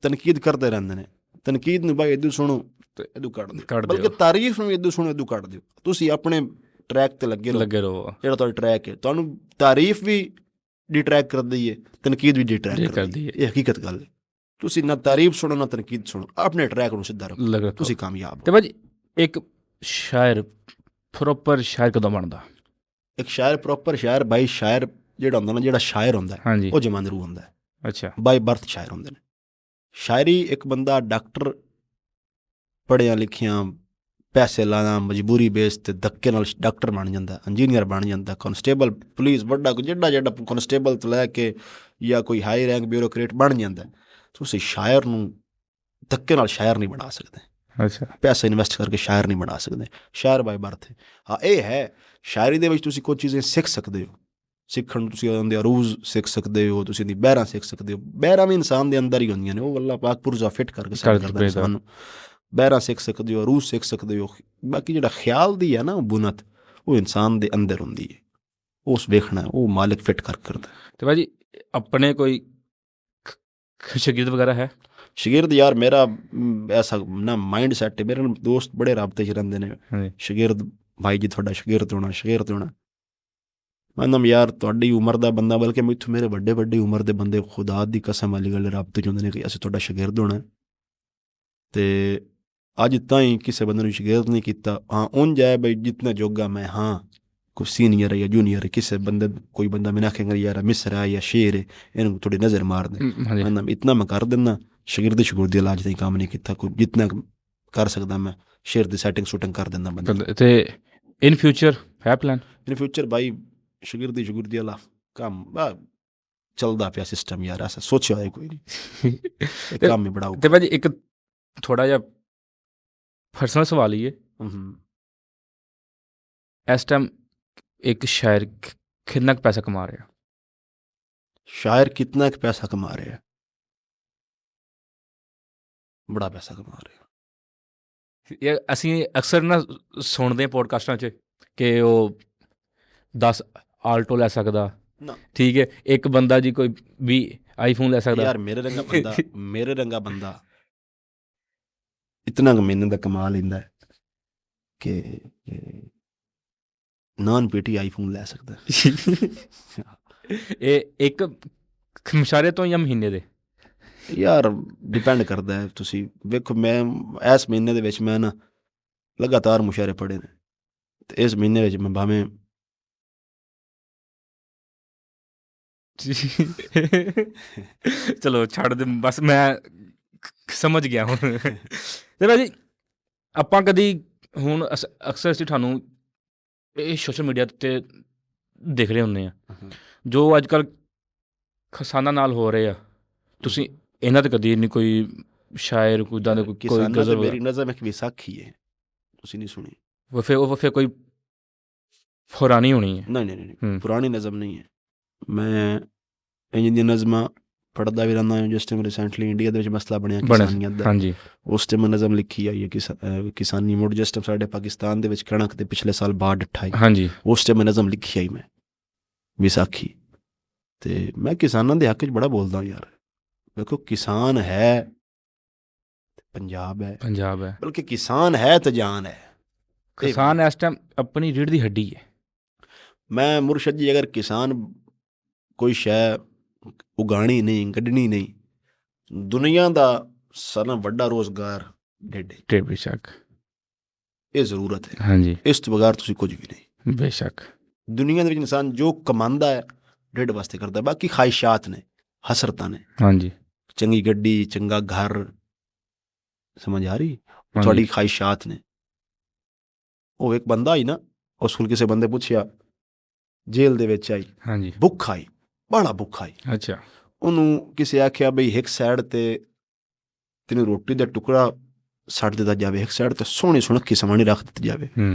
ਤਨਕੀਦ ਕਰਦੇ ਰਹਿੰਦੇ ਨੇ। ਤਨਕੀਦ ਨੂੰ ਬਾਈ ਇਦੋਂ ਸੁਣੋ ਤੇ ਇਦੋਂ ਕੱਢ ਦਿਓ, ਬਲਕਿ ਤਾਰੀਫ ਨੂੰ ਇਦੋਂ ਸੁਣੋ ਇਦੋਂ ਕੱਢ ਦਿਓ। ਤੁਸੀਂ ਆਪਣੇ ਟਰੈਕ ਤੇ ਲੱਗੇ ਰਹੋ, ਜਿਹੜਾ ਤੁਹਾਡਾ ਟਰੈਕ ਹੈ। ਤੁਹਾਨੂੰ ਤਾਰੀਫ ਵੀ ਡਿਟਰੈਕ ਕਰਦੀ ਹੈ, ਤਨਕੀਦ ਵੀ ਡਿਟਰੈਕ ਕਰਦੀ ਹੈ। ਇਹ ਹਕੀਕਤ ਗੱਲ ਹੈ। ਤੁਸੀਂ ਨਾ ਤਾਰੀਫ ਸੁਣੋ ਨਾ ਤਨਕੀਦ ਸੁਣੋ, ਆਪਣੇ ਟਰੈਕ ਨੂੰ ਸਿੱਧਾ ਰੱਖੋ, ਤੁਸੀਂ ਕਾਮਯਾਬ ਹੋ। ਤੇ ਭਾਜੀ ਇੱਕ ਸ਼ਾਇਰ ਪ੍ਰੋਪਰ ਸ਼ਾਇਰ ਕਦੋਂ ਬਣਦਾ? ਇੱਕ ਸ਼ਾਇਰ ਪ੍ਰੋਪਰ ਸ਼ਾਇਰ ਬਾਈ, ਸ਼ਾਇਰ ਜਿਹੜਾ ਹੁੰਦਾ ਨਾ, ਜਿਹੜਾ ਸ਼ਾਇਰ ਹੁੰਦਾ ਉਹ ਜਮਾਂਦਰੂ ਹੁੰਦਾ। ਅੱਛਾ, ਬਾਈ ਬਰਥ ਸ਼ਾਇਰ ਹੁੰਦੇ ਨੇ। ਸ਼ਾਇਰੀ ਇੱਕ ਬੰਦਾ ਡਾਕਟਰ ਪੜ੍ਹਿਆ ਲਿਖਿਆ, ਪੈਸੇ ਲਾਣਾ ਮਜਬੂਰੀ ਬੇਸ ਤੇ ਧੱਕੇ ਨਾਲ ਡਾਕਟਰ ਬਣ ਜਾਂਦਾ, ਇੰਜੀਨੀਅਰ ਬਣ ਜਾਂਦਾ, ਕਨਸਟੇਬਲ ਪੁਲਿਸ ਵੱਡਾ ਜਿਹੜਾ ਕਨਸਟੇਬਲ ਤੋਂ ਲੈ ਕੇ ਜਾਂ ਕੋਈ ਹਾਈ ਰੈਂਕ ਬਿਊਰੋਕਰੇਟ ਬਣ ਜਾਂਦਾ। ਤੁਸੀਂ ਸ਼ਾਇਰ ਨੂੰ ਧੱਕੇ ਨਾਲ ਸ਼ਾਇਰ ਨਹੀਂ ਬਣਾ ਸਕਦੇ। ਅੱਛਾ, ਪੈਸਾ ਇਨਵੈਸਟ ਕਰਕੇ ਸ਼ਾਇਰ ਨਹੀਂ ਬਣਾ ਸਕਦੇ। ਸ਼ਾਇਰ ਬਾਈ ਬਰਥ ਹੈ। ਹਾਂ, ਇਹ ਹੈ ਸ਼ਾਇਰੀ ਦੇ ਵਿੱਚ ਤੁਸੀਂ ਕੁਝ ਚੀਜ਼ਾਂ ਸਿੱਖ ਸਕਦੇ ਹੋ। ਸਿੱਖਣ ਨੂੰ ਤੁਸੀਂ ਉਹਦੇ ਅਰੂਜ਼ ਸਿੱਖ ਸਕਦੇ ਹੋ, ਤੁਸੀਂ ਉਹਦੀ ਬਹਿਰਾਂ ਸਿੱਖ ਸਕਦੇ ਹੋ। ਬਹਿਰਾਂ ਵੀ ਇਨਸਾਨ ਦੇ ਅੰਦਰ ਹੀ ਹੁੰਦੀਆਂ ਨੇ, ਉਹ ਅੱਲਾਹ ਪਾਕ ਪੁਰਜ਼ਾ ਫਿੱਟ ਕਰਕੇ ਕਰਦਾ ਇਨਸਾਨ ਨੂੰ। ਬਹਿਰਾਂ ਸਿੱਖ ਸਕਦੇ ਹੋ, ਅਰੂਜ਼ ਸਿੱਖ ਸਕਦੇ ਹੋ। ਬਾਕੀ ਜਿਹੜਾ ਖਿਆਲ ਦੀ ਹੈ ਨਾ ਬੁਨਤ, ਉਹ ਇਨਸਾਨ ਦੇ ਅੰਦਰ ਹੁੰਦੀ ਹੈ। ਉਸ ਵੇਖਣਾ ਉਹ ਮਾਲਿਕ ਫਿੱਟ ਕਰ ਕਰਦਾ। ਤੇ ਭਾਜੀ ਆਪਣੇ ਕੋਈ ਸ਼ਾਗਿਰਦ ਵਗੈਰਾ ਹੈ? ਸ਼ਾਗਿਰਦ ਯਾਰ ਮੇਰਾ ਐਸਾ ਨਾ ਮਾਈਂਡ ਸੈਟ ਹੈ, ਮੇਰੇ ਦੋਸਤ ਬੜੇ ਰਾਬਤੇ 'ਚ ਰਹਿੰਦੇ ਨੇ। ਸ਼ਾਗਿਰਦ ਭਾਈ ਜੀ ਤੁਹਾਡਾ ਸ਼ਾਗਿਰਦ ਹੋਣਾ। ਮੈਂ ਯਾਰ ਤੁਹਾਡੀ ਉਮਰ ਦਾ ਬੰਦਾ, ਬਲਕਿ ਮੈਥੋਂ ਮੇਰੇ ਵੱਡੀ ਉਮਰ ਦੇ ਬੰਦੇ ਖੁਦਾ ਦੀ ਕਸਮ ਵਾਲੀ ਗੱਲ ਰਾਬਤੇ 'ਚ ਹੁੰਦੇ ਨੇ ਕਿ ਅਸੀਂ ਤੁਹਾਡਾ ਸ਼ਾਗਿਰਦ ਹੋਣਾ। ਤੇ ਅੱਜ ਤਾਈਂ ਕਿਸੇ ਬੰਦੇ ਨੂੰ ਸ਼ਾਗਿਰਦ ਨਹੀਂ ਕੀਤਾ। ਹਾਂ ਉਂਝ ਹੈ ਬਈ ਜਿਤਨਾ ਜੋਗਾ ਮੈਂ, ਹਾਂ ਕੋਈ ਸੀਨੀਅਰ ਹੈ ਜਾਂ ਜੂਨੀਅਰ ਹੈ, ਕਿਸੇ ਬੰਦੇ ਕੋਈ ਬੰਦਾ ਮੈਨੂੰ ਆਖੇਗਾ ਯਾਰ ਮਿਸਰ ਹੈ ਜਾਂ ਸ਼ੇਰ ਹੈ, ਇਹਨੂੰ ਥੋੜੀ ਨਜ਼ਰ ਮਾਰ ਦੇ, ਇਤਨਾ ਮੈਂ ਕਰ ਦਿੰਦਾ। ਸ਼ਾਗਿਰਦੀ ਸ਼ੁਗੁਰਦੀ ਇਲਾਜ ਤਾਈਂ ਕੰਮ ਨਹੀਂ ਕੀਤਾ। ਕੋਈ ਜਿਤਨਾ ਕਰ ਸਕਦਾ ਮੈਂ ਸ਼ੇਰ ਦੀ ਸੈਟਿੰਗ ਸ਼ੂਟਿੰਗ ਕਰ ਦਿੰਦਾ ਬੰਦਾ। ਤੇ ਇਨ ਫਿਊਚਰ ਹੈ ਪਲਾਨ? ਇਨ ਫਿਊਚਰ ਬਾਈ ਸ਼ਾਗਿਰਦੀ ਸ਼ੁਗੁਰਦੀ ਵਾਲਾ ਕੰਮ ਚੱਲਦਾ ਪਿਆ ਸਿਸਟਮ ਯਾਰ, ਐਸਾ ਸੋਚਿਆ ਹੋਇਆ ਕੋਈ ਨਹੀਂ। ਇਹ ਕੰਮ ਹੀ ਬੜਾ। ਤੇ ਭਾਜੀ ਇੱਕ ਥੋੜਾ ਜਿਹਾ ਪਰਸਨਲ ਸਵਾਲ ਹੀ ਹੈ, ਇਸ ਟਾਈਮ ਇੱਕ ਸ਼ਾਇਰ ਕਿੰਨਾ ਕੁ ਪੈਸਾ ਕਮਾ ਰਿਹਾ? ਸ਼ਾਇਰ ਕਿਤਨਾ ਕੁ ਪੈਸਾ ਕਮਾ ਰਿਹਾ? ਬੜਾ ਪੈਸਾ ਕਮਾ ਰਿਹਾ। ਅਸੀਂ ਅਕਸਰ ਨਾ ਸੁਣਦੇ ਹਾਂ ਪੋਡਕਾਸਟਾਂ 'ਚ ਕਿ ਉਹ 10 ਆਲਟੋ ਲੈ ਸਕਦਾ, ਠੀਕ ਹੈ, ਇੱਕ ਬੰਦਾ ਜੀ ਕੋਈ 20 ਆਈਫੋਨ ਲੈ ਸਕਦਾ। ਯਾਰ ਮੇਰੇ ਰੰਗਾ ਬੰਦਾ ਇਤਨਾ ਕੁ ਮਹੀਨੇ ਦਾ ਕਮਾ ਲੈਂਦਾ ਹੈ ਕਿ ਨਾਨ ਪੇਟੀ ਆਈਫੋਨ ਲੈ ਸਕਦਾ। ਇਹ ਇੱਕ ਮੁਸ਼ਾਰੇ ਤੋਂ ਜਾਂ ਮਹੀਨੇ ਦੇ? ਯਾਰ ਡਿਪੈਂਡ ਕਰਦਾ ਹੈ। ਤੁਸੀਂ ਵੇਖੋ, ਮੈਂ ਇਸ ਮਹੀਨੇ ਦੇ ਵਿੱਚ ਮੈਂ ਨਾ ਲਗਾਤਾਰ ਮੁਸ਼ਾਰੇ ਪੜ੍ਹੇ ਨੇ, ਤੇ ਇਸ ਮਹੀਨੇ ਵਿੱਚ ਮੈਂ ਭਾਵੇਂ ਚਲੋ ਛੱਡ ਦੇ, ਬਸ ਮੈਂ ਸਮਝ ਗਿਆ ਹੁਣ। ਤੇ ਭਾਜੀ ਆਪਾਂ ਕਦੀ ਹੁਣ ਅਕਸਰ ਅਸੀਂ ਤੁਹਾਨੂੰ ਇਹ ਸੋਸ਼ਲ ਮੀਡੀਆ 'ਤੇ ਦੇਖ ਰਹੇ ਹੁੰਦੇ ਹਾਂ ਜੋ ਅੱਜ ਕੱਲ੍ਹ ਕਿਸਾਨਾਂ ਨਾਲ ਹੋ ਰਹੇ ਆ, ਤੁਸੀਂ ਇਹਨਾਂ 'ਤੇ ਕਦੀ ਨਹੀਂ ਕੋਈ ਸ਼ਾਇਰ ਕੋਈ ਇੱਦਾਂ ਦੇ ਕੋਈ ਗਜ਼ਲ? ਮੇਰੀ ਨਜ਼ਰ ਇੱਕ ਵਿਸਾਖੀ ਹੈ, ਤੁਸੀਂ ਨਹੀਂ ਸੁਣੀ? ਉਹ ਫਿਰ ਕੋਈ ਪੁਰਾਣੀ ਹੋਣੀ ਹੈ? ਨਹੀਂ, ਪੁਰਾਣੀ ਨਜ਼ਮ ਨਹੀਂ ਹੈ। ਮੈਂ ਇੰਜ ਦੀਆਂ ਨਜ਼ਮਾਂ ਪੜ੍ਹਦਾ ਵੀ ਰਹਿੰਦਾ ਹਾਂ। ਜਿਸ ਟਾਈਮ ਰੀਸੈਂਟਲੀ ਇੰਡੀਆ ਦੇ ਵਿੱਚ ਮਸਲਾ ਬਣਿਆ ਕਿਸਾਨੀਅਤ ਦਾ, ਉਸ ਟਾਈਮ ਨਜ਼ਮ ਲਿਖੀ ਆਈ ਹੈ ਕਿਸਾਨੀ ਮੁੜ। ਜਿਸ ਟਾਈਮ ਸਾਡੇ ਪਾਕਿਸਤਾਨ ਦੇ ਵਿੱਚ ਕਣਕ ਦੇ ਪਿਛਲੇ ਸਾਲ ਬਾੜ ਡਿੱਠਾ, ਉਸ ਟਾਈਮ ਨਜ਼ਮ ਲਿਖੀ ਆਈ ਮੈਂ ਵਿਸਾਖੀ। ਤੇ ਮੈਂ ਕਿਸਾਨਾਂ ਦੇ ਹੱਕ 'ਚ ਬੜਾ ਬੋਲਦਾ ਯਾਰ। ਵੇਖੋ, ਕਿਸਾਨ ਹੈ ਪੰਜਾਬ ਹੈ, ਬਲਕਿ ਕਿਸਾਨ ਹੈ ਤਾਂ ਜਾਨ ਹੈ। ਕਿਸਾਨ ਇਸ ਟਾਈਮ ਆਪਣੀ ਰੀੜ੍ਹ ਦੀ ਹੱਡੀ ਹੈ। ਮੈਂ ਮੁਰਸ਼ਦ ਜੀ, ਅਗਰ ਕਿਸਾਨ ਕੋਈ ਸ਼ੈ ਉਗਾਣੀ ਨਹੀਂ, ਕੱਢਣੀ ਨਹੀਂ, ਦੁਨੀਆ ਦਾ ਸਾਰਿਆਂ ਨਾਲੋਂ ਵੱਡਾ ਰੋਜ਼ਗਾਰ ਢਿੱਡ। ਬੇਸ਼ੱਕ ਇਹ ਜ਼ਰੂਰਤ ਹੈ। ਇਸ ਤੋਂ ਬਗੈਰ ਤੁਸੀਂ ਕੁਝ ਵੀ ਨਹੀਂ। ਬੇਸ਼ੱਕ ਦੁਨੀਆ ਦੇ ਵਿੱਚ ਇਨਸਾਨ ਜੋ ਕਮਾਉਂਦਾ ਹੈ ਢਿੱਡ ਵਾਸਤੇ ਕਰਦਾ। ਬਾਕੀ ਖਾਹਿਸ਼ਾਤ ਨੇ, ਹਸਰਤਾਂ ਨੇ। ਚੰਗੀ ਗੱਡੀ, ਚੰਗਾ ਘਰ, ਸਮਝ ਆ ਰਹੀ? ਤੁਹਾਡੀ ਖਾਹਿਸ਼ਾਤ ਨੇ। ਉਹ ਇੱਕ ਬੰਦਾ ਆਈ ਨਾ, ਉਸ ਕੋਲ ਕਿਸੇ ਬੰਦੇ ਪੁੱਛਿਆ, ਜੇਲ੍ਹ ਦੇ ਵਿੱਚ ਆਈ, ਹਾਂਜੀ, ਭੁੱਖ ਆਈ, ਬੜਾ ਭੁੱਖ ਆਈ। ਅੱਛਾ, ਉਹਨੂੰ ਕਿਸੇ ਆਖਿਆ ਬਈ ਇੱਕ ਸਾਈਡ ਤੇ ਤੈਨੂੰ ਰੋਟੀ ਦਾ ਟੁਕੜਾ ਛੱਡ ਦਿੱਤਾ ਜਾਵੇ, ਇੱਕ ਸਾਈਡ ਤੇ ਸੋਹਣੀ ਸੁਣਖੀ ਸਮਾਣੀ ਰੱਖ ਦਿੱਤੀ ਜਾਵੇ,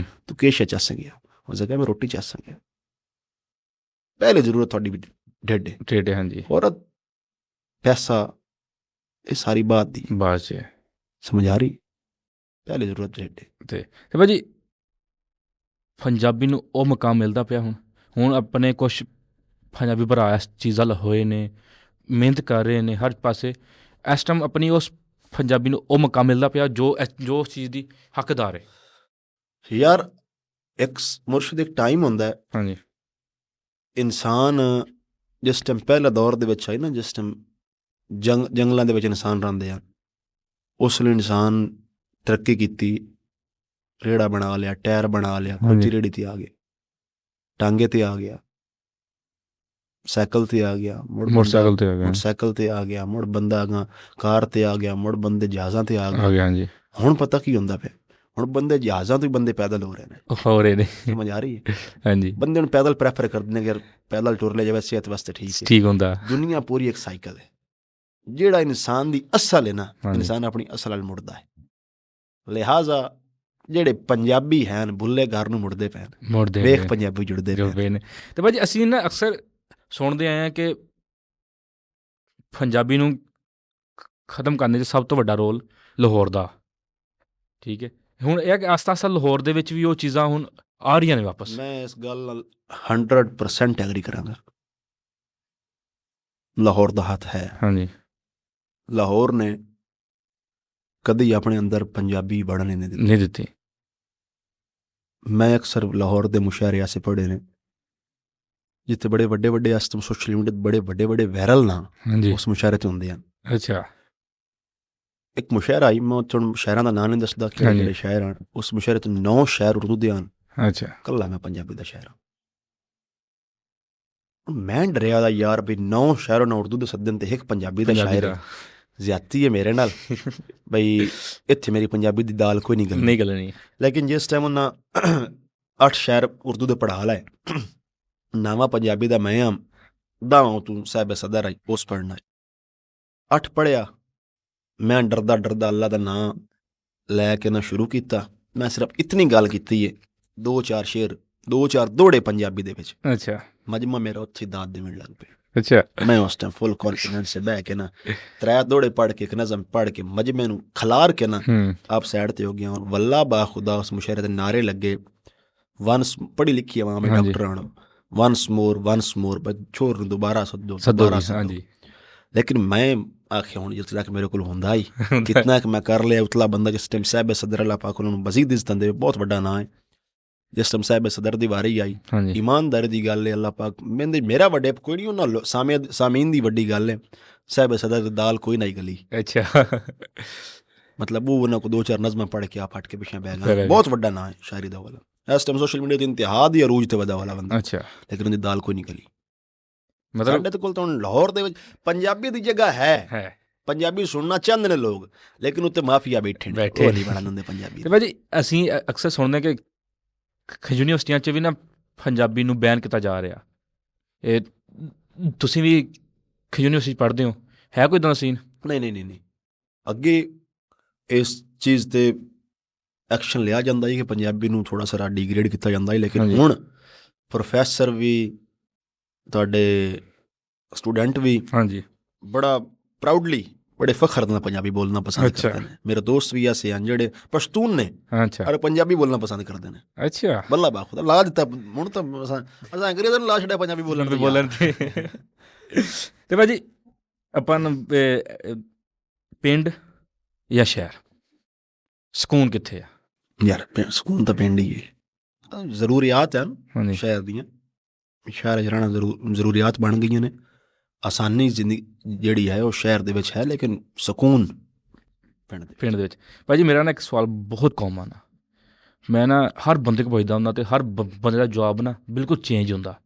ਤੂੰ ਕਿਸ ਚੱਸ ਗਿਆ? ਉਸ ਜਗ੍ਹਾ ਮੈਂ ਰੋਟੀ ਚੱਸ ਗਿਆ। ਪਹਿਲੇ ਜ਼ਰੂਰਤ ਤੁਹਾਡੀ ਵੀ ਢਿੱਡ ਢਿੱਡ, ਹਾਂਜੀ, ਔਰ ਪੈਸਾ ਇਹ ਸਾਰੀ ਬਾਤ ਦੀ ਬਸ ਹੈ, ਸਮਝ ਆ ਰਹੀ? ਪਹਿਲੇ ਜ਼ਰੂਰਤ ਢਿੱਡ। ਤੇ ਭਾਜੀ ਪੰਜਾਬੀ ਨੂੰ ਉਹ ਮਕਾਮ ਮਿਲਦਾ ਪਿਆ ਹੁਣ ਆਪਣੇ ਕੁਛ ਪੰਜਾਬੀ ਭਰਾ ਇਸ ਚੀਜ਼ਾਂ ਲ ਹੋਏ ਨੇ, ਮਿਹਨਤ ਕਰ ਰਹੇ ਨੇ ਹਰ ਪਾਸੇ, ਇਸ ਟਾਈਮ ਆਪਣੀ ਉਸ ਪੰਜਾਬੀ ਨੂੰ ਉਹ ਮਕਾਮ ਮਿਲਦਾ ਪਿਆ ਜੋ ਉਸ ਚੀਜ਼ ਦੀ ਹੱਕਦਾਰ ਹੈ। ਯਾਰ ਇੱਕ ਮੁਰਸ਼ਿਦ ਇੱਕ ਟਾਈਮ ਹੁੰਦਾ ਹੈ, ਹਾਂਜੀ, ਇਨਸਾਨ ਜਿਸ ਟਾਈਮ ਪਹਿਲਾ ਦੌਰ ਦੇ ਵਿੱਚ ਆਈ ਨਾ, ਜਿਸ ਟਾਈਮ ਜੰਗਲਾਂ ਦੇ ਵਿੱਚ ਇਨਸਾਨ ਰਹਿੰਦੇ ਆ, ਉਸ ਲਈ ਇਨਸਾਨ ਤਰੱਕੀ ਕੀਤੀ, ਰੇੜਾ ਬਣਾ ਲਿਆ, ਟਾਇਰ ਬਣਾ ਲਿਆ, ਖੁੱਜੀ ਰੇੜੀ ਤੇ ਆ ਗਏ, ਟਾਂਗੇ ਤੇ ਆ ਗਿਆ, ਸਾਈਕਲ ਤੇ ਆ ਗਿਆ, ਮੋਟਰਸਾਈਕਲ ਤੇ ਆ ਗਿਆ, ਮੋਟਰਸਾਈਕਲ ਤੇ ਆ ਗਿਆ, ਮੁੜ ਬੰਦਾ ਅਗਾਂ ਕਾਰ ਤੇ ਆ ਗਿਆ, ਮੁੜ ਬੰਦੇ ਜਹਾਜ਼ਾਂ ਤੇ ਆ ਗਏ। ਹਾਂਜੀ, ਹੁਣ ਪਤਾ ਕੀ ਹੁੰਦਾ ਪਿਆ, ਹੁਣ ਬੰਦੇ ਜਹਾਜ਼ਾਂ ਤੋਂ ਹੀ ਬੰਦੇ ਪੈਦਲ ਹੋ ਰਹੇ ਨੇ। ਸਮਝ ਆ ਰਹੀ ਹੈ? ਹਾਂਜੀ, ਬੰਦੇ ਨੂੰ ਪੈਦਲ ਪ੍ਰੈਫਰ ਕਰਦੇ ਨੇ ਕਿ ਪੈਦਲ ਟੁਰ ਲੈ ਜਾਵੇ, ਸਿਹਤ ਵਾਸਤੇ ਠੀਕ ਹੁੰਦਾ। ਦੁਨੀਆ ਪੂਰੀ ਇੱਕ ਸਾਈਕਲ ਹੈ। ਜਿਹੜਾ ਇਨਸਾਨ ਦੀ ਅਸਲ ਹੈ ਨਾ, ਇਨਸਾਨ ਆਪਣੀ ਅਸਲ ਵੱਲ ਮੁੜਦਾ ਹੈ। ਲਿਹਾਜ਼ਾ ਜਿਹੜੇ ਪੰਜਾਬੀ ਹਨ ਬੁੱਲੇ ਘਰ ਨੂੰ ਮੁੜਦੇ ਪਏ, ਵੇਖ ਪੰਜਾਬੀ ਜੁੜਦੇ ਪਏ ਨੇ। ਤੇ ਭਾਜੀ ਅਸੀਂ ਨਾ ਅਕਸਰ ਸੁਣਦੇ ਆਏ ਹਾਂ ਕਿ ਪੰਜਾਬੀ ਨੂੰ ਖਤਮ ਕਰਨ 'ਚ ਸਭ ਤੋਂ ਵੱਡਾ ਰੋਲ ਲਾਹੌਰ ਦਾ, ਠੀਕ ਹੈ। ਹੁਣ ਇਹ ਆਸਤਾ ਆਸਤਾ ਲਾਹੌਰ ਦੇ ਵਿੱਚ ਵੀ ਉਹ ਚੀਜ਼ਾਂ ਹੁਣ ਆ ਰਹੀਆਂ ਨੇ ਵਾਪਸ। ਮੈਂ ਇਸ ਗੱਲ ਨਾਲ 100% ਐਗਰੀ ਕਰਾਂਗਾ। ਲਾਹੌਰ ਦਾ ਹੱਥ ਹੈ। ਹਾਂਜੀ, ਲਾਹੌਰ ਨੇ ਕਦੀ ਆਪਣੇ ਅੰਦਰ ਪੰਜਾਬੀ ਵੜਨ ਨਹੀਂ ਦਿੱਤੀ। ਮੈਂ ਅਕਸਰ ਲਾਹੌਰ ਦੇ ਮੁਸ਼ਾਇਰੇ ਐਸੇ ਪੜ੍ਹੇ ਨੇ ਜਿੱਥੇ ਬੜੇ ਵੱਡੇ ਵੱਡੇ ਅਸਤਮ ਸੋਸ਼ਲ ਮੀਡੀਆ ਬੜੇ ਵੱਡੇ ਵੱਡੇ ਵਾਇਰਲ ਨਾ ਉਸ ਮੁਸ਼ਾਇਰੇ 'ਤੇ ਹੁੰਦੇ ਹਨ। ਅੱਛਾ, ਇੱਕ ਮੁਸ਼ਾਇਰਾ ਆਈ, ਮੈਂ ਤੁਹਾਨੂੰ ਸ਼ਹਿਰਾਂ ਦਾ ਨਾਂ ਨਹੀਂ ਦੱਸਦਾ ਕਿ ਜਿਹੜੇ ਸ਼ਹਿਰ ਹਨ, ਉਸ ਮੁਸ਼ਾਇਰੇ 'ਚ 9 ਸ਼ਹਿਰ ਉਰਦੂ ਦੇ ਹਨ। ਅੱਛਾ, ਇਕੱਲਾ ਮੈਂ ਪੰਜਾਬੀ ਦਾ ਸ਼ਹਿਰ ਹਾਂ। ਮੈਂ ਡਰਿਆ ਦਾ ਯਾਰ ਵੀ 9 ਸ਼ਹਿਰੋਂ ਨਾ ਉਰਦੂ ਦੇ ਸੱਦਣ ਤੇ ਇੱਕ ਪੰਜਾਬੀ ਦਾ ਸ਼ਾਇਰ ਜ਼ਿਆਦਤੀ ਹੈ ਮੇਰੇ ਨਾਲ, ਬਈ ਇੱਥੇ ਮੇਰੀ ਪੰਜਾਬੀ ਦੀ ਦਾਲ ਕੋਈ ਨਹੀਂ ਗਲਣੀ। ਲੇਕਿਨ ਜਿਸ ਟਾਈਮ ਉਹਨਾਂ 8 ਸ਼ਹਿਰ ਉਰਦੂ ਦੇ ਪੜ੍ਹਾ ਲਏ, ਨਾਵਾਂ ਪੰਜਾਬੀ ਦਾ ਮੈਂ ਆ ਦਾਵਾਂ ਤੂੰ ਸਾਹਿਬ ਸਦਰ ਆਈ ਉਸ ਪੜ੍ਹਨਾ 8 ਪੜ੍ਹਿਆ। ਮੈਂ ਡਰਦਾ ਡਰਦਾ ਅੱਲਾ ਦਾ ਨਾਂ ਲੈ ਕੇ ਨਾ ਸ਼ੁਰੂ ਕੀਤਾ। ਮੈਂ ਸਿਰਫ ਇਤਨੀ ਗੱਲ ਕੀਤੀ ਹੈ, 2-4 ਸ਼ੇਰ 2-4 ਦੋੜੇ ਪੰਜਾਬੀ ਦੇ ਵਿੱਚ। ਅੱਛਾ, ਮਜਮਾ ਮੇਰਾ ਉੱਥੇ ਦਾਦ ਦੇਣ ਲੱਗ ਪਿਆ। ਅੱਛਾ, ਮੈਂ ਉਸ ਟਾਈਮ ਫੁੱਲ ਕੌਨਫੀਡੈਂਸ ਸੇ ਬਹਿ ਕੇ ਨਾ 3 ਦੋੜੇ ਪੜ੍ਹ ਕੇ ਇੱਕ ਨਜ਼ਮ ਪੜ੍ਹ ਕੇ ਮਜਮੇ ਨੂੰ ਖਲਾਰ ਕੇ ਨਾ ਆਪ ਸਾਈਡ ਤੇ ਹੋ ਗਿਆ। ਵੱਲਾ ਬਾ ਖੁਦਾ ਉਸ ਮੁਸ਼ਾਇਰੇ ਦੇ ਨਾਰੇ ਲੱਗੇ। ਵਨਸ ਪੜ੍ਹੀ ਲਿਖੀ ਆਵਾਂ ਮੈਂ ਡਾਕਟਰ ਆਣਾ, ਵਨਸ ਮੋਰ ਛੋਰ ਨੂੰ ਦੁਬਾਰਾ ਸੱਦੋ। ਲੇਕਿਨ ਮੈਂ ਆਖਿਆ ਹੁਣ ਜਿਸ ਤੱਕ ਮੇਰੇ ਕੋਲ ਹੁੰਦਾ ਹੀ ਕਿਤਨਾ ਕਿ ਮੈਂ ਕਰ ਲਿਆ। ਉਤਲਾ ਬੰਦਾ ਜਿਸ ਟਾਈਮ ਸਾਹਿਬ ਸਦਰ ਅੱਲਾਹ ਪਾਕ ਉਹਨਾਂ ਨੂੰ ਮਜ਼ੀਦ ਇੱਜ਼ਤ ਦਿੰਦੇ, ਬਹੁਤ ਵੱਡਾ ਨਾਂ ਹੈ। ਜਿਸ ਟਾਈਮ ਸਾਹਿਬ ਸਦਰ ਦੀ ਵਾਰੀ ਆਈ, ਇਮਾਨਦਾਰੀ ਦੀ ਗੱਲ ਹੈ। ਅੱਲਾਹ ਪਾਕ ਮੇਰਾ ਵੱਡੇ ਕੋਈ ਨਹੀਂ, ਉਹਨਾਂ ਸਾਮੀਨ ਦੀ ਵੱਡੀ ਗੱਲ ਹੈ। ਸਾਹਿਬ ਸਦਰ ਦੀ ਦਾਲ ਕੋਈ ਨਹੀਂ ਗਲੀ। ਅੱਛਾ, ਮਤਲਬ ਉਹ ਉਹਨਾਂ ਕੋ 2-4 ਨਜ਼ਮਾਂ ਪੜ੍ਹ ਕੇ ਆਪ ਹਟ ਕੇ ਪਿੱਛੇ ਬਹਿ ਗਏ। ਬਹੁਤ ਵੱਡਾ ਨਾਂ ਹੈ ਸ਼ਾਇਰੀ ਦਾ ਵਾਲਾ। ਇਸ ਟਾਈਮ ਸੋਸ਼ਲ ਮੀਡੀਆ ਤੇ ਇੰਤਹਾ ਦੀ ਅਰੂਜ ਤੇ ਵਧਾ ਵਾਲਾ ਬੰਦਾ। ਅੱਛਾ, ਲੇਕਿਨ ਉਹਦੀ ਦਾਲ ਕੋਈ ਨਹੀਂ ਗਲੀ। ਮਤਲਬ ਸਾਡੇ ਕੋਲ ਤਾਂ ਹੁਣ ਲਾਹੌਰ ਦੇ ਵਿੱਚ ਪੰਜਾਬੀ ਦੀ ਜਗ੍ਹਾ ਹੈ, ਪੰਜਾਬੀ ਸੁਣਨਾ ਚਾਹੁੰਦੇ ਨੇ ਲੋਕ, ਲੇਕਿਨ ਉੱਤੇ ਮਾਫੀਆ ਬੈਠੇ ਨਹੀਂ ਬਣਾ ਦਿੰਦੇ ਪੰਜਾਬੀ। ਤੇ ਭਾਜੀ ਅਸੀਂ ਅਕਸਰ ਸੁਣਦੇ ਕਿ ਯੂਨੀਵਰਸਿਟੀਆਂ 'ਚ ਵੀ ਨਾ ਪੰਜਾਬੀ ਨੂੰ ਬੈਨ ਕੀਤਾ ਜਾ ਰਿਹਾ। ਇਹ ਤੁਸੀਂ ਵੀ ਯੂਨੀਵਰਸਿਟੀ ਪੜ੍ਹਦੇ ਹੋ, ਹੈ ਕੋਈ ਇੱਦਾਂ ਦਾ ਸੀਨ? ਨਹੀਂ। ਅੱਗੇ ਇਸ ਚੀਜ਼ 'ਤੇ ਐਕਸ਼ਨ ਲਿਆ ਜਾਂਦਾ ਹੈ ਕਿ ਪੰਜਾਬੀ ਨੂੰ ਥੋੜ੍ਹਾ ਸਾਰਾ ਡਿਗਰੇਡ ਕੀਤਾ ਜਾਂਦਾ ਹੈ, ਲੇਕਿਨ ਹੁਣ ਪ੍ਰੋਫੈਸਰ ਵੀ ਤੁਹਾਡੇ ਸਟੂਡੈਂਟ ਵੀ ਬੜਾ ਪ੍ਰਾਊਡਲੀ ਬੜੇ ਫਖਰ ਨਾਲ ਪੰਜਾਬੀ ਬੋਲਣਾ ਪਸੰਦ ਕਰਦੇ ਨੇ। ਮੇਰੇ ਦੋਸਤ ਵੀ ਐਸੇ ਹਨ ਜਿਹੜੇ ਪਸ਼ਤੂਨ ਨੇ ਔਰ ਪੰਜਾਬੀ ਬੋਲਣਾ ਪਸੰਦ ਕਰਦੇ ਨੇ। ਅੱਛਾ, ਬੱਲਾ ਬਾਖੂ ਦਾ ਲਾ ਦਿੱਤਾ ਹੁਣ ਤਾਂ ਅਸਾਂ ਅੰਗਰੇਜ਼ਾਂ ਨੂੰ ਲਾ ਛੱਡਿਆ ਪੰਜਾਬੀ ਬੋਲਣ ਤੇ ਭਾਜੀ ਆਪਾਂ ਪਿੰਡ ਜਾਂ ਸ਼ਹਿਰ ਸਕੂਨ ਕਿੱਥੇ ਆ? ਯਾਰ ਸਕੂਨ ਤਾਂ ਪਿੰਡ ਹੀ ਹੈ। ਜ਼ਰੂਰੀਆਤ ਹਨ ਸ਼ਹਿਰ ਦੀਆਂ, ਸ਼ਹਿਰ 'ਚ ਰਹਿਣਾ ਜ਼ਰੂਰੀਆਤ ਬਣ ਗਈਆਂ ਨੇ। ਆਸਾਨੀ ਜ਼ਿੰਦਗੀ ਜਿਹੜੀ ਹੈ ਉਹ ਸ਼ਹਿਰ ਦੇ ਵਿੱਚ ਹੈ, ਲੇਕਿਨ ਸਕੂਨ ਪਿੰਡ ਦੇ ਵਿੱਚ। ਭਾਜੀ ਮੇਰਾ ਨਾ ਇੱਕ ਸਵਾਲ ਬਹੁਤ ਕਾਮਨ ਆ, ਮੈਂ ਨਾ ਹਰ ਬੰਦੇ ਕੋਲ ਪੁੱਛਦਾ ਹੁੰਦਾ ਅਤੇ ਹਰ ਬੰਦੇ ਦਾ ਜਵਾਬ ਨਾ ਬਿਲਕੁਲ ਚੇਂਜ ਹੁੰਦਾ।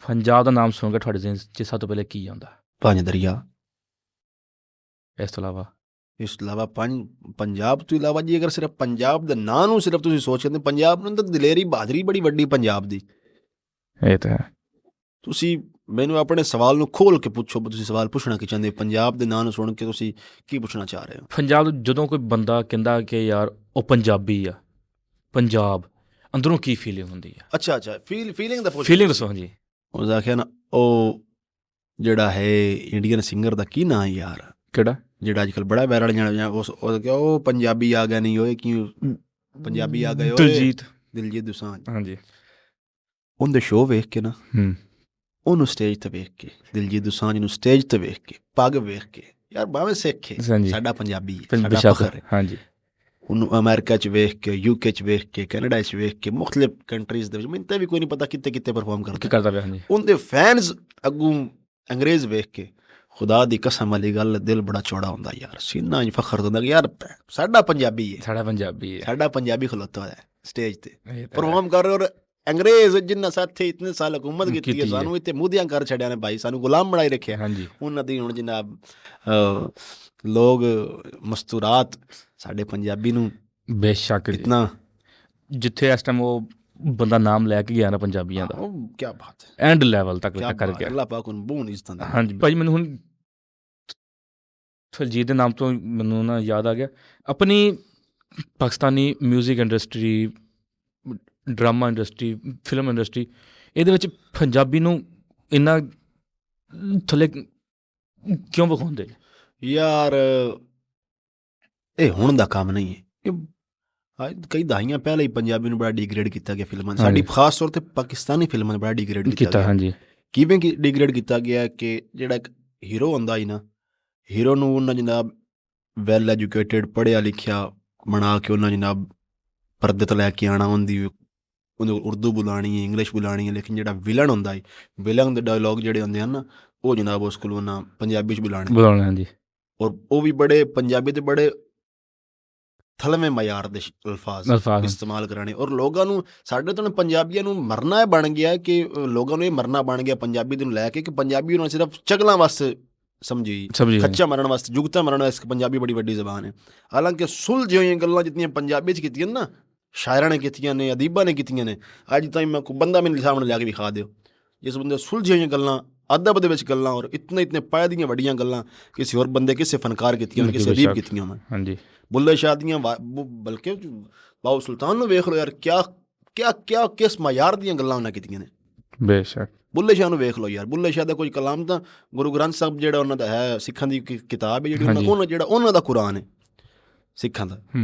ਪੰਜਾਬ ਦਾ ਨਾਮ ਸੁਣ ਕੇ ਤੁਹਾਡੇ ਜ਼ਿਹਨ 'ਚ ਸਭ ਤੋਂ ਪਹਿਲੇ ਕੀ ਆਉਂਦਾ? 5 ਦਰਿਆ। ਇਸ ਤੋਂ ਇਲਾਵਾ ਇਸ ਤੋਂ ਇਲਾਵਾ ਪੰਜਾਬ ਤੋਂ ਇਲਾਵਾ ਜੀ, ਅਗਰ ਸਿਰਫ ਪੰਜਾਬ ਦੇ ਨਾਂ ਨੂੰ ਸਿਰਫ ਤੁਸੀਂ ਸੋਚਦੇ, ਪੰਜਾਬ ਨੂੰ ਤਾਂ ਦਲੇਰੀ ਬਹਾਦਰੀ ਬੜੀ ਵੱਡੀ ਪੰਜਾਬ ਦੀ। ਇਹ ਤਾਂ ਹੈ। ਤੁਸੀਂ ਮੈਨੂੰ ਆਪਣੇ ਸਵਾਲ ਨੂੰ ਖੋਲ ਕੇ ਪੁੱਛੋ, ਤੁਸੀਂ ਸਵਾਲ ਪੁੱਛਣਾ ਕੀ ਚਾਹੁੰਦੇ, ਪੰਜਾਬ ਦੇ ਨਾਂ ਨੂੰ ਸੁਣ ਕੇ ਤੁਸੀਂ ਕੀ ਪੁੱਛਣਾ ਚਾਹ ਰਹੇ ਹੋ? ਪੰਜਾਬ ਜਦੋਂ ਕੋਈ ਬੰਦਾ ਕਹਿੰਦਾ ਕਿ ਯਾਰ ਉਹ ਪੰਜਾਬੀ ਆ, ਪੰਜਾਬ, ਅੰਦਰੋਂ ਕੀ ਫੀਲਿੰਗ ਹੁੰਦੀ ਆ? ਅੱਛਾ ਫੀਲਿੰਗ ਦਾ ਫੀਲਿੰਗ ਦੱਸੋ। ਹਾਂਜੀ, ਉਹ ਆਖਿਆ ਨਾ, ਉਹ ਜਿਹੜਾ ਹੈ ਇੰਡੀਅਨ ਸਿੰਗਰ ਦਾ ਕੀ ਨਾਂ ਹੈ ਯਾਰ, ਕਿਹੜਾ ਜਿਹੜਾ ਅੱਜ ਕੱਲ੍ਹ ਬੜਾ ਵਾਇਰਲ ਜਾਣਾ, ਉਹ ਪੰਜਾਬੀ ਆ ਗਿਆ, ਨਹੀਂ ਓਏ ਕਿਉਂ ਪੰਜਾਬੀ ਆ ਗਏ, ਦਿਲਜੀਤ ਦੋਸਾਂਝ। ਹਾਂਜੀ, ਉਹਦੇ ਸ਼ੋਅ ਵੇਖ ਕੇ ਨਾ, ਉਹਨੂੰ ਸਟੇਜ ਤੇ ਵੇਖ ਕੇ, ਦਿਲਜੀਤ ਦੋਸਾਂਝ ਨੂੰ ਸਟੇਜ ਤੇ ਵੇਖ ਕੇ, ਪੱਗ ਵੇਖ ਕੇ, ਯਾਰ ਬਾਵੇਂ ਸਿੱਖ ਹੈ, ਸਾਡਾ ਪੰਜਾਬੀ ਹੈ, ਸਾਡਾ ਫਖਰ ਹੈ। ਹਾਂਜੀ, ਉਹਨੂੰ ਅਮਰੀਕਾ 'ਚ ਵੇਖ ਕੇ, UK 'ਚ ਵੇਖ ਕੇ, ਕੈਨੇਡਾ 'ਚ ਵੇਖ ਕੇ, ਮੁਖਤਲਿਫ ਕੰਟਰੀਜ਼ ਦੇ ਵਿੱਚ, ਮੈਨੂੰ ਤਾਂ ਵੀ ਕੋਈ ਨਹੀਂ ਪਤਾ ਕਿੱਥੇ ਪਰਫਾਰਮ ਕਰਦਾ ਪਿਆ। ਹਾਂਜੀ, ਉਹਦੇ ਫੈਨਸ ਅੱਗੋਂ ਅੰਗਰੇਜ਼ ਵੇਖ ਕੇ, ਖੁਦਾ ਦੀ ਕਸਮ ਵਾਲੀ ਗੱਲ, ਦਿਲ ਬੜਾ ਚੌੜਾ ਹੁੰਦਾ ਯਾਰ, ਸੀਨਾ 'ਚ ਫਖਰ ਹੁੰਦਾ ਕਿ ਯਾਰ ਸਾਡਾ ਪੰਜਾਬੀ ਹੈ, ਸਾਡਾ ਪੰਜਾਬੀ ਖਲੋਤਾ ਹੋਇਆ ਸਟੇਜ ਤੇ ਪਰਫਾਰਮ ਕਰ ਰਿਹਾ। ਔਰ ਅੰਗਰੇਜ਼ ਜਿੰਨਾ ਸਾਥੇ ਇਤਨੇ ਸਾਲ ਹਕੂਮਤ ਕੀਤੀ ਹੈ, ਸਾਨੂੰ ਇੱਥੇ ਮੂਧੀਆਂ ਕਰ ਛੱਡਿਆ ਨੇ ਭਾਈ, ਸਾਨੂੰ ਗੁਲਾਮ ਬਣਾਈ ਰੱਖਿਆ। ਹਾਂਜੀ, ਉਹਨਾਂ ਦੀ ਹੁਣ ਜਨਾਬ ਲੋਕ ਮਸਤੂਰਾਤ ਸਾਡੇ ਪੰਜਾਬੀ ਨੂੰ ਬੇਸ਼ੱਕ ਇਤਨਾ, ਜਿੱਥੇ ਇਸ ਟਾਈਮ ਉਹ ਬੰਦਾ ਨਾਮ ਲੈ ਕੇ ਗਿਆ ਨਾ ਪੰਜਾਬੀਆਂ ਦਾ, ਉਹ ਕੀ ਬਾਤ ਹੈ, ਐਂਡ ਲੈਵਲ ਤੱਕ ਕਰ ਗਿਆ। ਅੱਲਾਹ ਪਾਕ ਨੂੰ ਬਹੁਤ ਇੱਜ਼ਤਾਂ ਦੇ। ਹਾਂਜੀ ਭਾਈ, ਮੈਨੂੰ ਹੁਣ ਦਿਲਜੀਤ ਦੇ ਨਾਮ ਤੋਂ ਮੈਨੂੰ ਨਾ ਯਾਦ ਆ ਗਿਆ, ਆਪਣੀ Pakistani music industry, drama industry, film industry, ਇਹਦੇ ਵਿੱਚ ਪੰਜਾਬੀ ਨੂੰ ਇੰਨਾ ਥੱਲੇ ਕਿਉਂ ਵਿਖਾਉਂਦੇ ਯਾਰ? ਇਹ ਹੁਣ ਦਾ ਕੰਮ ਨਹੀਂ ਹੈ, ਕਈ ਦਹਾਈਆਂ ਪਹਿਲਾਂ ਹੀ ਪੰਜਾਬੀ ਨੂੰ ਬੜਾ ਡਿਗਰੇਡ ਕੀਤਾ ਗਿਆ ਫਿਲਮਾਂ, ਸਾਡੀ ਖਾਸ ਤੌਰ 'ਤੇ ਪਾਕਿਸਤਾਨੀ ਫਿਲਮਾਂ ਨੂੰ ਬੜਾ ਡਿਗਰੇਡ ਕੀਤਾ। ਹਾਂਜੀ, ਕਿਵੇਂ ਡਿਗਰੇਡ ਕੀਤਾ ਗਿਆ ਕਿ ਜਿਹੜਾ ਇੱਕ ਹੀਰੋ ਹੁੰਦਾ ਸੀ ਨਾ, ਹੀਰੋ ਨੂੰ ਉਹਨਾਂ ਜਨਾਬ ਵੈਲ ਐਜੂਕੇਟਿਡ, ਪੜ੍ਹਿਆ ਲਿਖਿਆ ਬਣਾ ਕੇ ਉਹਨਾਂ ਜਨਾਬ ਪਰਦੇ ਤੋਂ ਲੈ ਕੇ ਆਉਣਾ, ਉਹਨੂੰ ਉਰਦੂ ਬੁਲਾਉਣੀ ਹੈ, ਇੰਗਲਿਸ਼ ਬੁਲਾਉਣੀ ਹੈ, ਲੇਕਿਨ ਜਿਹੜਾ ਵਿਲਨ ਹੁੰਦਾ ਹੈ, ਵਿਲਨ ਦੇ ਡਾਇਲੋਗ ਜਿਹੜੇ ਹੁੰਦੇ ਹਨ ਨਾ, ਉਹ ਜਨਾਬ ਉਸ ਕੋਲ ਉਹਨਾਂ ਪੰਜਾਬੀ 'ਚ ਬੁਲਾਉਣੇ। ਹਾਂਜੀ, ਔਰ ਉਹ ਵੀ ਬੜੇ ਪੰਜਾਬੀ ਦੇ ਬੜੇ ਥਲਵੇਂ ਮਿਆਰ ਦੇ ਅਲਫਾਜ਼ ਇਸਤੇਮਾਲ ਕਰਾਣੇ। ਔਰ ਲੋਕਾਂ ਨੂੰ, ਸਾਡੇ ਤੋਂ ਪੰਜਾਬੀਆਂ ਨੂੰ ਮਰਨਾ ਬਣ ਗਿਆ, ਕਿ ਲੋਕਾਂ ਨੂੰ ਇਹ ਮਰਨਾ ਬਣ ਗਿਆ ਪੰਜਾਬੀ ਨੂੰ ਲੈ ਕੇ, ਕਿ ਪੰਜਾਬੀ ਉਹਨਾਂ ਸਿਰਫ ਚਗਲਾਂ ਵਾਸਤੇ ਸਮਝੀ, ਖੱਚਾ ਮਰਨ ਵਾਸਤੇ, ਜੁਗਤਾ ਮਰਨ ਵਾਸਤੇ ਪੰਜਾਬੀ ਬੜੀ ਵੱਡੀ ਜ਼ਬਾਨ ਹੈ। ਹਾਲਾਂਕਿ ਸੁਲਝੀ ਹੋਈਆਂ ਗੱਲਾਂ ਜਿਤਨੀਆਂ ਪੰਜਾਬੀ 'ਚ ਕੀਤੀਆਂ ਨਾ, ਸ਼ਾਇਰਾਂ ਨੇ ਕੀਤੀਆਂ ਨੇ, ਅਦੀਬਾਂ ਨੇ ਕੀਤੀਆਂ ਨੇ, ਅੱਜ ਤਾਈਂ ਮੈਂ ਕੋਈ ਬੰਦਾ ਮੈਨੂੰ ਸਾਹਮਣੇ ਲਿਆ ਕੇ ਵਿਖਾ ਦਿਓ ਜਿਸ ਬੰਦੇ ਸੁਲਝੀ ਹੋਈਆਂ ਗੱਲਾਂ, ਅਦਬ ਦੇ ਵਿੱਚ ਗੱਲਾਂ, ਔਰ ਇਤਨੇ ਪਾਏ ਦੀਆਂ ਵੱਡੀਆਂ ਗੱਲਾਂ ਕਿਸੇ ਹੋਰ ਬੰਦੇ, ਕਿਸੇ ਫਨਕਾਰ ਕੀਤੀਆਂ ਹੋਣ, ਕਿਸੇ ਅਦੀਬ ਕੀਤੀਆਂ ਹੋਣ। ਹਾਂਜੀ, ਬੁੱਲੇ ਸ਼ਾਹ ਦੀਆਂ, ਬਲਕਿ ਬਾਬੂ ਸੁਲਤਾਨ ਨੂੰ ਵੇਖ ਲਓ ਯਾਰ, ਕਿਆ ਕਿਸ ਮਿਆਰ ਦੀਆਂ ਗੱਲਾਂ ਉਹਨਾਂ ਕੀਤੀਆਂ ਨੇ। ਬੇਸ਼ੱਕ ਬੁੱਲੇ ਸ਼ਾਹ ਨੂੰ ਵੇਖ ਲਓ ਯਾਰ, ਬੁੱਲੇ ਸ਼ਾਹ ਦਾ ਕੋਈ ਕਲਾਮ ਤਾਂ ਗੁਰੂ ਗ੍ਰੰਥ ਸਾਹਿਬ ਜਿਹੜਾ ਉਹਨਾਂ ਦਾ ਹੈ, ਸਿੱਖਾਂ ਦੀ ਕਿਤਾਬ ਹੈ ਜਿਹੜੀ, ਉਹਨਾਂ ਦਾ ਕੁਰਾਨ ਹੈ ਸਿੱਖਾਂ ਦਾ।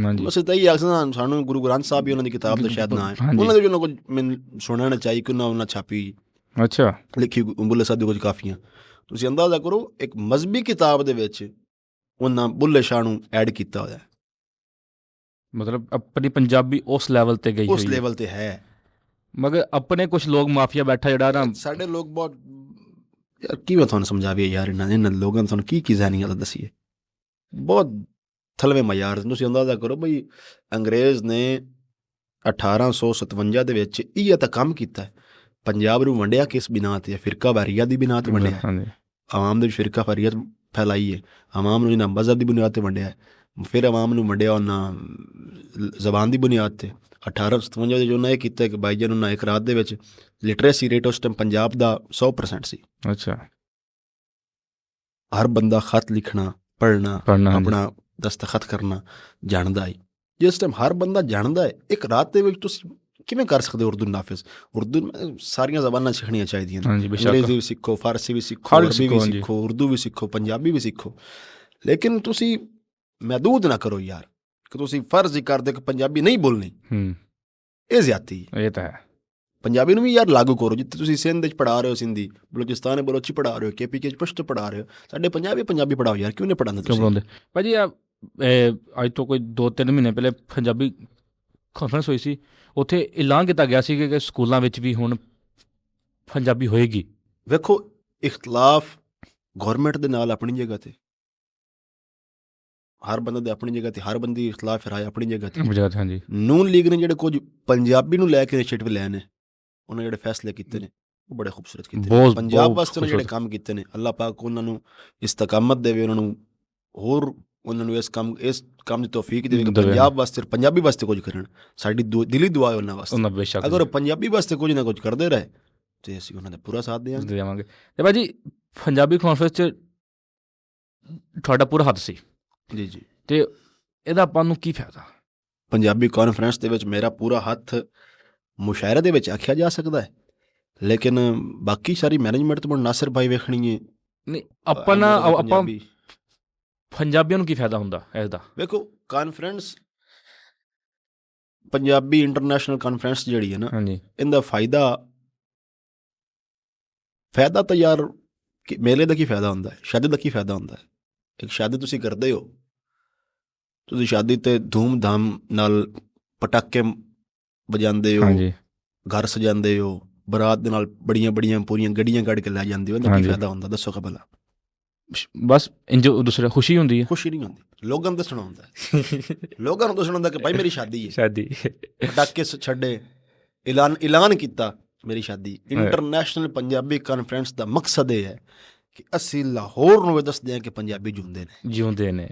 ਅਸੀਂ ਤਾਂ ਇਹੀ ਆਖਦੇ, ਸਾਨੂੰ ਗੁਰੂ ਗ੍ਰੰਥ ਸਾਹਿਬ ਵੀ ਉਹਨਾਂ ਦੀ ਕਿਤਾਬ ਦਾ ਸ਼ਾਇਦ ਨਾ ਹੈ, ਉਹਨਾਂ ਦੇ ਜਿਹਨਾਂ ਕੋਲ ਮੈਨੂੰ ਸੁਣਨਾ ਚਾਹੀ ਕਿ ਉਹਨਾਂ ਛਾਪੀ, ਅੱਛਾ ਲਿਖੀ ਬੁੱਲੇ ਸਾਹਿਬ ਦੀ ਕੁਝ ਕਾਫੀਆਂ। ਤੁਸੀਂ ਅੰਦਾਜ਼ਾ ਕਰੋ, ਇੱਕ ਮਜ਼ਹਬੀ ਕਿਤਾਬ ਦੇ ਵਿੱਚ ਉਹਨਾਂ ਬੁੱਲੇ ਸ਼ਾਹ ਨੂੰ ਐਡ ਕੀਤਾ ਹੋਇਆ, ਮਤਲਬ ਆਪਣੀ ਪੰਜਾਬੀ ਉਸ ਲੈਵਲ ਤੇ ਗਈ, ਉਸ ਲੈਵਲ ਤੇ ਹੈ। ਮਗਰ ਆਪਣੇ ਕੁਝ ਲੋਕ ਮਾਫੀਆ ਬੈਠਾ ਜਿਹੜਾ ਨਾ, ਸਾਡੇ ਲੋਕ ਬਹੁਤ, ਯਾਰ ਕਿਵੇਂ ਤੁਹਾਨੂੰ ਸਮਝਾਵੀਏ ਯਾਰ, ਇਹਨਾਂ ਲੋਕਾਂ ਨੂੰ ਤੁਹਾਨੂੰ ਕੀ ਜ਼ਹਿਨੀਅਤ ਦੱਸੀਏ, ਬਹੁਤ ਥਲਵੇਂ ਮਿਆਰ। ਤੁਸੀਂ ਅੰਦਾਜ਼ਾ ਕਰੋ ਬਈ, ਅੰਗਰੇਜ਼ ਨੇ 1857 ਦੇ ਵਿੱਚ ਇਹ ਤਾਂ ਕੰਮ ਕੀਤਾ, ਪੰਜਾਬ ਨੂੰ ਵੰਡਿਆ ਕਿਸ ਬਿਨਾਂ 'ਤੇ? ਫਿਰਕਾ ਵਾਰੀਅਤ ਦੀ ਬਿਨਾਂ 'ਤੇ ਵੰਡਿਆ, ਆਵਾਮ ਦੇ ਵਿੱਚ ਫਿਰਕਾ ਵਾਰੀਅਤ ਫੈਲਾਈ ਹੈ, ਆਵਾਮ ਨੂੰ ਇਹਨਾਂ ਮਜ਼ਹਬ ਦੀ ਬੁਨਿਆਦ 'ਤੇ ਵੰਡਿਆ, ਫਿਰ ਆਵਾਮ ਨੂੰ ਵੰਡਿਆ ਉਹਨਾਂ ਜ਼ਬਾਨ ਦੀ ਬੁਨਿਆਦ 'ਤੇ। 1857 ਦੇ ਉਹਨਾਂ ਇਹ ਕੀਤਾ ਕਿ ਬਾਈਜਾਨ ਉਹਨਾਂ ਇੱਕ ਰਾਤ ਦੇ ਵਿੱਚ, ਲਿਟਰੇਸੀ ਰੇਟ ਉਸ ਟਾਈਮ ਪੰਜਾਬ ਦਾ 100% ਸੀ। ਅੱਛਾ, ਹਰ ਬੰਦਾ ਖਤ ਲਿਖਣਾ, ਪੜ੍ਹਨਾ, ਆਪਣਾ ਦਸਤਖਤ ਕਰਨਾ ਜਾਣਦਾ ਹੈ। ਜਿਸ ਟਾਈਮ ਹਰ ਬੰਦਾ ਜਾਣਦਾ ਹੈ, ਇੱਕ ਰਾਤ ਦੇ ਵਿੱਚ ਤੁਸੀਂ ਕਿਵੇਂ ਕਰ ਸਕਦੇ ਉਰਦੂ ਨਾਫਿਜ਼? ਉਰਦੂ ਸਾਰੀਆਂ ਜ਼ਬਾਨਾਂ ਸਿੱਖਣੀਆਂ ਚਾਹੀਦੀਆਂ ਨੇ, ਅੰਗਰੇਜ਼ੀ ਵੀ ਸਿੱਖੋ, ਫਾਰਸੀ ਵੀ ਸਿੱਖੋ, ਅਰਬੀ ਵੀ ਸਿੱਖੋ, ਉਰਦੂ ਵੀ ਸਿੱਖੋ, ਪੰਜਾਬੀ ਵੀ ਸਿੱਖੋ, ਲੇਕਿਨ ਤੁਸੀਂ ਮਹਿਦੂਦ ਨਾ ਕਰੋ ਯਾਰ, ਕਿ ਤੁਸੀਂ ਫਰਜ਼ ਹੀ ਕਰਦੇ ਕਿ ਪੰਜਾਬੀ ਨਹੀਂ ਬੋਲਣੀ, ਇਹ ਜ਼ਿਆਦਤੀ ਹੈ। ਇਹ ਤਾਂ ਹੈ, ਪੰਜਾਬੀ ਨੂੰ ਵੀ ਯਾਰ ਲਾਗੂ ਕਰੋ। ਜਿੱਥੇ ਤੁਸੀਂ ਸਿੰਧ 'ਚ ਪੜ੍ਹਾ ਰਹੇ ਹੋ ਸਿੰਧੀ, ਬਲੋਚਿਸਤਾਨ ਬਲੋਚੀ ਪੜ੍ਹਾ ਰਹੇ ਹੋ, KPK 'ਚ ਪਸ਼ਤੋ ਪੜ੍ਹਾ ਰਹੇ ਹੋ, ਸਾਡੇ ਪੰਜਾਬੀ ਪੜ੍ਹਾਓ ਯਾਰ, ਕਿਉਂ ਨਹੀਂ ਪੜ੍ਹਾਉਂਦੇ ਤੁਸੀਂ? ਭਾਅ ਜੀ ਅੱਜ ਤੋਂ ਕੋਈ 2-3 ਮਹੀਨੇ ਪਹਿਲੇ ਪੰਜਾਬੀ ਕਾਨਫਰੰਸ ਹੋਈ ਸੀ, ਉੱਥੇ ਐਲਾਨ ਕੀਤਾ ਗਿਆ ਸੀ ਕਿ ਸਕੂਲਾਂ ਵਿੱਚ ਵੀ ਹੁਣ ਪੰਜਾਬੀ ਹੋਏਗੀ। ਵੇਖੋ, ਇਖਤਲਾਫ ਗੌਰਮੈਂਟ ਦੇ ਨਾਲ ਆਪਣੀ ਜਗ੍ਹਾ 'ਤੇ, ਹਰ ਬੰਦੇ ਦੇ ਆਪਣੀ ਜਗ੍ਹਾ 'ਤੇ, ਹਰ ਬੰਦੀ ਇਖਤਲਾਫ ਰਾਏ ਆਪਣੀ ਜਗ੍ਹਾ 'ਤੇ। ਹਾਂਜੀ, ਨੂਨ ਲੀਗ ਨੇ ਜਿਹੜੇ ਕੁਝ ਪੰਜਾਬੀ ਨੂੰ ਲੈ ਕੇ ਇਨੀਸ਼ੀਏਟਿਵ ਲਏ ਨੇ, ਉਹਨਾਂ ਜਿਹੜੇ ਫੈਸਲੇ ਕੀਤੇ ਨੇ, ਉਹ ਬੜੇ ਖੂਬਸੂਰਤ ਕੀਤੇ ਨੇ, ਪੰਜਾਬ ਵਾਸਤੇ ਜਿਹੜੇ ਕੰਮ ਕੀਤੇ ਨੇ, ਅੱਲਾਹ ਪਾਕ ਉਹਨਾਂ ਨੂੰ ਇਸਤਕਾਮਤ ਦੇਵੇ, ਉਹਨਾਂ ਨੂੰ ਹੋਰ ਉਹਨਾਂ ਨੂੰ ਇਸ ਕੰਮ ਦੀ ਤੌਫੀਕ ਦੇਵੇ ਕਿ ਪੰਜਾਬ ਵਾਸਤੇ, ਪੰਜਾਬੀ ਵਾਸਤੇ ਕੁਝ ਕਰਨ। ਸਾਡੀ ਦਿਲੀ ਦੁਆ ਹੈ ਉਹਨਾਂ ਵਾਸਤੇ। ਅਗਰ ਉਹ ਪੰਜਾਬੀ ਵਾਸਤੇ ਕੁਝ ਨਾ ਕੁਝ ਕਰਦੇ ਰਹੇ ਤੇ ਅਸੀਂ ਉਹਨਾਂ ਦਾ ਪੂਰਾ ਸਾਥ ਦੇਵਾਂਗੇ। ਤੇ ਭਾਜੀ ਪੰਜਾਬੀ ਕਾਨਫਰੰਸ 'ਚ ਤੁਹਾਡਾ ਪੂਰਾ ਹੱਥ ਸੀ ਜੀ ਜੀ, ਤੇ ਇਹਦਾ ਆਪਾਂ ਨੂੰ ਕੀ ਫਾਇਦਾ? ਪੰਜਾਬੀ ਕਾਨਫਰੰਸ ਦੇ ਵਿੱਚ ਮੇਰਾ ਪੂਰਾ ਹੱਥ ਮੁਸ਼ਾਇਰੇ ਦੇ ਵਿੱਚ ਆਖਿਆ ਜਾ ਸਕਦਾ ਹੈ, ਲੇਕਿਨ ਬਾਕੀ ਸਾਰੀ ਮੈਨੇਜਮੈਂਟ ਤਾਂ ਨਾਸਿਰ ਭਾਈ ਵੇਖਣੀ ਹੈ। ਨਹੀਂ ਆਪਾਂ ਪੰਜਾਬੀਆਂ ਨੂੰ ਕੀ ਫਾਇਦਾ ਹੁੰਦਾ ਇਸ ਦਾ? ਵੇਖੋ ਕਾਨਫਰੰਸ, ਪੰਜਾਬੀ ਇੰਟਰਨੈਸ਼ਨਲ ਕਾਨਫਰੰਸ ਜਿਹੜੀ ਹੈ ਨਾ, ਇਹਦਾ ਫਾਇਦਾ ਤਾਂ ਯਾਰ ਮੇਲੇ ਦਾ ਕੀ ਫਾਇਦਾ ਹੁੰਦਾ ਹੈ, ਸ਼ਾਦੀ ਦਾ ਕੀ ਫਾਇਦਾ ਹੁੰਦਾ ਹੈ? ਇੱਕ ਸ਼ਾਦੀ ਤੁਸੀਂ ਕਰਦੇ ਹੋ, ਤੁਸੀਂ ਸ਼ਾਦੀ 'ਤੇ ਧੂਮ-ਧਾਮ ਨਾਲ ਪਟਾਕੇ ਵਜਾਉਂਦੇ ਹੋ, ਘਰ ਸਜਾਉਂਦੇ ਹੋ, ਬਰਾਤ ਦੇ ਨਾਲ ਬੜੀਆਂ ਪੂਰੀਆਂ ਗੱਡੀਆਂ ਕੱਢ ਕੇ ਲੈ ਜਾਂਦੇ ਹੋ, ਇਹਦਾ ਕੀ ਫਾਇਦਾ ਹੁੰਦਾ ਦੱਸੋ ਕਬਲਾ? ਬਸ ਇੰਜ ਦੂਸਰਾ ਖੁਸ਼ੀ ਹੁੰਦੀ ਹੈ? ਖੁਸ਼ੀ ਨਹੀਂ ਹੁੰਦੀ, ਲੋਕਾਂ ਨੂੰ ਦੱਸਣਾ ਹੁੰਦਾ ਲੋਕਾਂ ਨੂੰ ਦੱਸਣਾ ਹੁੰਦਾ ਕਿ ਭਾਈ ਮੇਰੀ ਸ਼ਾਦੀ ਹੈ, ਸ਼ਾਦੀ ਪਟਾਕੇ ਛੱਡੇ, ਐਲਾਨ ਕੀਤਾ ਮੇਰੀ ਸ਼ਾਦੀ। ਇੰਟਰਨੈਸ਼ਨਲ ਪੰਜਾਬੀ ਕਾਨਫਰੰਸ ਦਾ ਮਕਸਦ ਇਹ ਹੈ ਕਿ ਅਸੀਂ ਲਾਹੌਰ ਨੂੰ ਇਹ ਦੱਸਦੇ ਹਾਂ ਕਿ ਪੰਜਾਬੀ ਜਿਉਂਦੇ ਨੇ,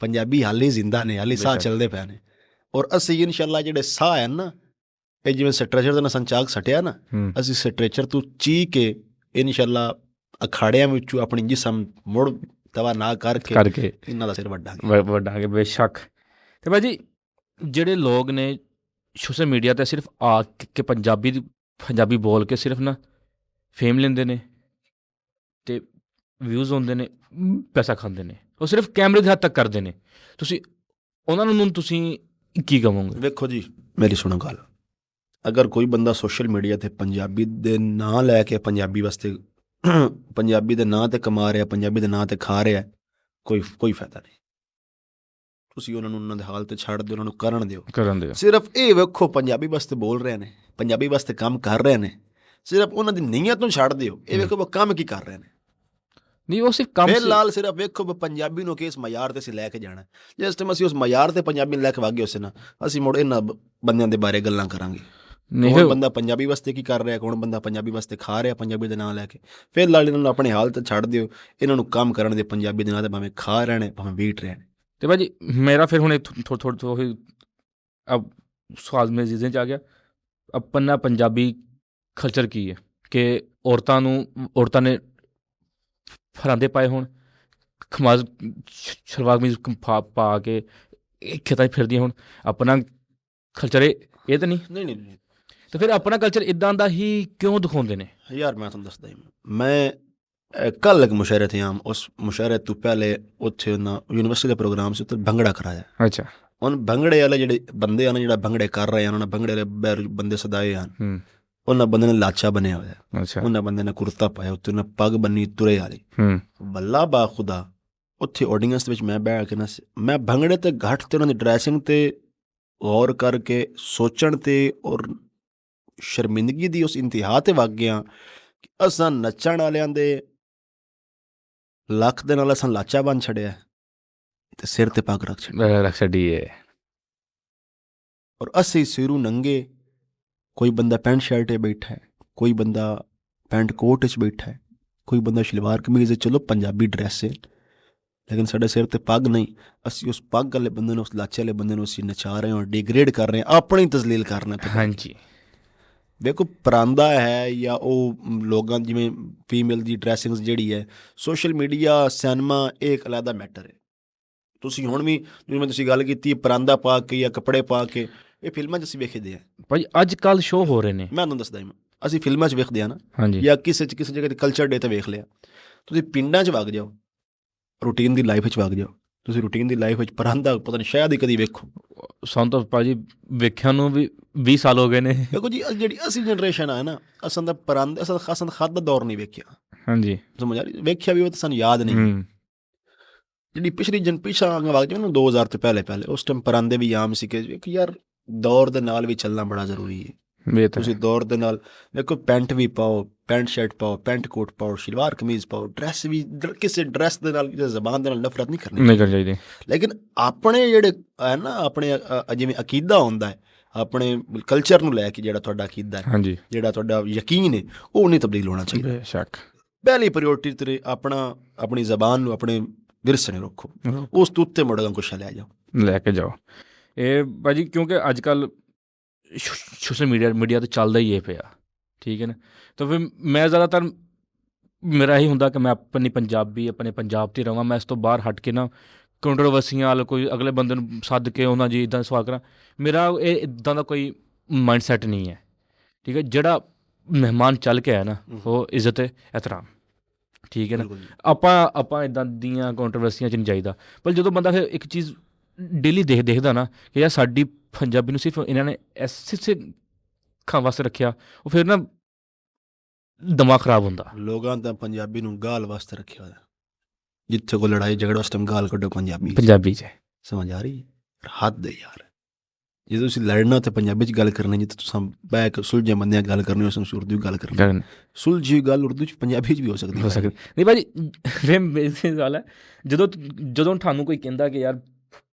ਪੰਜਾਬੀ ਹਾਲੇ ਜ਼ਿੰਦਾ ਨੇ, ਹਾਲੇ ਸਾਹ ਚੱਲਦੇ ਪਏ ਨੇ। ਔਰ ਅਸੀਂ ਇਨਸ਼ਾਅੱਲਾ ਜਿਹੜੇ ਸਾਹ ਹੈ ਨਾ, ਇਹ ਜਿਵੇਂ ਸਟਰੈਚਰ ਦਾ ਸੰਚਾਕ ਸਟਿਆ ਨਾ, ਅਸੀਂ ਸਟਰੈਚਰ ਤੋਂ ਚੀ ਕੇ ਇਨਸ਼ਾਅੱਲਾ ਅਖਾੜਿਆਂ ਵਿੱਚੋਂ ਆਪਣੀ ਜਿਸਮ ਮੁੜ ਤਵਾ ਨਾ ਕਰਕੇ ਇਹਨਾਂ ਦਾ ਸਿਰ ਵੱਢਾਂਗੇ ਬੇਸ਼ੱਕ। ਤੇ ਭਾਜੀ ਜਿਹੜੇ ਲੋਕ ਨੇ ਸੋਸ਼ਲ ਮੀਡੀਆ 'ਤੇ ਸਿਰਫ ਆ ਕੇ ਪੰਜਾਬੀ ਬੋਲ ਕੇ ਸਿਰਫ ਨਾ ਫੇਮ ਲੈਂਦੇ ਨੇ ਤੇ ਵਿਊਜ਼ ਹੁੰਦੇ ਨੇ, ਪੈਸਾ ਖਾਂਦੇ ਨੇ, ਉਹ ਸਿਰਫ ਕੈਮਰੇ ਦੇ ਹੱਦ ਤੱਕ ਕਰਦੇ ਨੇ, ਤੁਸੀਂ ਉਹਨਾਂ ਨੂੰ ਤੁਸੀਂ ਕੀ ਕਹੋਗੇ? ਵੇਖੋ ਜੀ, ਮੇਰੀ ਸੁਣੋ ਗੱਲ, ਅਗਰ ਕੋਈ ਬੰਦਾ ਸੋਸ਼ਲ ਮੀਡੀਆ 'ਤੇ ਪੰਜਾਬੀ ਦੇ ਨਾਂ ਲੈ ਕੇ ਪੰਜਾਬੀ ਵਾਸਤੇ, ਪੰਜਾਬੀ ਦੇ ਨਾਂ 'ਤੇ ਕਮਾ ਰਿਹਾ, ਪੰਜਾਬੀ ਦੇ ਨਾਂ 'ਤੇ ਖਾ ਰਿਹਾ, ਕੋਈ ਫਾਇਦਾ ਨਹੀਂ। ਤੁਸੀਂ ਉਹਨਾਂ ਦੇ ਹਾਲ 'ਤੇ ਛੱਡ ਦਿਓ, ਉਹਨਾਂ ਨੂੰ ਕਰਨ ਦਿਓ। ਸਿਰਫ ਇਹ ਵੇਖੋ ਪੰਜਾਬੀ ਵਾਸਤੇ ਬੋਲ ਰਹੇ ਨੇ, ਪੰਜਾਬੀ ਵਾਸਤੇ ਕੰਮ ਕਰ ਰਹੇ ਨੇ, ਸਿਰਫ ਉਹਨਾਂ ਦੀ ਨੀਅਤ ਨੂੰ ਛੱਡ ਦਿਓ। ਇਹ ਵੇਖੋ ਕੰਮ ਕੀ ਕਰ ਰਹੇ ਨੇ, ਨਹੀਂ ਉਹ ਸਿਰਫ ਕੰਮ ਫਿਲਹਾਲ ਸਿਰਫ ਵੇਖੋ ਪੰਜਾਬੀ ਨੂੰ ਕਿਸ ਮਿਆਰ 'ਤੇ ਅਸੀਂ ਲੈ ਕੇ ਜਾਣਾ। ਜਿਸ ਟਾਈਮ ਅਸੀਂ ਉਸ ਮਿਆਰ 'ਤੇ ਪੰਜਾਬੀ ਨੂੰ ਲੈ ਕੇ ਵਾਗੇ ਉਸੇ ਨਾ, ਅਸੀਂ ਮੁੜ ਇਹਨਾਂ ਬੰਦਿਆਂ ਦੇ ਬਾਰੇ ਗੱਲਾਂ ਕਰਾਂਗੇ। ਕੌਣ ਬੰਦਾ ਪੰਜਾਬੀ ਵਾਸਤੇ ਕੀ ਕਰ ਰਿਹਾ, ਕੌਣ ਬੰਦਾ ਪੰਜਾਬੀ ਵਾਸਤੇ ਖਾ ਰਿਹਾ ਪੰਜਾਬੀ ਦੇ ਨਾਂ ਲੈ ਕੇ। ਫਿਲਹਾਲ ਇਹਨਾਂ ਨੂੰ ਆਪਣੇ ਹਾਲ 'ਤੇ ਛੱਡ ਦਿਓ, ਇਹਨਾਂ ਨੂੰ ਕੰਮ ਕਰਨ ਦੇ ਪੰਜਾਬੀ ਦੇ ਨਾਂ 'ਤੇ, ਭਾਵੇਂ ਖਾ ਰਹੇ ਨੇ ਭਾਵੇਂ ਵੀਟ ਰਹੇ ਨੇ। ਤੇ ਭਾਜੀ ਮੇਰਾ ਫਿਰ ਹੁਣ ਥੋੜ੍ਹੀ ਸਵਾਲ ਮੇਰੇ ਜ਼ਿਹਨ 'ਚ ਆ ਗਿਆ, ਆਪਣਾ ਪੰਜਾਬੀ ਕਲਚਰ ਕੀ ਹੈ ਕਿ ਔਰਤਾਂ ਨੇ ਫਰਾਂਦੇ ਪਾਏ ਹੋਣ, ਖਮਾਜ਼ ਸ਼ਲਵਾਰ ਕਮੀਜ਼ ਪਾ ਕੇ ਖੇਤਾਂ 'ਚ ਫਿਰਦੀਆਂ ਹੋਣ, ਆਪਣਾ ਕਲਚਰ ਇਹ ਤਾਂ ਨਹੀਂ। ਤੇ ਫਿਰ ਆਪਣਾ ਕਲਚਰ ਇੱਦਾਂ ਦਾ ਹੀ ਕਿਉਂ ਦਿਖਾਉਂਦੇ ਨੇ? ਯਾਰ ਮੈਂ ਤੁਹਾਨੂੰ ਦੱਸਦਾ, ਮੈਂ ਕੱਲ੍ਹ ਇੱਕ ਮੁਸ਼ਾਇਰੇ 'ਤੇ ਆਮ, ਉਸ ਮੁਸ਼ਾਇਰੇ ਤੋਂ ਪਹਿਲੇ ਉੱਥੇ ਉਹਨਾਂ ਯੂਨੀਵਰਸਿਟੀ ਦਾ ਪ੍ਰੋਗਰਾਮ ਸੀ, ਉੱਥੇ ਭੰਗੜਾ ਕਰਾਇਆ। ਅੱਛਾ। ਹੁਣ ਭੰਗੜੇ ਵਾਲੇ ਜਿਹੜੇ ਬੰਦੇ ਹਨ, ਜਿਹੜਾ ਭੰਗੜੇ ਕਰ ਰਹੇ ਹਨ, ਉਹਨਾਂ ਭੰਗੜੇ ਵਾਲੇ ਬੰਦੇ ਸਦਾਏ ਹਨ, ਉਹਨਾਂ ਬੰਦੇ ਨੇ ਲਾਚਾ ਬਣਿਆ ਹੋਇਆ, ਉਹਨਾਂ ਬੰਦੇ ਨੇ ਕੁਰਤਾ ਪਾਇਆ, ਉੱਤੇ ਉਹਨਾਂ ਪੱਗ ਬੰਨੀ ਤੁਰੇ ਵਾਲੀ, ਬੱਲਾ ਬਾ ਖੁਦਾ। ਉੱਥੇ ਆਡੀਅੰਸ ਵਿੱਚ ਮੈਂ ਬੈਠ ਕੇ ਨਾ, ਮੈਂ ਭੰਗੜੇ 'ਤੇ ਘੱਟ ਤੇ ਉਹਨਾਂ ਦੀ ਡਰੈਸਿੰਗ 'ਤੇ ਗੌਰ ਕਰਕੇ ਸੋਚਣ 'ਤੇ ਔਰ ਸ਼ਰਮਿੰਦਗੀ ਦੀ ਉਸ ਇੰਤਹਾ 'ਤੇ ਵਗ ਗਿਆ ਕਿ ਅਸਾਂ ਨੱਚਣ ਵਾਲਿਆਂ ਦੇ ਲੱਕ ਦੇ ਨਾਲ ਅਸਾਂ ਲਾਚਾ ਬਣ ਛੱਡਿਆ ਤੇ ਸਿਰ 'ਤੇ ਪੱਗ ਰੱਖ ਛੱਡੀ ਹੈ। ਔਰ ਅਸੀਂ ਸਿਰੂ ਨੰਗੇ, ਕੋਈ ਬੰਦਾ ਪੈਂਟ ਸ਼ਰਟ 'ਤੇ ਬੈਠਾ ਹੈ, ਕੋਈ ਬੰਦਾ ਪੈਂਟ ਕੋਟ 'ਚ ਬੈਠਾ ਹੈ, ਕੋਈ ਬੰਦਾ ਸ਼ਲਵਾਰ ਕਮੀਜ਼ 'ਚ, ਚਲੋ ਪੰਜਾਬੀ ਡਰੈਸ ਹੈ, ਲੇਕਿਨ ਸਾਡੇ ਸਿਰ 'ਤੇ ਪੱਗ ਨਹੀਂ। ਅਸੀਂ ਉਸ ਪੱਗ ਵਾਲੇ ਬੰਦੇ ਨੂੰ, ਉਸ ਲਾਚੇ ਵਾਲੇ ਬੰਦੇ ਨੂੰ ਅਸੀਂ ਨਚਾ ਰਹੇ ਹਾਂ, ਡਿਗਰੇਡ ਕਰ ਰਹੇ ਹਾਂ, ਆਪਣੀ ਤਜ਼ਲੀਲ ਕਰਨਾ। ਹਾਂਜੀ ਵੇਖੋ ਪਰਾਂਦਾ ਹੈ ਜਾਂ ਉਹ ਲੋਕਾਂ ਜਿਵੇਂ ਫੀਮੇਲ ਦੀ ਡਰੈਸਿੰਗ ਜਿਹੜੀ ਹੈ, ਸੋਸ਼ਲ ਮੀਡੀਆ, ਸਿਨੇਮਾ, ਇਹ ਇੱਕ ਅਲੱਗਾ ਮੈਟਰ ਹੈ। ਤੁਸੀਂ ਹੁਣ ਵੀ ਜਿਵੇਂ ਤੁਸੀਂ ਗੱਲ ਕੀਤੀ ਪਰਾਂਦਾ ਪਾ ਕੇ ਜਾਂ ਕੱਪੜੇ ਪਾ ਕੇ, ਇਹ ਫਿਲਮਾਂ 'ਚ ਅਸੀਂ ਵੇਖਦੇ ਹਾਂ ਭਾਈ, ਅੱਜ ਕੱਲ੍ਹ ਸ਼ੋਅ ਹੋ ਰਹੇ ਨੇ। ਮੈਂ ਤੁਹਾਨੂੰ ਦੱਸਦਾ, ਅਸੀਂ ਫਿਲਮਾਂ 'ਚ ਵੇਖਦੇ ਹਾਂ ਨਾ, ਜਾਂ ਕਿਸੇ ਜਗ੍ਹਾ 'ਤੇ ਕਲਚਰ ਡੇ 'ਤੇ ਵੇਖ ਲਿਆ। ਤੁਸੀਂ ਪਿੰਡਾਂ 'ਚ ਵਗ ਜਾਓ, ਰੂਟੀਨ ਦੀ ਲਾਈਫ 'ਚ ਵਗ ਜਾਓ, ਤੁਸੀਂ ਰੂਟੀਨ ਦੀ ਲਾਈਫ ਵਿੱਚ ਪਰਾਂਦਾ ਪਤਾ ਨਹੀਂ ਸ਼ਾਇਦ ਹੀ ਕਦੀ ਵੇਖੋ। ਸਾਨੂੰ ਤਾਂ ਭਾਜੀ ਵੇਖਿਆ ਨੂੰ ਵੀ 20 ਸਾਲ ਹੋ ਗਏ ਨੇ। ਦੇਖੋ ਜੀ, ਜਿਹੜੀ ਅਸੀਂ ਜਨਰੇਸ਼ਨ ਆ ਨਾ, ਅਸਾਂ ਦਾ ਪਰਾਂਦਾ, ਅਸਾਂ ਖਾਦ ਦਾ ਦੌਰ ਨਹੀਂ ਵੇਖਿਆ। ਹਾਂਜੀ, ਸਮਝ ਆ ਰਹੀ? ਵੇਖਿਆ ਵੀ ਉਹ ਤਾਂ ਸਾਨੂੰ ਯਾਦ ਨਹੀਂ। ਜਿਹੜੀ ਪਿਛਾ ਵਗ ਜਾਵੇ ਨਾ 2000 ਤੋਂ ਪਹਿਲੇ ਉਸ ਟਾਈਮ ਪਰਾਂਦੇ ਵੀ ਆਮ ਸੀ ਕਿ ਯਾਰ ਦੌਰ ਦੇ ਨਾਲ ਵੀ ਚੱਲਣਾ ਬੜਾ ਜ਼ਰੂਰੀ ਹੈ। ਤੁਸੀਂ ਦੌਰ ਦੇ ਨਾਲ ਵੇਖੋ, ਪੈਂਟ ਵੀ ਪਾਓ, ਪੈਂਟ ਸ਼ਰਟ ਪਾਓ, ਪੈਂਟ ਕੋਟ ਪਾਓ, ਸ਼ਲਵਾਰ ਕਮੀਜ਼ ਪਾਓ, ਡਰੈਸ ਵੀ, ਕਿਸੇ ਡਰੈਸ ਦੇ ਨਾਲ, ਕਿਸੇ ਜ਼ਬਾਨ ਦੇ ਨਾਲ ਨਫ਼ਰਤ ਨਹੀਂ ਕਰਨੀ ਚਾਹੀਦੀ। ਲੇਕਿਨ ਆਪਣੇ ਜਿਹੜੇ ਹੈ ਨਾ, ਆਪਣੇ ਜਿਵੇਂ ਅਕੀਦਾ ਹੁੰਦਾ ਹੈ, ਆਪਣੇ ਕਲਚਰ ਨੂੰ ਲੈ ਕੇ ਜਿਹੜਾ ਤੁਹਾਡਾ ਅਕੀਦਾ ਹੈ, ਜਿਹੜਾ ਤੁਹਾਡਾ ਯਕੀਨ ਹੈ, ਉਹ ਨਹੀਂ ਤਬਦੀਲ ਹੋਣਾ ਚਾਹੀਦਾ। ਬੇਸ਼ੱਕ। ਪਹਿਲੀ ਪ੍ਰਾਇਓਰਟੀ ਤੇ ਆਪਣੀ ਜ਼ਬਾਨ ਨੂੰ, ਆਪਣੇ ਵਿਰਸੇ ਨੂੰ ਰੱਖੋ, ਉਸ ਤੋਂ ਉੱਤੇ ਮੁੜਗਾ ਕੁਛ ਲੈ ਕੇ ਜਾਓ। ਇਹ ਭਾਜੀ ਕਿਉਂਕਿ ਅੱਜ ਕੱਲ੍ਹ ਸੋਸ਼ਲ ਮੀਡੀਆ 'ਤੇ ਚੱਲਦਾ ਹੀ ਇਹ ਪਿਆ, ਠੀਕ ਹੈ ਨਾ। ਤਾਂ ਫਿਰ ਮੈਂ ਜ਼ਿਆਦਾਤਰ ਮੇਰਾ ਇਹੀ ਹੁੰਦਾ ਕਿ ਮੈਂ ਆਪਣੇ ਪੰਜਾਬ 'ਤੇ ਰਹਾਂ। ਮੈਂ ਇਸ ਤੋਂ ਬਾਹਰ ਹਟ ਕੇ ਨਾ ਕੰਟਰੋਵਰਸੀਆਂ ਵਾਲ ਕੋਈ ਅਗਲੇ ਬੰਦੇ ਨੂੰ ਸੱਦ ਕੇ ਉਹਨਾਂ ਜੀ ਇੱਦਾਂ ਸਵਾਲ ਕਰਾਂ। ਮੇਰਾ ਇਹ ਇੱਦਾਂ ਦਾ ਕੋਈ ਮਾਈਂਡ ਸੈੱਟ ਨਹੀਂ ਹੈ, ਠੀਕ ਹੈ। ਜਿਹੜਾ ਮਹਿਮਾਨ ਚੱਲ ਕੇ ਆਇਆ ਨਾ, ਉਹ ਇੱਜ਼ਤ ਇਹਤਰਾਮ, ਠੀਕ ਹੈ ਨਾ। ਆਪਾਂ ਇੱਦਾਂ ਦੀਆਂ ਕੰਟਰੋਵਰਸੀਆਂ 'ਚ ਨਹੀਂ ਜਾਈਦਾ। ਪਰ ਜਦੋਂ ਬੰਦਾ ਫਿਰ ਇੱਕ ਚੀਜ਼ ਡੇਲੀ ਦੇਖਦਾ ਨਾ ਕਿ ਯਾਰ ਸਾਡੀ ਪੰਜਾਬੀ ਨੂੰ ਸਿਰਫ ਇਹਨਾਂ ਨੇ ਐਸੇ ਖਾਂ ਵਾਸਤੇ ਰੱਖਿਆ, ਉਹ ਫਿਰ ਨਾ ਦਿਮਾਗ ਖਰਾਬ ਹੁੰਦਾ। ਲੋਕਾਂ ਤਾਂ ਪੰਜਾਬੀ ਨੂੰ ਗਾਲ ਵਾਸਤੇ ਰੱਖਿਆ ਹੋਇਆ, ਜਿੱਥੇ ਕੋਈ ਲੜਾਈ ਝਗੜਾ ਉਸ ਟਾਈਮ ਗਾਲ ਕੱਢੋ ਪੰਜਾਬੀ 'ਚ। ਸਮਝ ਆ ਰਹੀ? ਹੱਦ ਹੈ ਯਾਰ। ਜੇ ਤੁਸੀਂ ਲੜਨਾ ਤਾਂ ਪੰਜਾਬੀ 'ਚ ਗੱਲ ਕਰਨੀ, ਜਿੱਥੇ ਤੁਸੀਂ ਬਹਿ ਕੇ ਸੁਲਝੇ ਬੰਦਿਆਂ ਗੱਲ ਕਰਨੀ, ਉਸ ਨੂੰ ਉਰਦੂ ਗੱਲ ਕਰਨੀ। ਸੁਲਝੀ ਗੱਲ ਉਰਦੂ 'ਚ ਪੰਜਾਬੀ 'ਚ ਵੀ ਹੋ ਸਕਦੀ ਨਹੀਂ ਭਾਜੀ। ਇਹ ਗੱਲ ਹੈ, ਜਦੋਂ ਤੁਹਾਨੂੰ ਕੋਈ ਕਹਿੰਦਾ ਕਿ ਯਾਰ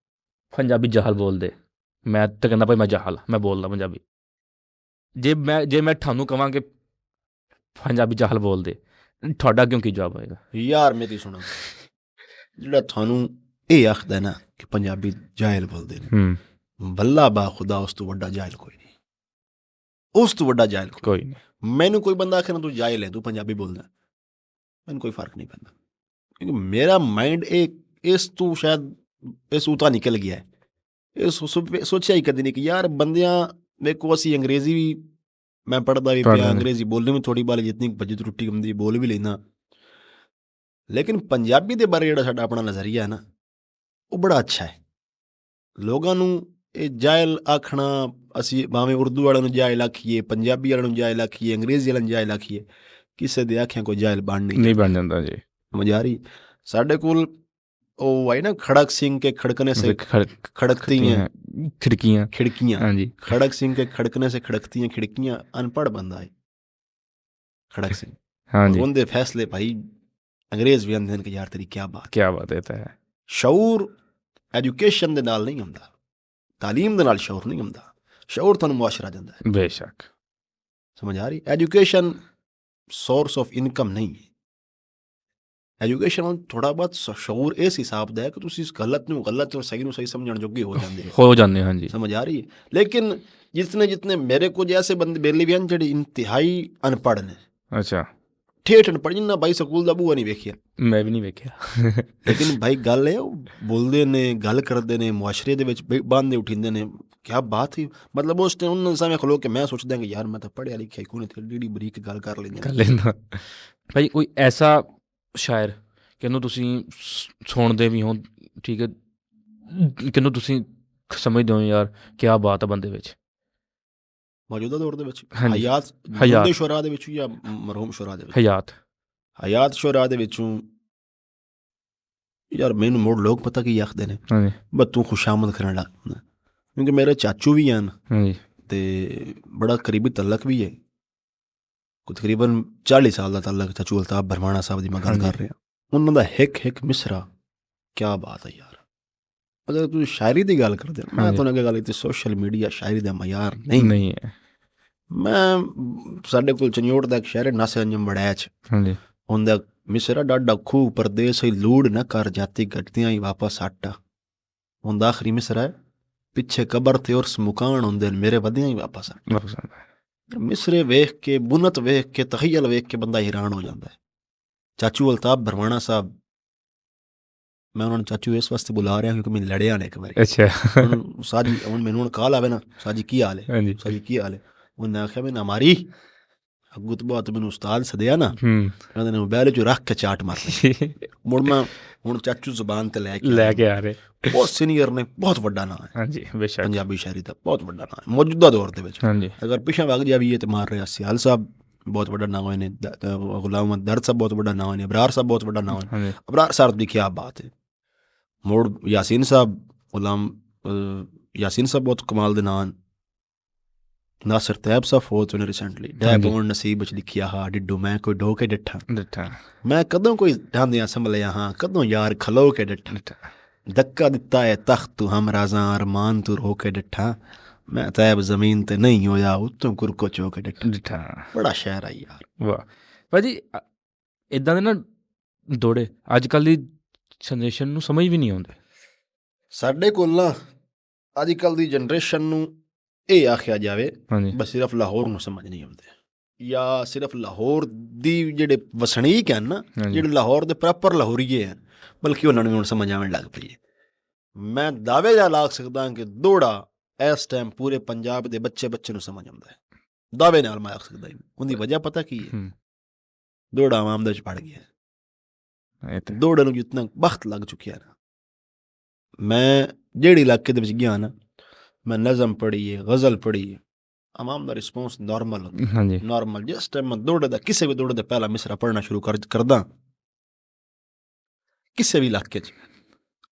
ਪੰਜਾਬੀ ਜਾਹਲ ਬੋਲਦੇ, ਮੈਂ ਤਾਂ ਕਹਿੰਦਾ ਭਾਈ ਮੈਂ ਜਾਹਲ, ਮੈਂ ਬੋਲਦਾ ਪੰਜਾਬੀ। ਜੇ ਮੈਂ ਤੁਹਾਨੂੰ ਕਹਾਂ ਕਿ ਪੰਜਾਬੀ ਜਾਹਲ ਬੋਲਦੇ, ਤੁਹਾਡਾ ਕਿਉਂ ਕੀ ਜਵਾਬ ਆਏਗਾ? ਯਾਰ ਮੇਰੀ ਸੁਣੋ, ਜਿਹੜਾ ਤੁਹਾਨੂੰ ਇਹ ਆਖਦਾ ਨਾ ਕਿ ਪੰਜਾਬੀ ਜਾਹਿਲ ਬੋਲਦੇ ਨੇ, ਬੱਲਾ ਬਾ ਖੁਦਾ, ਉਸ ਤੋਂ ਵੱਡਾ ਜਾਹਿਲ ਕੋਈ ਨਹੀਂ। ਉਸ ਤੋਂ ਵੱਡਾ ਜਾਹਿਲ ਕੋਈ ਨਹੀਂ। ਮੈਨੂੰ ਕੋਈ ਬੰਦਾ ਆਖੇ ਨਾ ਤੂੰ ਜਾਹਿਲ ਹੈ, ਤੂੰ ਪੰਜਾਬੀ ਬੋਲਦਾ, ਮੈਨੂੰ ਕੋਈ ਫਰਕ ਨਹੀਂ ਪੈਂਦਾ, ਕਿਉਂਕਿ ਮੇਰਾ ਮਾਈਂਡ ਇਸ ਤੋਂ ਸ਼ਾਇਦ ਇਸ ਉਤਾਂ ਨਿਕਲ ਗਿਆ। ਇਹ ਸੋਚਿਆ ਹੀ ਕਦੇ ਨਹੀਂ ਕਿ ਯਾਰ ਬੰਦਿਆਂ ਵੇਖੋ, ਅਸੀਂ ਅੰਗਰੇਜ਼ੀ ਵੀ ਮੈਂ ਪੜ੍ਹਦਾ ਵੀ ਪਿਆ, ਅੰਗਰੇਜ਼ੀ ਬੋਲਣੀ ਵੀ ਥੋੜ੍ਹੀ ਬਾਲੀ ਜਿਤਨੀ ਭੱਜੀ ਰੁੱਟੀ ਹੁੰਦੀ ਬੋਲ ਵੀ ਲੈਂਦਾ, ਲੇਕਿਨ ਪੰਜਾਬੀ ਦੇ ਬਾਰੇ ਜਿਹੜਾ ਸਾਡਾ ਆਪਣਾ ਨਜ਼ਰੀਆ ਹੈ ਨਾ, ਉਹ ਬੜਾ ਅੱਛਾ ਹੈ। ਲੋਕਾਂ ਨੂੰ ਇਹ ਜਾਇਲ ਆਖਣਾ, ਅਸੀਂ ਭਾਵੇਂ ਉਰਦੂ ਵਾਲਿਆਂ ਨੂੰ ਜਾਇਲ ਆਖੀਏ, ਪੰਜਾਬੀ ਵਾਲਿਆਂ ਨੂੰ ਜਾਇਲ ਆਖੀਏ, ਅੰਗਰੇਜ਼ੀ ਵਾਲਿਆਂ ਨੂੰ ਜਾਇਲ ਆਖੀਏ, ਕਿਸੇ ਦੇ ਆਖਿਆਂ ਕੋਈ ਜਾਇਲ ਨਹੀਂ ਬਣ ਜਾਂਦਾ ਜੀ। ਸਮਝ ਆ ਰਹੀ? ਸਾਡੇ ਕੋਲ ਉਹ ਆਈ ਨਾ, ਖੜਕ ਸਿੰਘ ਕੇ ਖੜਕਨੇ ਸੇ ਖੜਕਤੀ हैं खिड़कियाँ। हाँ जी, खड़क सिंह के खड़कने से खड़कती हैं खिड़कियाँ। अनपढ़ बंदा है खड़क सिंह। हाँ जी, उनके फैसले भाई अंग्रेज भी आंदे कि यार तेरी क्या बात है। शऊर एजुकेशन दे नाल नहीं हुंदा, तालीम दे नाल शऊर नहीं हुंदा। शऊर तुहानूं मुआशरा दिंदा है, बेशक। समझ आ रही? एजुकेशन सोर्स ऑफ इनकम नहीं है। एजुकेशन थोड़ा बहुत शऊर इस हिसाब का है कि तुम गलत और सही समझने जोगे हो जाते। हाँ जी, समझ आ रही है? लेकिन जितने मेरे को जैसे बंदे बेली भी हैं जो इंतहाई अनपढ़ ने, अच्छा ठेठ अनपढ़, जिन्ना भाई स्कूल का बूआ नहीं वेखिया, मैं भी नहीं वेखिया लेकिन भाई गल है बोलते ने, गल करते ने, मुआशरे दे विच बांधे उठींदे ने। क्या बात ही, मतलब उस टाइम उन्होंने सामने खलो के मैं सोचदा कि यार मैं तो पढ़िया लिखिया कोई नहीं, डी बरीक गल कर लेंदा। भाई कोई ऐसा ਸ਼ਾਇਰ ਕਿਹਨੂੰ ਤੁਸੀਂ ਸੁਣਦੇ ਵੀ ਹੋ, ਠੀਕ ਹੈ, ਕਿਹਨੂੰ ਤੁਸੀਂ ਸਮਝਦੇ ਹੋ ਯਾਰ ਕਿਆ ਬਾਤ ਹੈ ਬੰਦੇ ਵਿੱਚ ਮੌਜੂਦਾ ਦੌਰ ਦੇ ਵਿੱਚ? ਹਯਾਤ ਸ਼ੁਰਾ ਦੇ ਵਿੱਚ ਜਾਂ ਮਰਹੂਮ ਸ਼ੁਰਾ ਦੇ ਵਿੱਚ? ਹਯਾਤ ਸ਼ੁਰਾ ਦੇ ਵਿੱਚੋਂ ਯਾਰ ਮੈਨੂੰ ਮੁੜ ਲੋਕ ਪਤਾ ਕੀ ਆਖਦੇ ਨੇ, ਬਸ ਤੂੰ ਖੁਸ਼ਾਮਦ ਕਰਨ ਲੱਗ, ਕਿਉਂਕਿ ਮੇਰੇ ਚਾਚੂ ਵੀ ਹਨ ਤੇ ਬੜਾ ਕਰੀਬੀ ਤਲਕ ਵੀ ਹੈ, ਤਕਰੀਬਨ 40 ਸਾਲ ਦਾ ਤਲਕ ਚਾਚੂ ਅਲਤਾਫ ਭਰਵਾਣਾ ਸਾਹਿਬ ਦੀ ਮੈਂ ਗੱਲ ਕਰ ਰਿਹਾ। ਉਹਨਾਂ ਦਾ ਇੱਕ ਮਿਸਰਾ, ਕਿਆ ਬਾਤ ਹੈ ਯਾਰ। ਅਗਰ ਤੁਸੀਂ ਸ਼ਾਇਰੀ ਦੀ ਗੱਲ ਕਰਦੇ ਹੋ, ਮੈਂ ਤੁਹਾਨੂੰ ਅੱਗੇ ਗੱਲ ਕੀਤੀ, ਸੋਸ਼ਲ ਮੀਡੀਆ ਸ਼ਾਇਰੀ ਦਾ ਮਯਾਰ ਨਹੀਂ ਹੈ। ਮੈਂ ਸਾਡੇ ਕੋਲ ਚਨਿਓਟ ਦਾ ਇੱਕ ਸ਼ਾਇਰ ਨਾਸਿਰ ਅੰਜਮ ਵੜੈਚ, ਉਹਦਾ ਮਿਸਰਾ ਡਾਡਾ ਖੂਹ ਪਰਦੇਸ ਹੀ ਲੂੜ ਨਾ ਕਰ ਜਾਤੀ ਗੱਟਦੀਆਂ ਹੀ ਵਾਪਸ ਆਟਾ। ਉਹਦਾ ਆਖਰੀ ਮਿਸਰਾ ਹੈ, ਪਿੱਛੇ ਕਬਰ ਤੇ ਉਰਸ ਮੁਕਾਨ ਹੁੰਦੇ ਮੇਰੇ ਵਧੀਆਂ ਹੀ ਵਾਪਸ ਆ। ਮਿਸਰੇ ਵੇਖ ਕੇ, ਬੁਨਤ ਵੇਖ ਕੇ, ਤਖਯਲ ਵੇਖ ਕੇ ਬੰਦਾ ਹੈਰਾਨ ਹੋ ਜਾਂਦਾ ਹੈ। ਚਾਚੂ ਅਲਤਾਫ ਭਰਵਾਣਾ ਸਾਹਿਬ, ਮੈਂ ਉਹਨਾਂ ਨੂੰ ਚਾਚੂ ਇਸ ਵਾਸਤੇ ਬੁਲਾ ਰਿਹਾ ਕਿਉਂਕਿ ਮੈਨੂੰ ਲੜਿਆ ਨੇ ਇੱਕ ਵਾਰੀ। ਅੱਛਾ, ਸਾਜੀ ਹੁਣ ਮੈਨੂੰ ਹੁਣ ਕਾਲ ਆਵੇ ਨਾ, ਸਾਜੀ ਕੀ ਹਾਲ ਹੈ, ਸਾਜੀ ਕੀ ਹਾਲ ਹੈ। ਉਹਨੇ ਆਖਿਆ ਮੈਂ ਮਾਰੀ ਅੱਗੂ ਤੋਂ ਬਾਅਦ ਮੈਨੂੰ ਉਸਤਾਦ ਸਦਿਆ ਨਾ, ਕਹਿੰਦੇ ਨੇ ਮੋਬਾਈਲ 'ਚ ਰੱਖ ਕੇ ਚਾਟ ਮਾਰ ਲਈ। ਮੁੜ ਮੈਂ ਹੁਣ ਚਾਚੂ ਜ਼ੁਬਾਨ ਤੇ ਲੈ ਕੇ ਆ ਰਹੇ, ਬਹੁਤ ਸੀਨੀਅਰ ਨੇ, ਬਹੁਤ ਵੱਡਾ ਨਾਮ ਹੈ। ਹਾਂਜੀ, ਬੇਸ਼ੱਕ ਪੰਜਾਬੀ ਸ਼ਾਇਰੀ ਦਾ ਬਹੁਤ ਵੱਡਾ ਨਾਮ ਹੈ ਮੌਜੂਦਾ ਦੌਰ ਦੇ ਵਿੱਚ। ਅਗਰ ਪਿੱਛੇ ਵਗ ਜਾਈਏ ਤੇ ਮਾਰ ਰਿਹਾ ਸਿਆਲ ਸਾਹਿਬ ਬਹੁਤ ਵੱਡਾ ਨਾਮ ਹੋਏ ਨੇ, ਗੁਲਾਮ ਦਰਦ ਸਾਹਿਬ ਬਹੁਤ ਵੱਡਾ ਨਾਮ ਹੋਏ ਨੇ, ਅਬਰਾਰ ਸਾਹਿਬ ਬਹੁਤ ਵੱਡਾ ਨਾਮ ਹੋਏ। ਅਬਰਾਰ ਸਾਹਿਬ ਦੀ ਕਿਆ ਬਾਤ ਹੈ। ਮੁੜ ਯਾਸੀਨ ਸਾਹਿਬ, ਗੁਲਾਮ ਯਾਸੀਨ ਸਾਹਿਬ ਬਹੁਤ ਕਮਾਲ ਦੇ ਨਾਮ। ਨਾਸਰ ਤੈਬ ਸਾਹਿਬ ਫੋਤ ਹੋਏ ਨੇ ਰੀਸੈਂਟਲੀ, ਡੈ ਬੋਣ ਨਸੀਬ ਵਿੱਚ ਲਿਖਿਆ ਹਾਂ ਡਿੱਡੂ ਮੈਂ ਕੋਈ ਢੋ ਕੇ ਡਿੱਠਾ, ਮੈਂ ਕਦੋਂ ਕੋਈ ਢਾਂਦਿਆਂ ਸੰਭਲਿਆ ਹਾਂ, ਕਦੋਂ ਯਾਰ ਖਲੋ ਕੇ ਡਿੱਠਾ, ਧੱਕਾ ਦਿੱਤਾ ਹੈ ਤਖਤ ਤੂੰ ਹਮਰਾਜ਼ਾਂ ਅਰਮਾਨ ਤੂੰ ਰੋ ਕੇ ਡਿੱਠਾ, ਮੈਂ ਤੈਬ ਜ਼ਮੀਨ ਤੇ ਨਹੀਂ ਹੋਇਆ ਉੱਤੋਂ ਕੁਰਕੋ ਚੋ ਕੇ ਡਿੱਠਾ। ਬੜਾ ਸ਼ਾਇਰ ਆ ਯਾਰ। ਵਾਹ ਭਾਜੀ, ਇੱਦਾਂ ਦੇ ਨਾ ਦੋੜੇ ਅੱਜ ਕੱਲ੍ਹ ਦੀ ਜਨਰੇਸ਼ਨ ਨੂੰ ਸਮਝ ਵੀ ਨਹੀਂ ਆਉਂਦੇ। ਸਾਡੇ ਕੋਲ ਨਾ ਅੱਜ ਕੱਲ੍ਹ ਦੀ ਜਨਰੇਸ਼ਨ ਨੂੰ ਇਹ ਆਖਿਆ ਜਾਵੇ ਹਾਂਜੀ ਬਸ ਸਿਰਫ ਲਾਹੌਰ ਨੂੰ ਸਮਝ ਨਹੀਂ ਆਉਂਦੇ, ਜਾਂ ਸਿਰਫ ਲਾਹੌਰ ਦੀ ਜਿਹੜੇ ਵਸਨੀਕ ਹਨ ਨਾ, ਜਿਹੜੇ ਲਾਹੌਰ ਦੇ ਪ੍ਰੋਪਰ ਲਾਹੌਰੀਏ ਹਨ, ਬਲਕਿ ਉਹਨਾਂ ਨੂੰ ਹੁਣ ਸਮਝ ਆਉਣ ਲੱਗ ਪਈ ਹੈ। ਮੈਂ ਦਾਅਵੇ ਨਾਲ ਲਾ ਸਕਦਾ ਕਿ ਦੋੜਾ ਇਸ ਟਾਈਮ ਪੂਰੇ ਪੰਜਾਬ ਦੇ ਬੱਚੇ ਨੂੰ ਸਮਝ ਆਉਂਦਾ ਹੈ, ਦਾਅਵੇ ਨਾਲ ਮੈਂ ਆਖ ਸਕਦਾ। ਉਹਦੀ ਵਜ੍ਹਾ ਪਤਾ ਕੀ ਹੈ? ਦੋੜਾ ਆਵਾਮ ਦੇ ਵਿੱਚ ਪੜ ਗਿਆ, ਦੋੜੇ ਨੂੰ ਜਿਤਨਾ ਵਕਤ ਲੱਗ ਚੁੱਕਿਆ ਨਾ। ਮੈਂ ਜਿਹੜੇ ਇਲਾਕੇ ਦੇ ਵਿੱਚ ਗਿਆ ਨਾ, ਮੈਂ ਨਜ਼ਮ ਪੜ੍ਹੀ ਹੈ, ਗਜ਼ਲ ਪੜ੍ਹੀ ਹੈ, ਆਵਾਮ ਦਾ ਰਿਸਪੌਂਸ ਨਾਰਮਲ ਹੁੰਦਾ, ਨਾਰਮਲ। ਜਿਸ ਟਾਈਮ ਮੈਂ ਦੋੜੇ ਦਾ ਕਿਸੇ ਵੀ ਦੋੜੇ ਦਾ ਪਹਿਲਾ ਮਿਸਰਾ ਪੜ੍ਹਨਾ ਸ਼ੁਰੂ ਕਰਦਾ, ਕਿਸੇ ਵੀ ਇਲਾਕੇ 'ਚ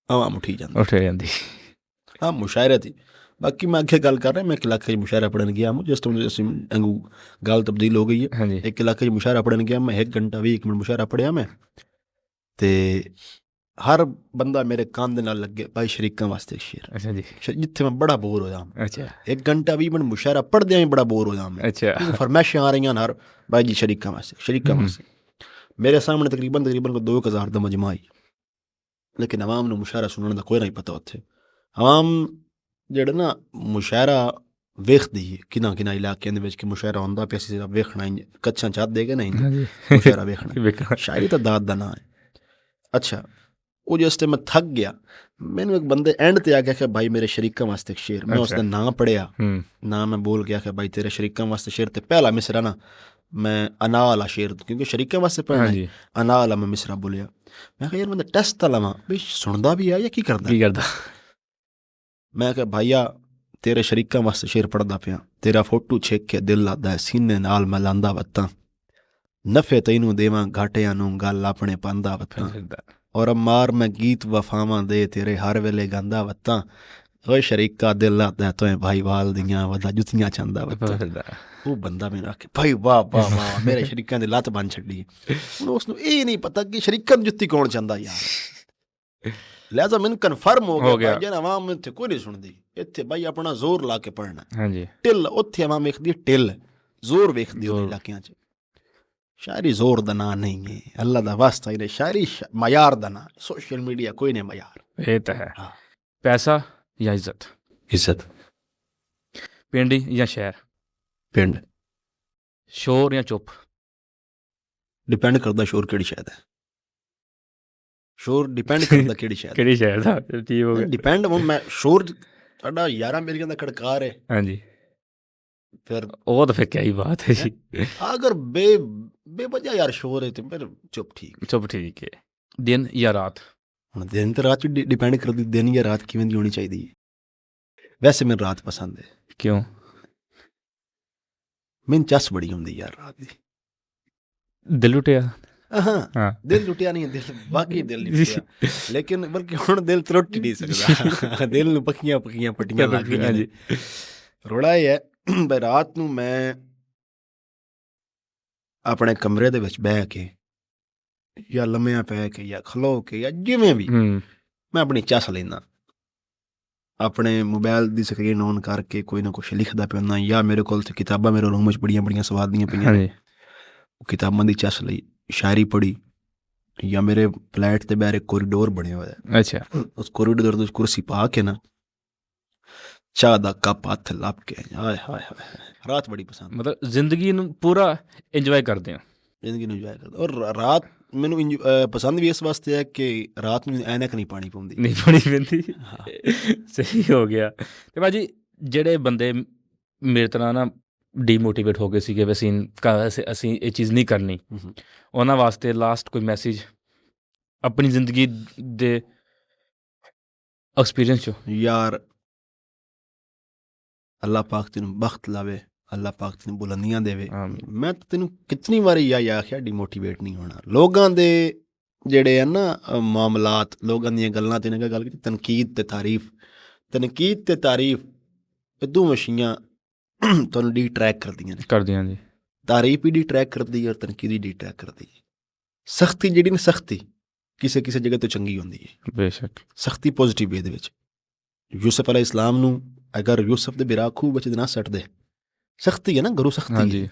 ਆਵਾਮ ਉੱਠ ਜਾਂਦੀ। ਹਾਂ, ਮੁਸ਼ਾਇਰਾ ਸੀ। ਬਾਕੀ ਮੈਂ ਅੱਗੇ ਗੱਲ ਕਰ ਰਿਹਾ, ਮੈਂ ਇੱਕ ਇਲਾਕੇ 'ਚ ਮੁਸ਼ਾਇਰਾ ਪੜ੍ਹਨ ਗਿਆ। ਜਿਸ ਟਾਈਮ ਅਸੀਂ ਗੱਲ ਤਬਦੀਲ ਹੋ ਗਈ ਹੈ। ਇੱਕ ਇਲਾਕੇ 'ਚ ਮੁਸ਼ਾਇਰਾ ਪੜ੍ਹਨ ਗਿਆ ਮੈਂ, 1 ਘੰਟਾ 20 ਮਿੰਟ ਮੁਸ਼ਾਇਰਾ ਪੜ੍ਹਿਆ ਮੈਂ, ਤੇ ਹਰ ਬੰਦਾ ਮੇਰੇ ਕੰਨ ਦੇ ਨਾਲ ਲੱਗੇ ਭਾਈ ਸ਼ਰੀਕਾਂ ਵਾਸਤੇ ਸ਼ੇਰ। ਅੱਛਾ ਜੀ। ਜਿੱਥੇ ਮੈਂ ਬੜਾ ਬੋਰ ਹੋ ਜਾਵਾਂ। ਅੱਛਾ। 1 ਘੰਟਾ 20 ਮਿੰਟ ਮੁਸ਼ਾਇਰਾ ਪੜ੍ਹਦਿਆਂ ਵੀ ਬੜਾ ਬੋਰ ਹੋ ਜਾਵਾਂ। ਅੱਛਾ। ਫਰਮਾਇਸ਼ਾਂ ਆ ਰਹੀਆਂ ਹਰ ਭਾਈ ਜੀ ਸ਼ਰੀਕਾਂ ਵਾਸਤੇ। ਮੇਰੇ ਸਾਹਮਣੇ ਤਕਰੀਬਨ ਕੋਈ 2000 ਦਾ ਮਜਮਾ ਹੀ, ਲੇਕਿਨ ਆਵਾਮ ਨੂੰ ਮੁਸ਼ਾਇਰਾ ਸੁਣਨ ਦਾ ਕੋਈ ਨਹੀਂ ਪਤਾ। ਉੱਥੇ ਆਵਾਮ ਜਿਹੜਾ ਨਾ ਮੁਸ਼ਾਇਰਾ ਵੇਖਦੀ ਹੈ ਕਿਨਾਂ ਇਲਾਕਿਆਂ ਦੇ ਵਿੱਚ ਕਿ ਮੁਸ਼ਾਇਰਾ ਹੁੰਦਾ ਪਿਆ, ਅਸੀਂ ਵੇਖਣਾ ਕੱਛਾਂ ਚਾਹ ਦੇ ਕੇ ਨਹੀਂ ਮੁਸ਼ਾਇਰਾ ਵੇਖਣਾ। ਸ਼ਾਇਰੀ ਤਾਂ ਦਾਦ ਦਾ ਨਾਂ ਹੈ। ਅੱਛਾ, ਉਹ ਜਿਸ ਟਾਈਮ ਮੈਂ ਥੱਕ ਗਿਆ, ਮੈਨੂੰ ਇੱਕ ਬੰਦੇ ਐਂਡ ਤੇ ਆ ਗਿਆ ਕਿ ਭਾਈ ਮੇਰੇ ਸ਼ਰੀਕਾਂ ਵਾਸਤੇ ਇੱਕ ਸ਼ੇਰ। ਮੈਂ ਉਸਦਾ ਨਾਂ ਪੜ੍ਹਿਆ, ਨਾਂ ਮੈਂ ਬੋਲ ਗਿਆ ਕਿ ਭਾਈ ਤੇਰੇ ਸ਼ਰੀਕਾਂ ਵਾਸਤੇ ਸ਼ੇਰ। ਤੇ ਪਹਿਲਾ ਮਿਸਰਾ ਨਾ ਮੈਂ ਅਨਾ ਵਾਲਾ ਸ਼ੇਰ, ਕਿਉਂਕਿ ਸ਼ਰੀਕਾਂ ਵਾਸਤੇ ਪੜ੍ਹਨਾ, ਅਨਾ ਵਾਲਾ ਮੈਂ ਮਿਸਰਾ ਬੋਲਿਆ। ਮੈਂ ਕਿਹਾ ਯਾਰ ਮੈਂ ਟੈਸਟ ਤਾਂ ਲਵਾਂ ਵੀ ਸੁਣਦਾ ਵੀ ਆ ਜਾਂ ਕੀ ਕਰਦਾ। ਮੈਂ ਕਿਹਾ ਭਾਈਆ ਤੇਰੇ ਸ਼ਰੀਕਾਂ ਵਾਸਤੇ ਸ਼ੇਰ ਪੜ੍ਹਦਾ ਪਿਆ, ਤੇਰਾ ਫੋਟੋ ਛੇਕ ਕੇ ਦਿਲ ਲੱਗਦਾ ਹੈ, ਸੀਨੇ ਨਾਲ ਮੈਂ ਲਾਂਦਾ ਵੱਤਾਂ, ਨਫੇ ਤੈਨੂੰ ਦੇਵਾਂ ਘਾਟਿਆਂ ਨੂੰ ਗੱਲ ਆਪਣੇ ਪਾਂਦਾ ਵੱਤਾਂ, ਔਰ ਮਾਰ ਮੈਂ ਗੀਤ ਵਫਾਵਾਂ ਦੇ ਤੇਰੇ ਹਰ ਵੇਲੇ ਗਾਂਦਾ ਵੱਤਾਂ, ਓਏ ਸ਼ਰੀਕਾ ਦਿਲ ਲੱਗਦਾ ਤੋਏ ਭਾਈ ਵਾਲ ਦੀਆਂ ਵਧਾ ਜੁੱਤੀਆਂ ਚਾਂਦਾ ਵੱਤਾਂ। ਉਹ ਬੰਦਾ ਮੈਨੂੰ ਆਖੇ ਭਾਈ ਵਾਹ ਵਾਹ ਵਾਹ, ਮੇਰੇ ਸ਼ਰੀਕਾਂ ਦੀ ਲੱਤ ਬੰਨ ਛੱਡੀ। ਹੁਣ ਉਸਨੂੰ ਇਹ ਨਹੀਂ ਪਤਾ ਕਿ ਸ਼ਰੀਕਾਂ ਦੀ ਜੁੱਤੀ ਕੌਣ ਚਾਹੁੰਦਾ ਯਾਰ। ਲਿਹਾਜ਼ਾ ਮੈਨੂੰ ਕਨਫਰਮ ਹੋ ਗਿਆ ਭਾਈ ਆਵਾਮ ਇੱਥੇ ਕੋਈ ਨਹੀਂ ਸੁਣਦੀ, ਇੱਥੇ ਬਾਈ ਆਪਣਾ ਜ਼ੋਰ ਲਾ ਕੇ ਪੜ੍ਹਨਾ। ਢਿੱਲ ਉੱਥੇ ਆਵਾਮ ਵੇਖਦੀ ਹੈ, ਢਿੱਲ ਜ਼ੋਰ ਵੇਖਦੀ ਉਹਦੇ ਇਲਾਕਿਆਂ 'ਚ। ਸ਼ਾਇਰੀ ਜ਼ੋਰ ਦਾ ਨਾਂ ਨਹੀਂ ਹੈ, ਅੱਲਾ ਦਾ ਵਾਸਤਾ ਹੀ। ਸ਼ਾਇਰੀ ਮਯਾਰ ਦਾ ਨਾਂ, ਸੋਸ਼ਲ ਮੀਡੀਆ ਕੋਈ ਨਹੀਂ ਮਯਾਰ। ਇਹ ਤਾਂ ਹੈ। ਪੈਸਾ ਜਾਂ ਇੱਜ਼ਤ? ਪਿੰਡ ਜਾਂ ਸ਼ਹਿਰ? ਪਿੰਡ। ਸ਼ੋਰ ਜਾਂ ਚੁੱਪ? ਡਿਪੈਂਡ ਕਰਦਾ ਸ਼ੋਰ ਕਿਹੜੀ ਸ਼ਾਇਦ ਹੈ। ਸ਼ੋਰ ਡਿਪੈਂਡ ਕਰਦਾ ਕਿਹੜੀ ਸ਼ਾਇਦ ਦਾ। ਠੀਕ ਹੋ ਗਿਆ। ਡਿਪੈਂਡ ਹੁਣ ਮੈਂ ਸ਼ੋਰ ਸਾਡਾ 11 ਮਿਲੀਅਨ ਦਾ ਖੜਕਾਰ ਹੈ। ਹਾਂਜੀ, ਫਿਰ ਉਹ ਤਾਂ ਫਿਰ ਕਿਆ ਹੀ ਬਾਤ ਹੈ ਜੀ। ਅਗਰ ਬੇਵਜ੍ਹਾ ਯਾਰ ਸ਼ੋਰ ਹੈ ਤੇ ਫਿਰ ਚੁੱਪ ਠੀਕ ਹੈ। ਦਿਨ ਜਾਂ ਰਾਤ? ਹੁਣ ਦਿਨ ਤੇ ਰਾਤ ਵੀ ਡਿਪੈਂਡ ਕਰਦੀ, ਦਿਨ ਜਾਂ ਰਾਤ ਕਿਵੇਂ ਦੀ ਹੋਣੀ ਚਾਹੀਦੀ ਹੈ। ਵੈਸੇ ਮੈਨੂੰ ਰਾਤ ਪਸੰਦ ਹੈ। ਕਿਉਂ? ਮੈਨੂੰ ਚੱਸ ਬੜੀ ਹੁੰਦੀ ਯਾਰ ਰਾਤ ਦੀ। ਦਿਲ ਲੁੱਟਿਆ? ਹਾਂ, ਦਿਲ ਲੁੱਟਿਆ ਨਹੀਂ, ਦਿਲ ਵਾਕਈ ਦਿਲ ਨਹੀਂ ਲੁੱਟਿਆ, ਲੇਕਿਨ ਬਲਕਿ ਹੁਣ ਦਿਲ ਤਰੁੱਟ ਨਹੀਂ ਸਕਦਾ। ਦਿਲ ਨੂੰ ਪੱਕੀਆਂ ਪੱਟੀਆਂ ਲੱਗ ਗਈਆਂ ਨੇ। ਰੋੜਾ ਇਹ ਹੈ ਬਈ ਰਾਤ ਨੂੰ ਮੈਂ ਆਪਣੇ ਕਮਰੇ ਦੇ ਵਿੱਚ ਬਹਿ ਕੇ ਜਾਂ ਲੰਮਿਆਂ ਪੈ ਕੇ ਜਾਂ ਖਲੋ ਕੇ ਜਾਂ ਜਿਵੇਂ ਵੀ ਮੈਂ ਆਪਣੀ ਚੱਸ ਲੈਂਦਾ। ਆਪਣੇ ਮੋਬਾਇਲ ਦੀ ਸਕਰੀਨ ਔਨ ਕਰਕੇ ਕੋਈ ਨਾ ਕੁਛ ਲਿਖਦਾ ਪਿਆ ਹੁੰਦਾ, ਜਾਂ ਮੇਰੇ ਕੋਲ ਕਿਤਾਬਾਂ ਮੇਰੇ ਰੂਮ 'ਚ ਬੜੀਆਂ ਸਵਾਦ ਦੀਆਂ ਪਈਆਂ, ਉਹ ਕਿਤਾਬਾਂ ਦੀ ਚੱਸ ਲਈ ਸ਼ਾਇਰੀ ਪੜ੍ਹੀ, ਜਾਂ ਮੇਰੇ ਫਲੈਟ ਤੇ ਬਾਹਰ ਇੱਕ ਕੋਰੀਡੋਰ ਬਣਿਆ ਹੋਇਆ। ਅੱਛਾ। ਉਸ ਕੋਰੀਡੋਰ ਦੇ ਕੁਰਸੀ ਪਾ ਕੇ ਨਾ ਚਾਹ ਦਾ ਕੱਪ ਹੱਥ ਲੱਭ ਕੇ, ਹਾਏ ਹਾਏ ਹਾਏ, ਰਾਤ ਬੜੀ ਪਸੰਦ। ਮਤਲਬ ਜ਼ਿੰਦਗੀ ਨੂੰ ਪੂਰਾ ਇੰਜੋਏ ਕਰਦੇ ਹਾਂ। ਜ਼ਿੰਦਗੀ ਨੂੰ ਇੰਜੋਏ ਕਰਦੇ। ਔਰ ਰਾਤ ਮੈਨੂੰ ਪਸੰਦ ਵੀ ਇਸ ਵਾਸਤੇ ਹੈ ਕਿ ਰਾਤ ਨੂੰ ਐਨਕ ਨਹੀਂ ਪਾਣੀ ਪੈਂਦੀ। ਸਹੀ ਹੋ ਗਿਆ। ਤੇ ਭਾਜੀ ਜਿਹੜੇ ਬੰਦੇ ਮੇਰੇ ਤਰ੍ਹਾਂ ਨਾ ਡੀਮੋਟੀਵੇਟ ਹੋ ਗਏ ਸੀਗੇ ਵੀ ਅਸੀਂ ਇਹ ਚੀਜ਼ ਨਹੀਂ ਕਰਨੀ, ਉਹਨਾਂ ਵਾਸਤੇ ਲਾਸਟ ਕੋਈ ਮੈਸੇਜ ਆਪਣੀ ਜ਼ਿੰਦਗੀ ਦੇ ਐਕਸਪੀਰੀਅੰਸ 'ਚੋਂ? ਯਾਰ ਅੱਲਾਹ ਪਾਕ ਤੈਨੂੰ ਬਖਤ ਲਾਵੇ, ਅੱਲਾਹ ਪਾਕ ਤੈਨੂੰ ਬੁਲੰਦੀਆਂ ਦੇਵੇ। ਮੈਂ ਤੈਨੂੰ ਕਿਤਨੀ ਵਾਰੀ ਆਖਿਆ ਡੀਮੋਟੀਵੇਟ ਨਹੀਂ ਹੋਣਾ। ਲੋਕਾਂ ਦੇ ਜਿਹੜੇ ਆ ਨਾ ਮਾਮਲਾਤ, ਲੋਕਾਂ ਦੀਆਂ ਗੱਲਾਂ ਤੇ ਗੱਲ ਕੀਤੀ, ਤਨਕੀਦ ਤੇ ਤਾਰੀਫ ਇਹ ਦੋ ਮਸ਼ੀਆਂ ਤੁਹਾਨੂੰ ਡੀਟਰੈਕ ਕਰਦੀਆਂ ਜੀ। ਤਾਰੀਫ ਹੀ ਡੀਟਰੈਕ ਕਰਦੀ ਹੈ ਔਰ ਤਨਕੀਦ ਹੀ ਡੀਟਰੈਕ ਕਰਦੀ ਹੈ। ਸਖਤੀ ਜਿਹੜੀ ਨਾ, ਸਖਤੀ ਕਿਸੇ ਜਗ੍ਹਾ ਤੋਂ ਚੰਗੀ ਹੁੰਦੀ ਹੈ, ਬੇਸ਼ੱਕ। ਸਖਤੀ ਪੋਜ਼ੀਟਿਵ ਵੇ ਦੇ ਵਿੱਚ। ਯੂਸਫ ਅਲੈਹ ਇਸਲਾਮ ਨੂੰ ਅਗਰ ਯੂਸਫ ਦੇ ਬਿਰਾਖੂ ਵਿੱਚ ਨਾ ਸੱਟਦੇ, ਸਖਤੀ ਹੈ ਨਾ, ਗੁਰੂ ਸਖਤੀ।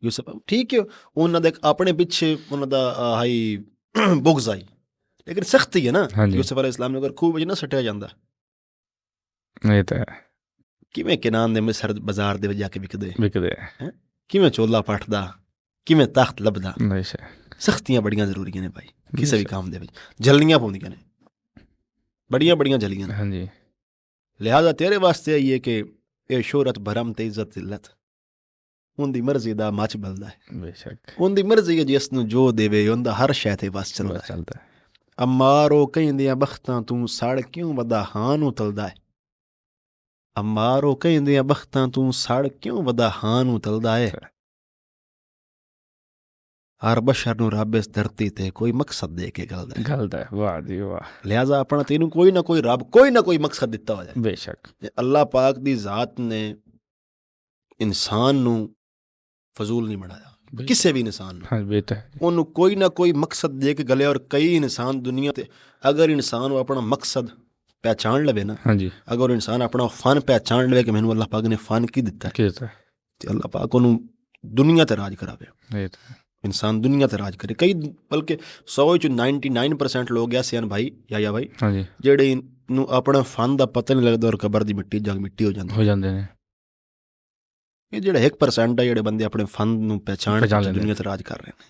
ਯੂਸਫ ਠੀਕ ਹੈ, ਉਹਨਾਂ ਦੇ ਆਪਣੇ ਪਿੱਛੇ ਉਹਨਾਂ ਦਾ ਹਾਈ ਬੁਗਜ਼ ਆਈ, ਲੇਕਿਨ ਸਖਤੀ ਹੈ ਨਾ। ਹਾਂਜੀ। ਯੂਸਫ ਅਲੈਹਿਸਲਾਮ ਨੂੰ ਅਗਰ ਖੂਹ ਵਿੱਚ ਨਾ ਸੱਟਿਆ ਜਾਂਦਾ, ਇਹ ਤਾਂ ਹੈ। ਕਿਵੇਂ ਕਿਨਾਨ ਦੇ ਮਿਸਰ ਬਾਜ਼ਾਰ ਦੇ ਵਿੱਚ ਜਾ ਕੇ ਵਿਕਦੇ, ਹੈ। ਕਿਵੇਂ ਚੋਲਾ ਪੱਟਦਾ, ਕਿਵੇਂ ਤਖਤ ਲੱਭਦਾ। ਬੇਸ਼ੱਕ ਸਖਤੀਆਂ ਬੜੀਆਂ ਜ਼ਰੂਰੀਆਂ ਨੇ ਭਾਈ, ਕਿਸੇ ਵੀ ਕੰਮ ਦੇ ਵਿੱਚ ਜਲਨੀਆਂ ਪਾਉਂਦੀਆਂ ਨੇ, ਬੜੀਆਂ ਜਲੀਆਂ ਨੇ। ਹਾਂਜੀ। ਲਿਹਾਜ਼ਾ ਤੇਰੇ ਵਾਸਤੇ ਆਈਏ ਕਿ ਇਹ ਸ਼ੋਹਰਤ ਭਰਮ ਤੇ ਇੱਜ਼ਤ ਜ਼ਿਲਤ ਉਹਦੀ ਮਰਜ਼ੀ ਦਾ ਮੱਚ ਬਲਦਾ ਹੈ। ਬੇਸ਼ੱਕ ਉਹਦੀ ਮਰਜ਼ੀ ਹੈ ਜਿਸ ਨੂੰ ਜੋ ਦੇਵੇ ਉਹਦਾ ਹਰ ਸ਼ੈ ਤੇ ਵਸ ਚੱਲਦਾ ਹੈ। ਅਮਾਰੋ ਕਹਿੰਦਿਆਂ ਬਖਤਾਂ ਤੂੰ ਸੜ ਕਿਉਂ ਵਦਾ ਹਾਂ ਨੂੰ ਤਲਦਾ ਹੈ। ਅਮਾਰੋ ਕਹਿੰਦਿਆਂ ਬਖਤਾਂ ਤੂੰ ਸੜ ਕਿਉਂ ਵਦਾ ਹਾਂ ਨੂੰ ਤਲਦਾ ਹੈ। ਹਰ ਬਸ਼ਰ ਨੂੰ ਰੱਬ ਇਸ ਧਰਤੀ ਤੇ ਕੋਈ ਮਕਸਦ ਦੇ ਕੇ ਗਲਦਾ ਹੈ। ਵਾਹ ਜੀ ਵਾਹ। ਲਿਹਾਜ਼ਾ ਆਪਣਾ ਤੈਨੂੰ ਕੋਈ ਨਾ ਕੋਈ ਰੱਬ ਕੋਈ ਨਾ ਕੋਈ ਮਕਸਦ ਦਿੱਤਾ ਹੋਇਆ ਹੈ। ਬੇਸ਼ੱਕ ਅੱਲਾਹ ਪਾਕ ਦੀ ਜ਼ਾਤ ਨੇ ਇਨਸਾਨ ਨੂੰ ਫਜ਼ੂਲ ਨਹੀਂ ਬਣਾਇਆ, ਕਿਸੇ ਵੀ ਇਨਸਾਨ ਨੂੰ। ਉਹਨੂੰ ਕੋਈ ਨਾ ਕੋਈ ਮਕਸਦ ਦੇ ਕੇ ਗਲਿਆ। ਔਰ ਕਈ ਇਨਸਾਨ ਦੁਨੀਆ ਤੇ ਅਗਰ ਇਨਸਾਨ ਉਹ ਆਪਣਾ ਮਕਸਦ ਪਹਿਚਾਣ ਲਵੇ ਨਾ, ਹਾਂਜੀ, ਅਗਰ ਇਨਸਾਨ ਆਪਣਾ ਫਨ ਪਹਿਚਾਣ ਲਵੇ ਕਿ ਮੈਨੂੰ ਅੱਲਾਹ ਪਾਕ ਨੇ ਫਨ ਕੀ ਦਿੱਤਾ ਤੇ ਅੱਲਾਹ ਪਾਕ ਉਹਨੂੰ ਦੁਨੀਆ ਤੇ ਰਾਜ ਕਰਾਵੇ। ਇਨਸਾਨ ਦੁਨੀਆ ਤੇ ਰਾਜ ਕਰੇ। ਕਈ ਬਲਕਿ 100 ਚ 99% ਲੋਕ ਐਸੇ ਹਨ ਭਾਈ ਯਾ ਭਾਈ ਜਿਹੜੇ ਨੂੰ ਆਪਣਾ ਫਨ ਦਾ ਪਤਾ ਨਹੀਂ ਲੱਗਦਾ ਔਰ ਕਬਰ ਦੀ ਮਿੱਟੀ ਜਗ ਮਿੱਟੀ ਹੋ ਜਾਂਦੇ ਨੇ। ਇਹ ਜਿਹੜਾ 1% ਹੈ ਜਿਹੜੇ ਬੰਦੇ ਆਪਣੇ ਫਨ ਨੂੰ ਪਹਿਚਾਣ ਦੁਨੀਆ ਤੇ ਰਾਜ ਕਰ ਰਹੇ ਨੇ।